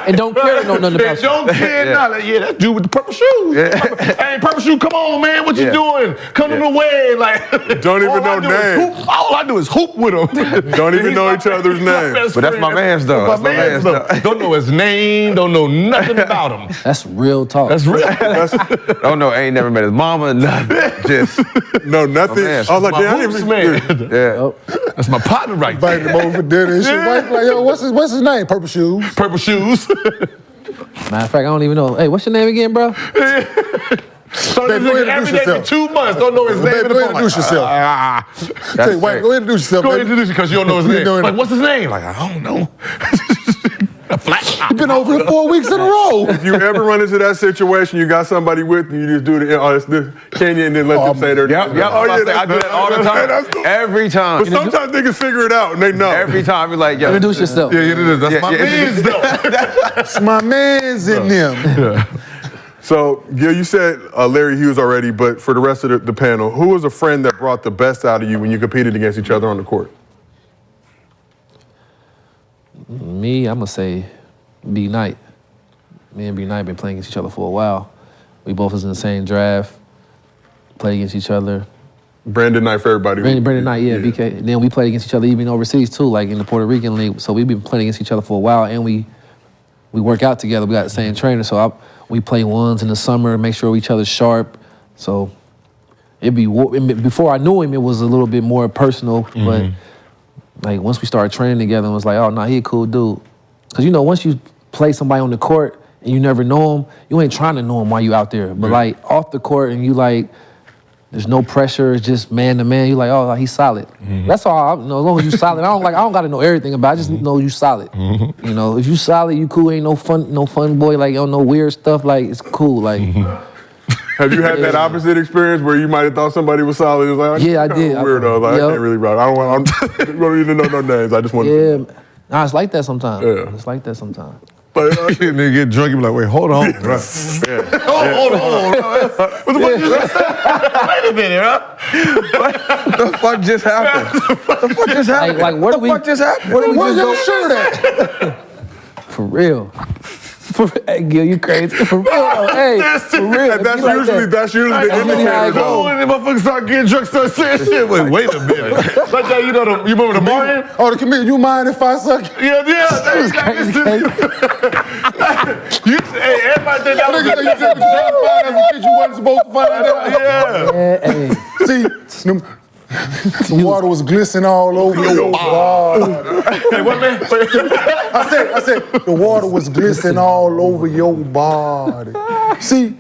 And don't care to know nothing about you. Don't care, like, that dude with the purple shoes. Hey, purple shoe, come on, man, what you doing? Come to the way, like. Don't even know names. All I do is hoop with him. Don't even know each other's names. But that's my man's though. That's my man's though. Don't know his name, don't know nothing about him. That's real talk. That's real. Don't know, ain't never met his mama, nothing. Just no, nothing. I was like, my damn, hoops man. yeah. That's my partner right there. Invited him over for dinner and shit. Wife like, yo, what's his name? Purple Shoes. Purple shoes. Matter of fact, I don't even know. Hey, what's your name again, bro? So Babe, go introduce every day for yourself. 2 months, don't know his name. Babe, go introduce yourself. Say, wait, go introduce yourself. Go baby. introduce you because you don't know his You name. know him. Like, what's his name? Like, I don't know. A flat top. You've been over here 4 weeks in a row. If you ever run into that situation, you got somebody with you, you just do this Kenya, and then let them say their name. Yep. Oh, yeah, I do that all the time. That's cool. Every time. But sometimes niggas figure it out and they know. Every time you're like, yo. Introduce yourself. Yeah, that's my man's though. That's my man's in them. So, Gil, you said Larry Hughes already, but for the rest of the panel, who was a friend that brought the best out of you when you competed against each other on the court? Me, I'm going to say B. Knight. Me and B. Knight been playing against each other for a while. We both was in the same draft, played against each other. Brandon Knight for everybody. Brandon Knight, yeah, BK. And then we played against each other even overseas too, like in the Puerto Rican league. So we've been playing against each other for a while, and we work out together. We got the same trainer, so we play ones in the summer, make sure each other's sharp. So before I knew him, it was a little bit more personal, but like once we started training together, it was like, oh, nah, he a cool dude. Because, you know, once you play somebody on the court and you never know him, you ain't trying to know him while you out there. But like off the court and you like, there's no pressure, it's just man to man, you like, oh, he's solid. That's all, as long as you solid. I don't gotta know everything about it, I just know you solid. You know, if you solid, you cool, ain't no fun boy, like, you don't know weird stuff, like, it's cool, like. Have you had that opposite experience where you might have thought somebody was solid? It was like, Yeah, I did. Weirdo. Like, I can't really rock. I don't need to know no names. I just want to. Yeah, nah, it's like that sometimes. Yeah. It's like that sometimes. But Nigga get drunk, you be like, wait, hold on. Bro. Hold on. What the fuck just happened? Wait a minute, huh? What the fuck just happened? What the fuck just happened? Like what the fuck just happened? What do we Where's just your go? shirt at? For real. Hey, Gil, you crazy. For real, though. Hey, for real. That's Be like usually that. the That's really how indicator, it though. goes. When the motherfuckers start getting drunk, start saying shit. Wait a minute. Like that, you remember the Martin? Oh, the comedian, you mind if I suck? Yeah. Hey, everybody think that was You wasn't supposed to find out. Yeah. See, the water was glistening all over your body. Hey, what, man? I said, the water was glistening all over your body. See,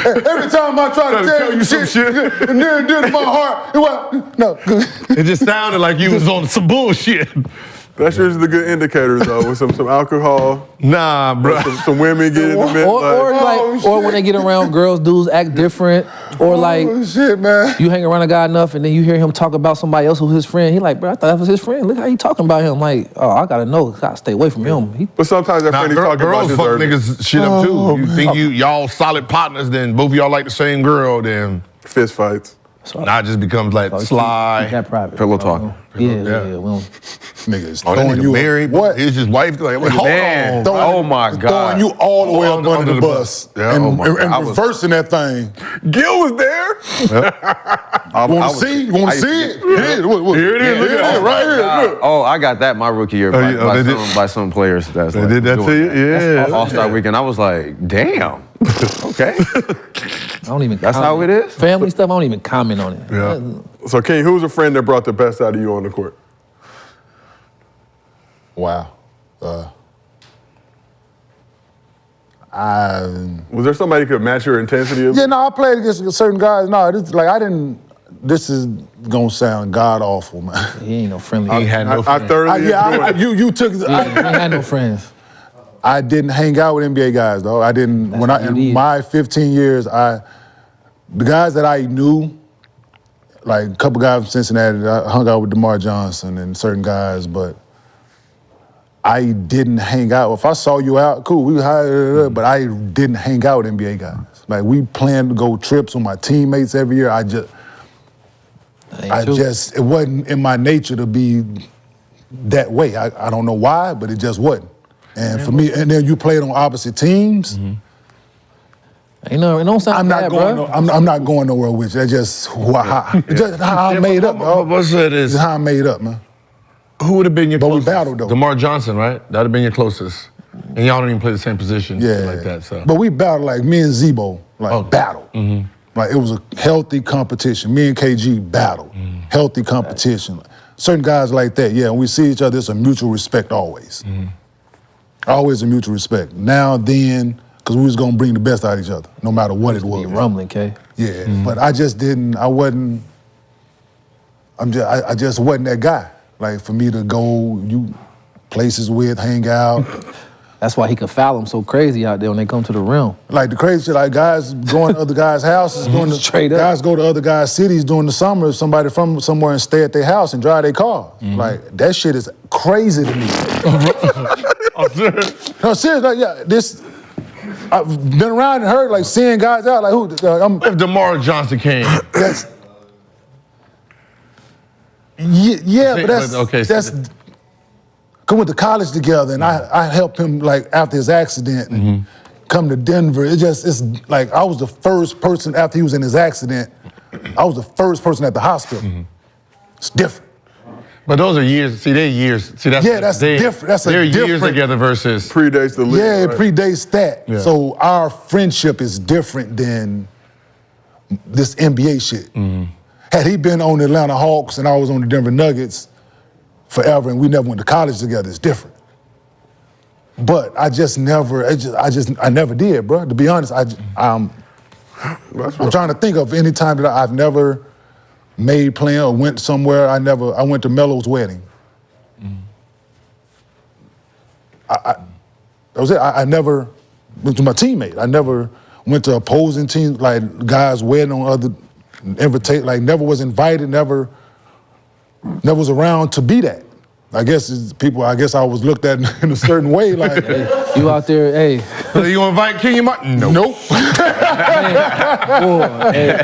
every time I try to tell you some shit, and then my heart, it was, no. It just sounded like you was on some bullshit. That's usually the good indicators, though, with some alcohol. Nah, bro. Some women get in the mix. Or when they get around girls, dudes act different. Or like, shit, man. You hang around a guy enough and then you hear him talk about somebody else who's his friend. He like, bro, I thought that was his friend. Look how he talking about him. Like, oh, I gotta know. Gotta stay away from him. But sometimes that friend he's talking about girls fuck niggas shit up too. You think y'all solid partners, then both of y'all like the same girl, then fist fights. Now it just becomes like sly. Keep that private. Pillow talk. Yeah. We don't. Niggas Oh, that throwing nigga you married. what? Is his wife like, wait, hold on. Oh my God. Throwing you all the way up under the bus. Yeah, and oh my God. and reversing that thing. Gil was there. You want to see? You want to see it? Here it is. Look at it right here. Look. Oh, I got that my rookie year by some players. That's They did that to you? Yeah. All-Star weekend. I was like, damn. Okay. I don't even. That's comment. how it is? Family stuff. I don't even comment on it. Yeah. So, King, who's a friend that brought the best out of you on the court? Wow. Was there somebody who could match your intensity? Yeah, no, I played against certain guys. No, this is gonna sound god awful, man. He ain't no friendly. He ain't had no I thoroughly you took. He ain't had no friends. I didn't hang out with NBA guys though. I didn't. In my 15 years, the guys that I knew, like a couple guys from Cincinnati, I hung out with DeMar Johnson and certain guys, but I didn't hang out. If I saw you out, cool, we hired, but I didn't hang out with NBA guys. Like we planned to go trips with my teammates every year. It wasn't in my nature to be that way. I don't know why, but it just wasn't. And for me, and then you played on opposite teams. Mm-hmm. It don't sound bad, bro. I'm not going nowhere with you. That's just how I made up, bro. What's that is? How I made up, man. Who would have been your closest? But we battled, though. DeMar Johnson, right? That'd have been your closest. And y'all don't even play the same position, Yeah. like that. So. But we battled like me and Zebo, battle. Mm-hmm. Like it was a healthy competition. Me and KG battled. Healthy competition. Certain guys like that, yeah, when we see each other, it's a mutual respect always. Always a mutual respect. Now, then, because we was going to bring the best out of each other, no matter what it was. Rumbling, K. Yeah, but I just wasn't that guy. Like, for me to go places with, hang out. That's why he can foul them so crazy out there when they come to the rim. Like the crazy shit, like guys going to other guys' houses, guys go to other guys' cities during the summer, somebody from somewhere and stay at their house and drive their car. Like, that shit is crazy to me. No, seriously, like, I've been around and heard, like, seeing guys out, like, if DeMar Johnson came. But that's we went to college together, and I helped him, like, after his accident and come to Denver. It's like I was the first person after he was in his accident. I was the first person at the hospital. It's different. But those are years. See, they're years. See, that's different. That's they're different. years together versus predates the league. Yeah, it predates that. Yeah. So our friendship is different than this NBA shit. Had he been on the Atlanta Hawks and I was on the Denver Nuggets forever and we never went to college together, it's different. But I never did, bro. To be honest, I'm trying to think of any time that I've never made plan or went somewhere. I went to Melo's wedding. That was it. I never went to my teammate. I never went to opposing teams, like guys waiting on other invitation, like never was invited, never was around to be that. I guess I was looked at in a certain way, like you out there, hey. So you gonna invite King Martin? Nope. Boy, hey,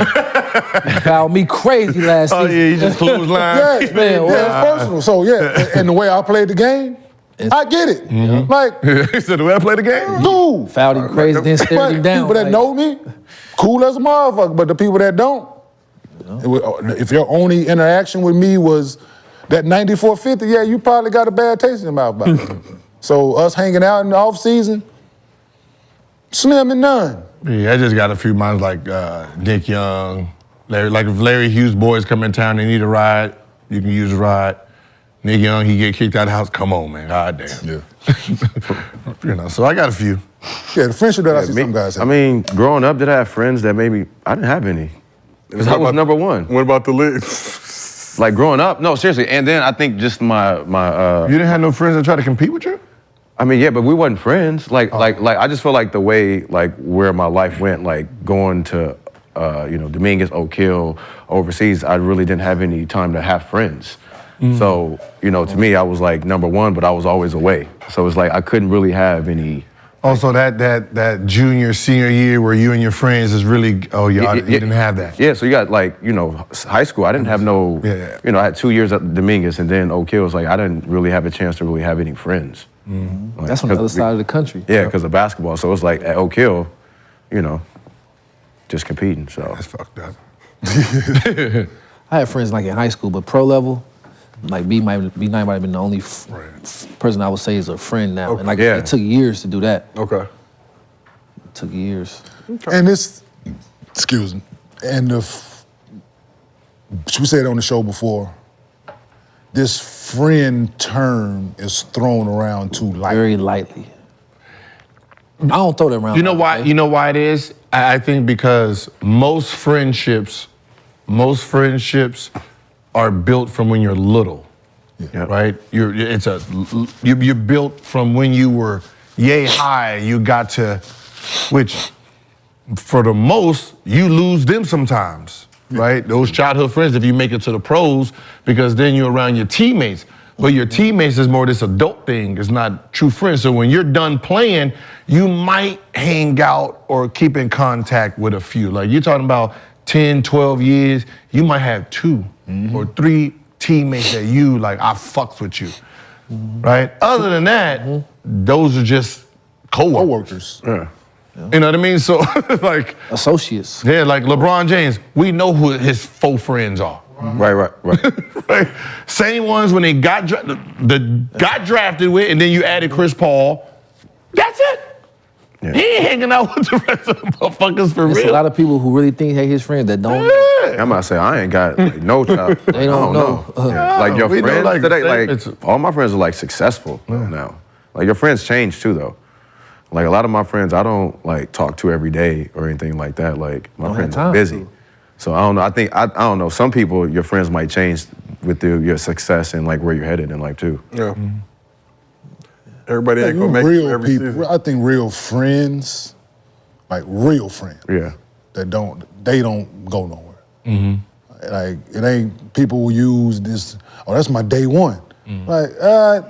you fouled me crazy last season. Oh yeah, you just closed line. Yeah, Man, yeah, it's personal. So yeah, and the way I played the game, I get it. Like, He said, the way I play the game? dude. Fouled him crazy, then stared But him down. people that like, know me, cool as a motherfucker. But the people that don't, if your only interaction with me was that 94-50, yeah, you probably got a bad taste in your mouth about it. So us hanging out in the off season, slim and none. Yeah, I just got a few minds like Nick Young, Larry. Like if Larry Hughes' boys come in town, they need a ride, you can use a ride. Nick Young, he get kicked out of the house. Come on, man. God damn. Yeah. So I got a few. Yeah, the friendship that I see some guys have. I mean, growing up, did I have friends that maybe I didn't have any? Because I was number one. What about the league? Like growing up, no, seriously. And then I think just my You didn't have no friends that tried to compete with you? I mean, yeah, but we wasn't friends. Like I just feel like the way where my life went, like going to Dominguez, Oak Hill, overseas, I really didn't have any time to have friends. So, to me, I was like number one, but I was always away. So it's like I couldn't really have any. Also, that junior, senior year where you and your friends is really, you didn't have that. Yeah, so you got high school, I didn't have no, I had 2 years at Dominguez and then Oak Hill. It's like I didn't really have a chance to really have any friends. Like, that's on the other side of the country. Yeah, because of basketball. So it's like at Oak Hill, just competing, so. That's fucked up. I had friends like in high school, but pro level, like B might have been the only person I would say is a friend now. Okay. And it took years to do that. Okay. It took years. And this, excuse me, and we said on the show before, this friend term is thrown around too lightly. Very lightly. I don't throw that around. You know why? You know why it is? I think because most friendships are built from when you're little, right? You're built from when you were yay high. You got to, which for the most you lose them sometimes, right? Those childhood friends, if you make it to the pros, because then you're around your teammates. But your teammates is more this adult thing. It's not true friends. So when you're done playing, you might hang out or keep in contact with a few. Like you're talking about 10, 12 years, you might have 2 or 3 teammates that you like, I fucks with you, right? Other than that, those are just co-workers. Yeah. You know what I mean? So like associates. Yeah, like LeBron James, we know who his faux friends are. Right. Right. Same ones when they got drafted with, and then you added Chris Paul. That's it. Yeah. He ain't hanging out with the rest of the motherfuckers for There's real. a lot of people who really think his friends that don't. I'm about to say I ain't got no child. They don't know. Like your we know, friends like, today, all my friends are like successful now. Like your friends change too though. Like a lot of my friends I don't like talk to every day or anything like that. Like my friends are busy. So I don't know. I think I don't know. Some people, your friends might change with your success and like where you're headed in life too. Yeah. Everybody ain't gonna make it every season. I think real friends, like real friends. Yeah. They don't go nowhere. Like it ain't people who use this. Oh, that's my day one. Like,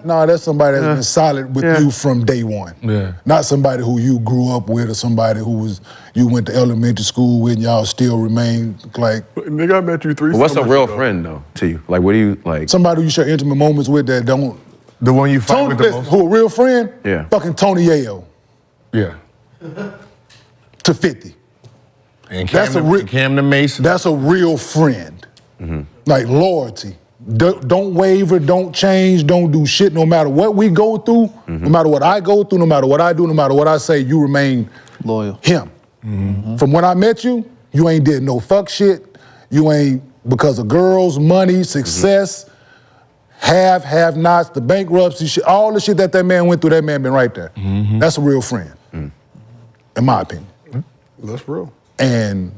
no, that's somebody that's been solid with you from day one. Yeah. Not somebody who you grew up with or somebody who you went to elementary school with and y'all still remain like. Nigga, I met you 3 What's a summers real ago. friend though to you? Like what do you like? Somebody who you share intimate moments with that don't. The one you fight with the most? Who a real friend? Yeah. Fucking Tony Yayo Yeah. to 50. And That's Cam the Mason. That's a real friend. Like loyalty. Don't waver, don't change, don't do shit no matter what we go through, no matter what I go through, no matter what I do, no matter what I say, you remain loyal. Him. From when I met you, you ain't did no fuck shit. You ain't, because of girls, money, success, have-nots, the bankruptcy shit, all the shit that man went through, that man been right there. That's a real friend, in my opinion. That's real. And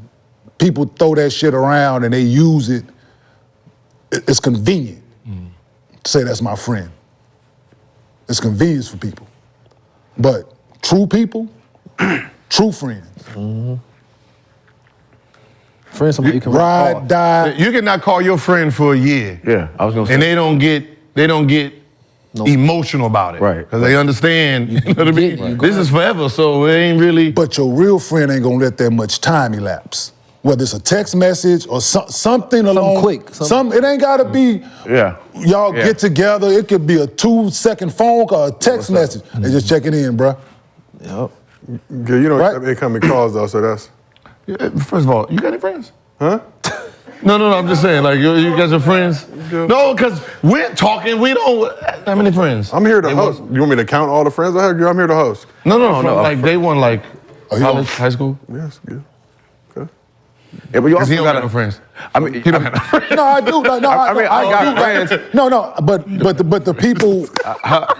people throw that shit around and they use it. It's convenient to say that's my friend. It's convenience for people. But true people, True friends. Friends, somebody you can Ride, call. die. You cannot call your friend for a year. Yeah, I was gonna say. And they don't get emotional about it. Right. Because they understand, you know what I mean? This is forever, so it ain't really. But your real friend ain't gonna let that much time elapse. Whether it's a text message or something along. quick. It ain't gotta be, y'all get together. It could be a 2-second phone call, a text message. They just checking in, bro. Yep. Yeah, you don't have incoming calls though, so that's. First of all, you got any friends? Huh? No, I'm just saying, like, you guys are friends? No, because we're talking, we don't, how many friends? I'm here to host. You want me to count all the friends I have? I'm here to host. No, like, they won, like, college, high school? Yes, good. Okay. Yeah, but you also He don't got got no friends. I mean, He don't got no friends. No, I do. I got friends. No, but the people.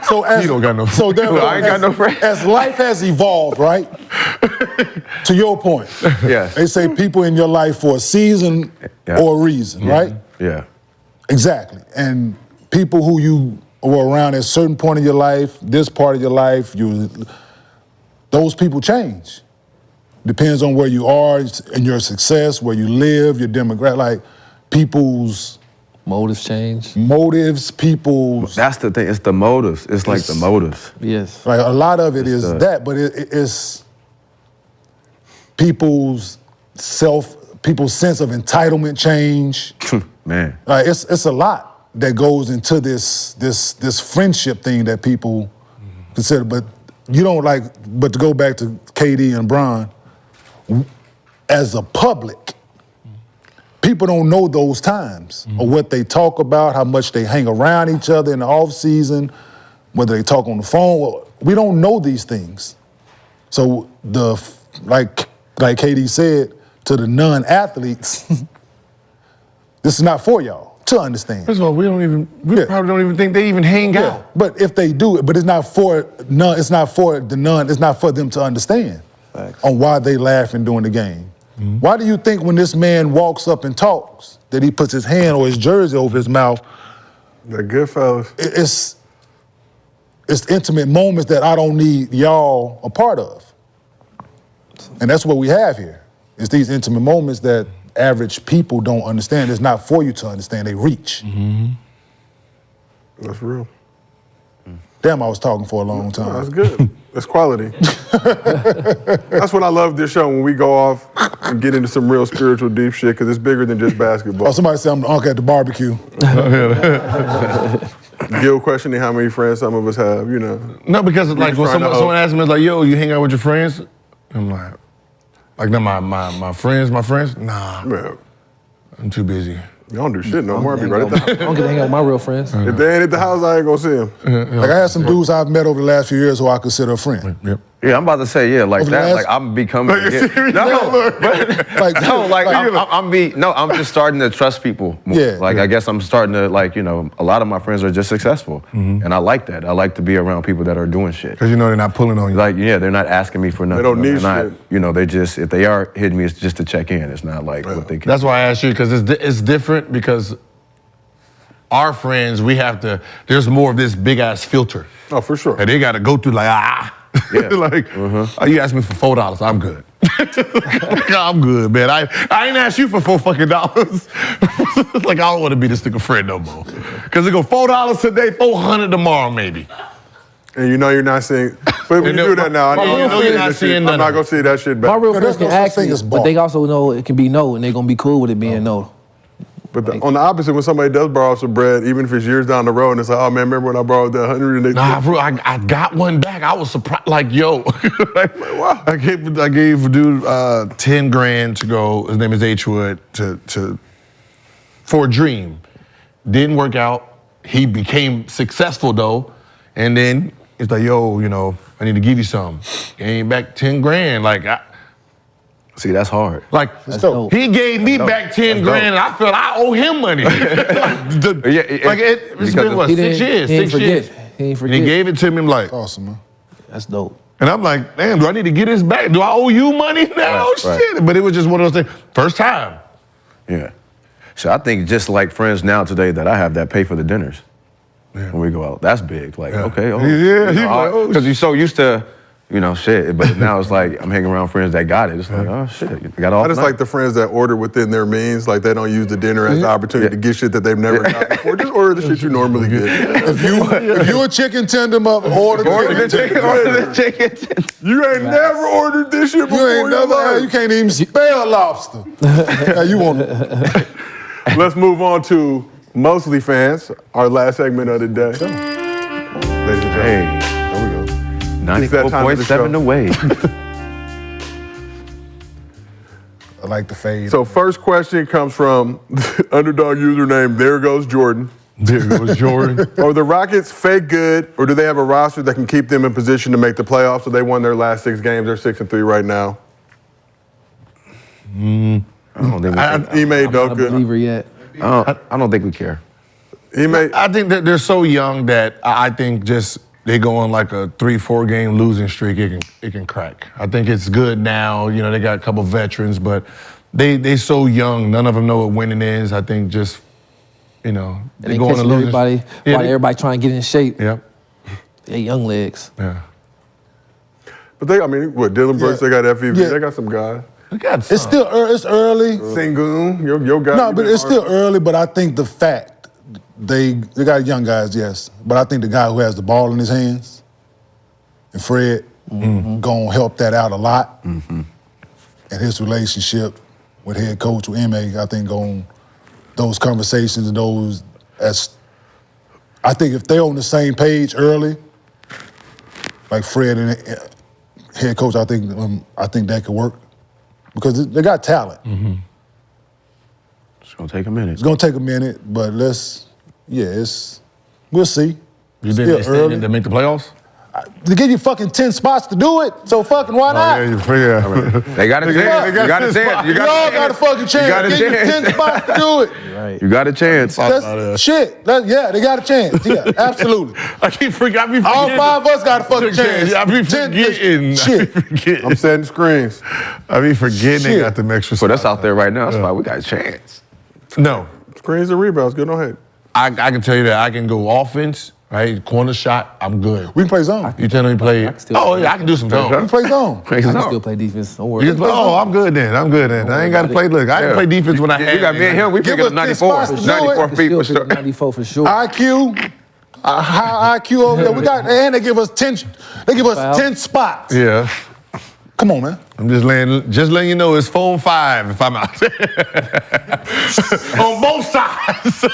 So as He don't got no friends. So therefore, I ain't got no friends. As life has evolved, right? To your point, Yeah. they say people in your life for a season or a reason, right? Yeah. Exactly. And people who you were around at a certain point of your life, this part of your life, those people change. Depends on where you are and your success, where you live, your demographic, like people's Motives change. People's. That's the thing. It's the motives. It's like the motives. Yes. Like a lot of it is that, but it's people's sense of entitlement change. Man. Like it's a lot that goes into this friendship thing that people consider. But you don't but to go back to KD and Bron, as a public, people don't know those times or what they talk about, how much they hang around each other in the off season, whether they talk on the phone. We don't know these things. So like KD said to the non-athletes, this is not for y'all to understand. First of all, we probably don't even think they even hang out. But if they do it, but it's not for none. It's not for the none. It's not for them to understand on why they laughing during the game. Why do you think when this man walks up and talks that he puts his hand or his jersey over his mouth? The good fellas. It's intimate moments that I don't need y'all a part of. And that's what we have here. It's these intimate moments that average people don't understand. It's not for you to understand. They reach. That's real. Damn, I was talking for a long time. That's good. That's quality. That's what I love this show, when we go off and get into some real spiritual deep shit, because it's bigger than just basketball. Oh, somebody said I'm the uncle at the barbecue. Gil questioning how many friends some of us have, you know. No, because like when someone asks me, it's like, yo, you hang out with your friends? I'm like, no, my friends? Nah, Man, I'm too busy. you don't do shit no more. I'll be right at the house. I don't get to hang out with my real friends. If they ain't at the house, I ain't gonna see them. Like I had some dudes I've met over the last few years who I consider a friend. Yep. Yeah, I'm about to say, yeah, like Over the that. last- Like I'm becoming. Like, you're serious? I'm just starting to trust people more. Yeah. Like I guess I'm starting to a lot of my friends are just successful, and I like that. I like to be around people that are doing shit. Because you know they're not pulling on you. Like they're not asking me for nothing. They don't need They're shit. not, they just if they are hitting me, it's just to check in. It's not like what they can. That's why I asked you, because it's different, because our friends, there's more of this big ass filter. Oh, for sure. And they got to go through Yeah. oh, you asked me for $4, I'm good. I'm good, man. I ain't asked you for $4 like, I don't want to be this nigga friend no more. Because it go $4 today, $400 tomorrow, maybe. And you know you're not seeing. But when you do that now, I know you're not seeing I'm not gonna see that shit back. My real Yeah, friends there's can no ask such thing me, as but they also know it can be no, and they're gonna be cool with it being no. But on the opposite, when somebody does borrow some bread, even if it's years down the road, and it's like, oh man, remember when I borrowed that 100? And they Nah, bro, I got one back. I was surprised. Like, yo, wow. I gave a dude $10,000 to go. His name is Eachother for a dream. Didn't work out. He became successful though, and then it's like, yo, I need to give you some. Gave back $10,000. Like, See, that's hard. like dope. he gave me back $10,000, and I felt I owe him money. It's been what, 6 years? He ain't 6 years. forget. He ain't And forget. he gave it to me. I'm like, Awesome, man. That's dope. and I'm like, damn, do I need to get this back? Do I owe you money now? Right, right. Shit. But it was just one of those things. First time. Yeah. So I think just like friends now today that I have that pay for the dinners when we go out. That's big. Like, okay. Yeah, he's like, oh, because you're so used to, shit. But now it's like I'm hanging around friends that got it. It's like, oh shit, you got all. I just like the friends that order within their means. Like they don't use the dinner as the opportunity to get shit that they've never got before. Just order the shit you normally get. If you a chicken tender mother, order the chicken. Order the chicken. You ain't never ordered this shit before. You ain't never. You can't even spell lobster. Now you want it. Let's move on to MostlyFans, our last segment of the day. Ladies and gentlemen, there we go. 94.7 away. I like the fade. So first question comes from underdog username, There Goes Jordan. There goes Jordan. Are the Rockets fake good, or do they have a roster that can keep them in position to make the playoffs? So they won their last 6 games. They're 6-3 right now. I don't think He made I'm not a believer yet. I don't think we care. I think that they're so young that I think just they go on like a 3-4 game losing streak, it can crack. I think it's good now. They got a couple veterans, but they so young. None of them know what winning is. I think just they go on a losing. Everybody trying to get in shape. Yeah. They young legs. Yeah. But Dylan Brooks, they got FEV, they got some guys. It's still it's early. Sengun, your guy. No, but it's still early. But I think the fact they got young guys, yes. But I think the guy who has the ball in his hands, and Fred, gonna help that out a lot. And his relationship with head coach with M.A., I think those conversations and I think if they're on the same page early, like Fred and head coach, I think that could work. Because they got talent. It's gonna take a minute. It's gonna take a minute, but we'll see. You think they stand in to make the playoffs? They give you fucking 10 spots to do it, so fucking why not? They got a chance. You got a chance. You all got a fucking chance. You got a Give you 10 spots to do it. Right. You got a chance. Shit. They got a chance. Yeah, absolutely. I keep forgetting. All 5 of us got a fucking chance. I be forgetting. Shit. I'm setting screens. I be forgetting they got them extra So spots. that's out there right now. That's why we got a chance. No. Screens and rebounds, good on ahead. I can tell you that I can go offense, right? Corner shot, I'm good. We can play zone. You telling me play? I can do some We zone. can play zone. I can still play defense. Don't worry. I'm good then. I ain't got to play. Look, I didn't play defense when I had. You got me and him. We pick up 94. 94 feet for sure. 94 for sure. IQ, high IQ over there. We got, and they give us 10. They give us 10 spots. Yeah. Come on, man. I'm just letting you know it's 4-5 if I'm out there. On both sides.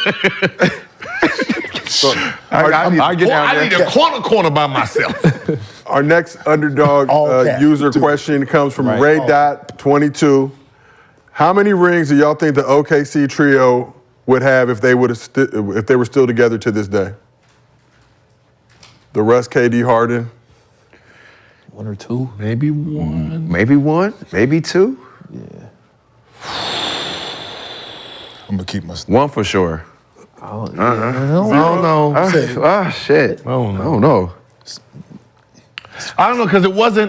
I need a corner by myself. Our next underdog user question comes from Ray Dot 22. How many rings do y'all think the OKC trio would have if they were still together to this day? The Russ, KD, Harden. 1 or 2. Maybe 1. Maybe 1. Maybe 2. Yeah. I'm gonna keep my 1 for sure. I don't know. Shit. I don't know. I don't know because it was a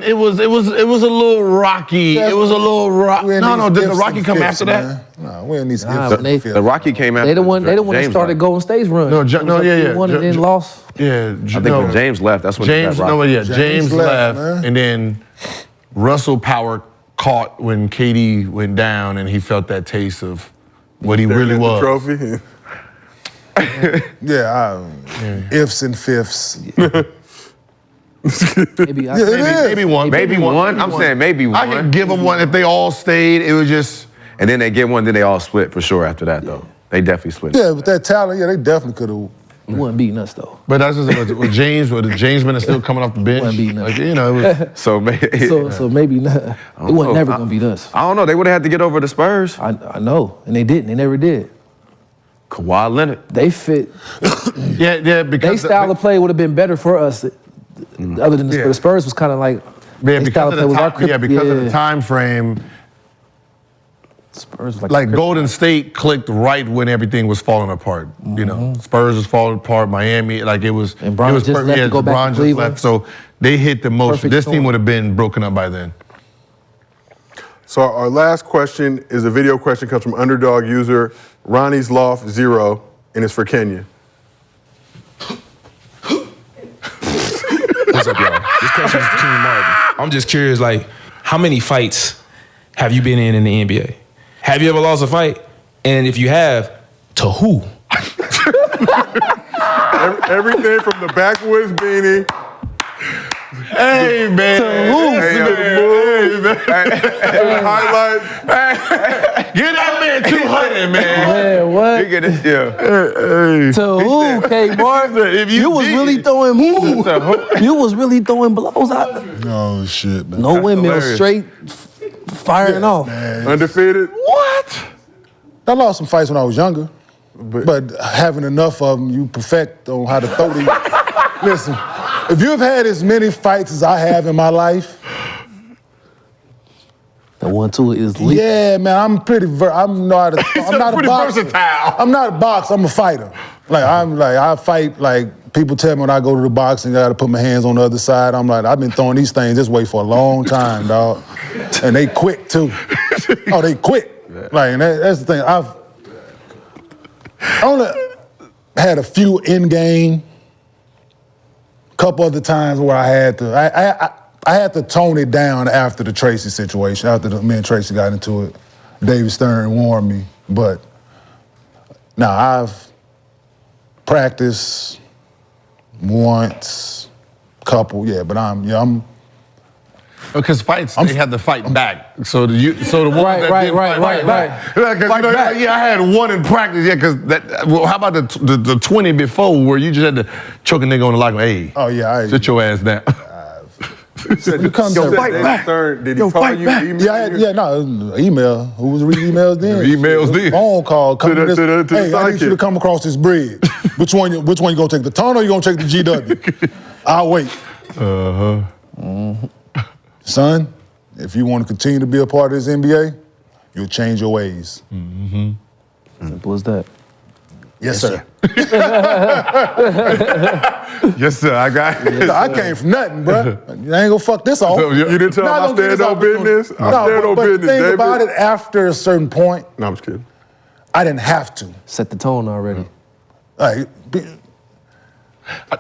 little rocky. It was a little rocky. No, did the Rocky come after that? No, we didn't need to give the Rocky came after. They the one that started Golden State's run. Won and then lost. I Yeah, think when James left, that's when James left, man. and then Russell Power caught when KD went down, and he felt that taste of what he really was. Trophy. Ifs and fifths. Maybe one. Maybe one. I'm saying maybe one. I can give them one if they all stayed. It was just. And then they get one, then they all split for sure after that, though. They definitely split. Yeah, with that talent, they definitely could have. He wasn't beating us, though. But that's just with James, with the James man is still coming off the bench. Wasn't beating us. It was, so maybe not. It wasn't never going to beat us. I don't know. They would have had to get over the Spurs. I know. And they didn't. They never did. Kawhi Leonard. They fit. yeah, because their style of play would have been better for us. Other than the Spurs was kind of like. Because of the time frame. Spurs like Golden State clicked right when everything was falling apart. You know, Spurs was falling apart. Miami, like it was. And Bron just left to go back to Cleveland. So they hit the most. Perfect this storm. team would have been broken up by then. So our last question is a video question. Comes from underdog user Ronnie's Loft 0, and it's for Kenya. What's up, y'all? This question is King Martin. I'm just curious, like, how many fights have you been in the NBA? Have you ever lost a fight? And if you have, to who? Everything from the backwoods beanie. Hey, man. Hey, highlights. Get that man 200, man. Man, what? You get it, yeah. To who, K. Martin? If You was really throwing You was really throwing blows out. Oh shit, man. No windmill, straight firing off. Man. Undefeated. What? I lost some fights when I was younger, but having enough of them, you perfect on how to throw these. Listen, if you've had as many fights as I have in my life, the 1-2 is legal. yeah, man, I'm pretty. I'm not a boxer. Versatile. I'm not a boxer. I'm a fighter. I fight. Like people tell me when I go to the boxing, I got to put my hands on the other side. I'm like, I've been throwing these things this way for a long time, dog, and they quick too. Oh, they quick. Like and that's the thing. I've only had a few in game. Couple other times where I had to. I had to tone it down after the Tracy situation. After me and Tracy got into it, David Stern warned me. But now I've practiced once, couple, yeah. But I'm. Because fights, they had to fight back. So the one that didn't fight back. Yeah, I had one in practice. Yeah, because how about the 20 before where you just had to choke a nigga on the locker? Hey, oh yeah, sit your ass down. You come Yo, fight back. Did he call you? Email. Who was reading emails then? Emails then. Phone call. To the Hey, I need you to come across this bridge. Which one you gonna take? The tunnel or you gonna take the GW? I'll wait. Son, if you want to continue to be a part of this NBA, you'll change your ways. Simple as that. Yes, sir. Yes, sir. I got it. I came from nothing, bro. I ain't gonna fuck this off. You didn't tell him I stand on business? I stand on business, think David. about it, after a certain point, No, I'm just kidding. I didn't have to. Set the tone already. Like,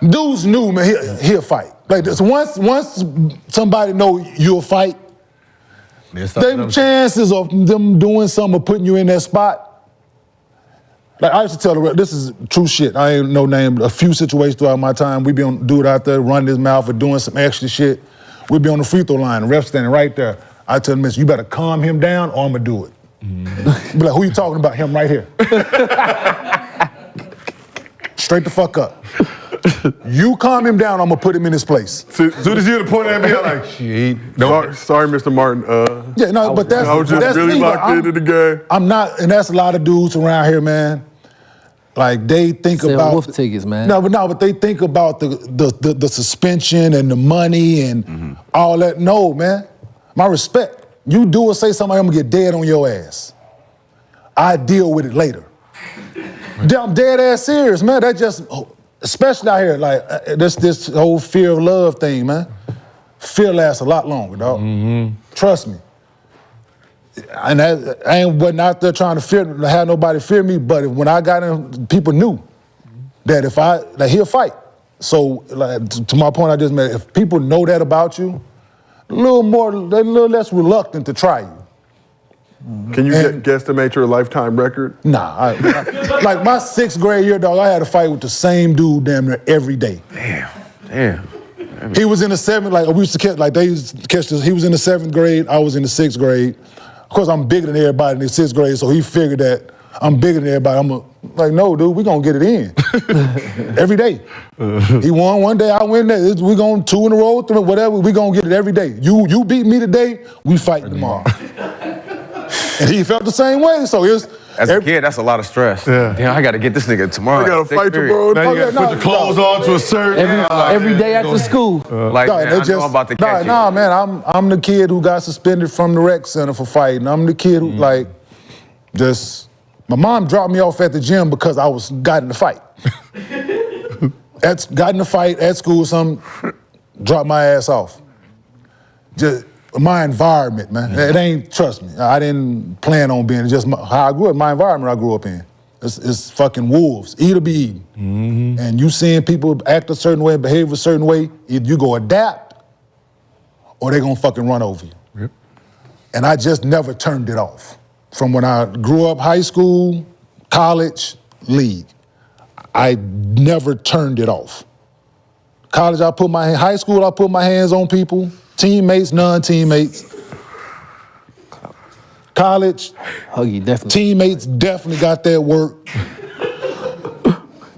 dudes knew, man, he'll fight. Like this, once somebody know you'll fight, the chances of them doing something or putting you in that spot. Like I used to tell the ref, this is true shit. I ain't no name. A few situations throughout my time, we be on dude out there running his mouth or doing some extra shit. We be on the free throw line, the ref standing right there. I tell him, "Miss, you better calm him down, or I'm gonna do it." Be like, "Who you talking about? Him right here." Straight the fuck up. You calm him down, I'm gonna put him in his place. Soon as you to point at me, I'm like, shit. Sorry, Mr. Martin. Yeah, no, but that's I was just really me, locked into the game. I'm not, and that's a lot of dudes around here, man. Like they think Sell about wolf tickets, man. but they think about the suspension and the money and all that. No, man. My respect. You do or say something, I'm gonna get dead on your ass. I deal with it later. I'm dead ass serious, man. That just, especially out here, like this whole fear of love thing, man. Fear lasts a lot longer, dog. Trust me. And I wasn't out there trying to have nobody fear me, but when I got in, people knew that he'll fight. So, like, to my point I just made, if people know that about you, they're a little less reluctant to try you. Can you guesstimate your lifetime record? Nah, like my 6th grade year, dog, I had a fight with the same dude damn near every day. Damn. He was in the 7th, like we used to catch, like they used to catch this. He was in the 7th grade, I was in the 6th grade. Of course, I'm bigger than everybody in the 6th grade, so he figured that I'm bigger than everybody. Like, no, dude, we gonna get it in. Every day. He won one day, I win that. We going 2 in a row, 3, whatever, we gonna get it every day. You beat me today, we fight tomorrow. And he felt the same way, so it's... As a kid, that's a lot of stress. Yeah. Damn, I gotta get this nigga tomorrow. I gotta fight you, bro. Now you gotta put your clothes on to a certain... Every day after school. Like, man, I know I'm about to catch you. Nah, man, I'm the kid who got suspended from the rec center for fighting. I'm the kid who, like, just... My mom dropped me off at the gym because I got in the fight. Got in the fight at school, dropped my ass off. Just... my environment, man. It ain't, trust me, I didn't plan on being, just how I grew up, my environment I grew up in. It's fucking wolves, eat or be eaten. And you seeing people act a certain way, behave a certain way, either you go adapt or they're gonna fucking run over you. Yep. And I just never turned it off. From when I grew up, high school, college, league, I never turned it off. College, high school, I put my hands on people, teammates, non-teammates. College, teammates definitely got their work.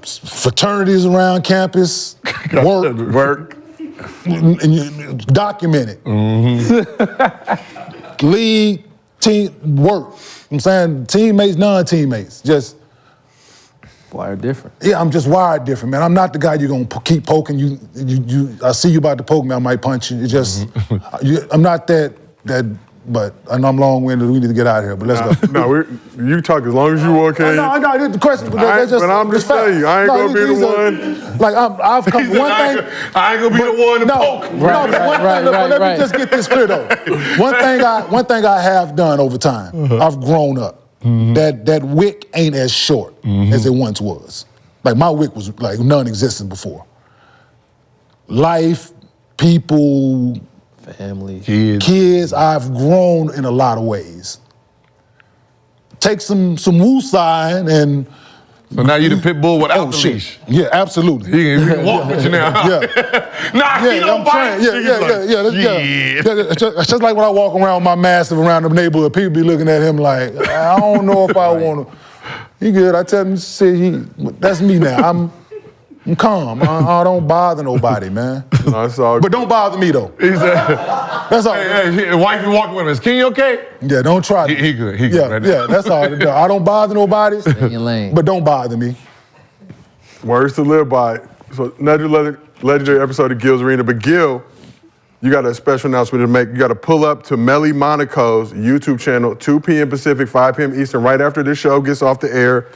Fraternities around campus, work. And you document it. League, team, work. I'm saying teammates, non-teammates, just wired different. Yeah, I'm just wired different, man. I'm not the guy you're gonna keep poking. You. I see you about to poke me, I might punch you. It just, I'm not that. But I know I'm long-winded. We need to get out of here. But let's go. You talk as long as you want, Ken. No, the question. But I'm just telling you, I ain't gonna be the one. Like I've come. One thing. I ain't gonna be the one to poke. Let me just get this clear though. One thing I have done over time. I've grown up. That wick ain't as short as it once was. Like my wick was like non-existent before. Life, people, family, kids. I've grown in a lot of ways. Take some woosah and. So now you the pit bull without the leash. Yeah, absolutely. He can walk with you now. He don't bite. It's just like when I walk around with my massive around the neighborhood, people be looking at him like, I don't know if I want to. He good. I tell him, that's me now. I'm calm. I don't bother nobody, man. But don't bother me though. That's all. Hey, wife, you walking with him. Is King okay? Yeah, don't try to. He good. He good. Yeah, that's all. I don't bother nobody. Stay in your lane. But don't bother me. Words to live by. So another legendary episode of Gil's Arena. But Gil, you got a special announcement to make. You got to pull up to Melly Monaco's YouTube channel, 2 p.m. Pacific, 5 p.m. Eastern, right after this show gets off the air.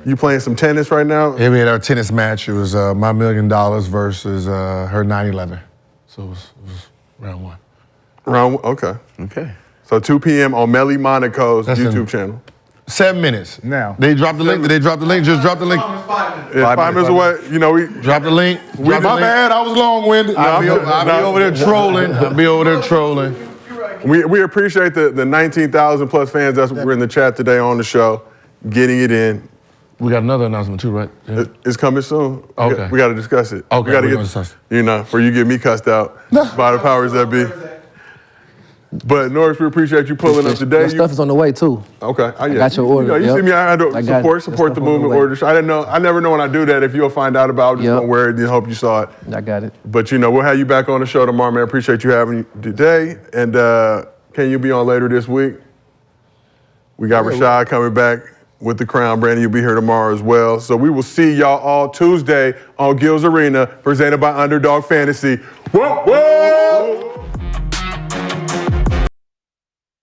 You playing some tennis right now? Yeah, we had our tennis match. It was my $1 million versus her 9/11. So it was round one. Okay. So 2 p.m. on Melly Monaco's YouTube channel. 7 minutes. Now. They dropped the link. Did they drop the link? Just drop the link. Yeah, 5 minutes away. You know, we drop the link. My bad, I was long-winded. I'll be over there trolling. We appreciate the 19,000 plus fans that were in the chat today on the show, getting it in. We got another announcement too, right? Yeah. It's coming soon. Okay. We got to discuss it. Okay. We got to get, before you get me cussed out by the powers that be. But Norris, we appreciate you pulling up today. Your stuff is on the way too. Okay. I got your order. You see me, I had to support the movement order. I never know when I do that if you'll find out about it. I'm just gonna wear it and hope you saw it. I got it. But we'll have you back on the show tomorrow, man. Appreciate you having you today. And can you be on later this week? We got Rashad coming back with the Crown. Brandon, you'll be here tomorrow as well. So we will see y'all all Tuesday on Gil's Arena, presented by Underdog Fantasy. Whoa, whoa!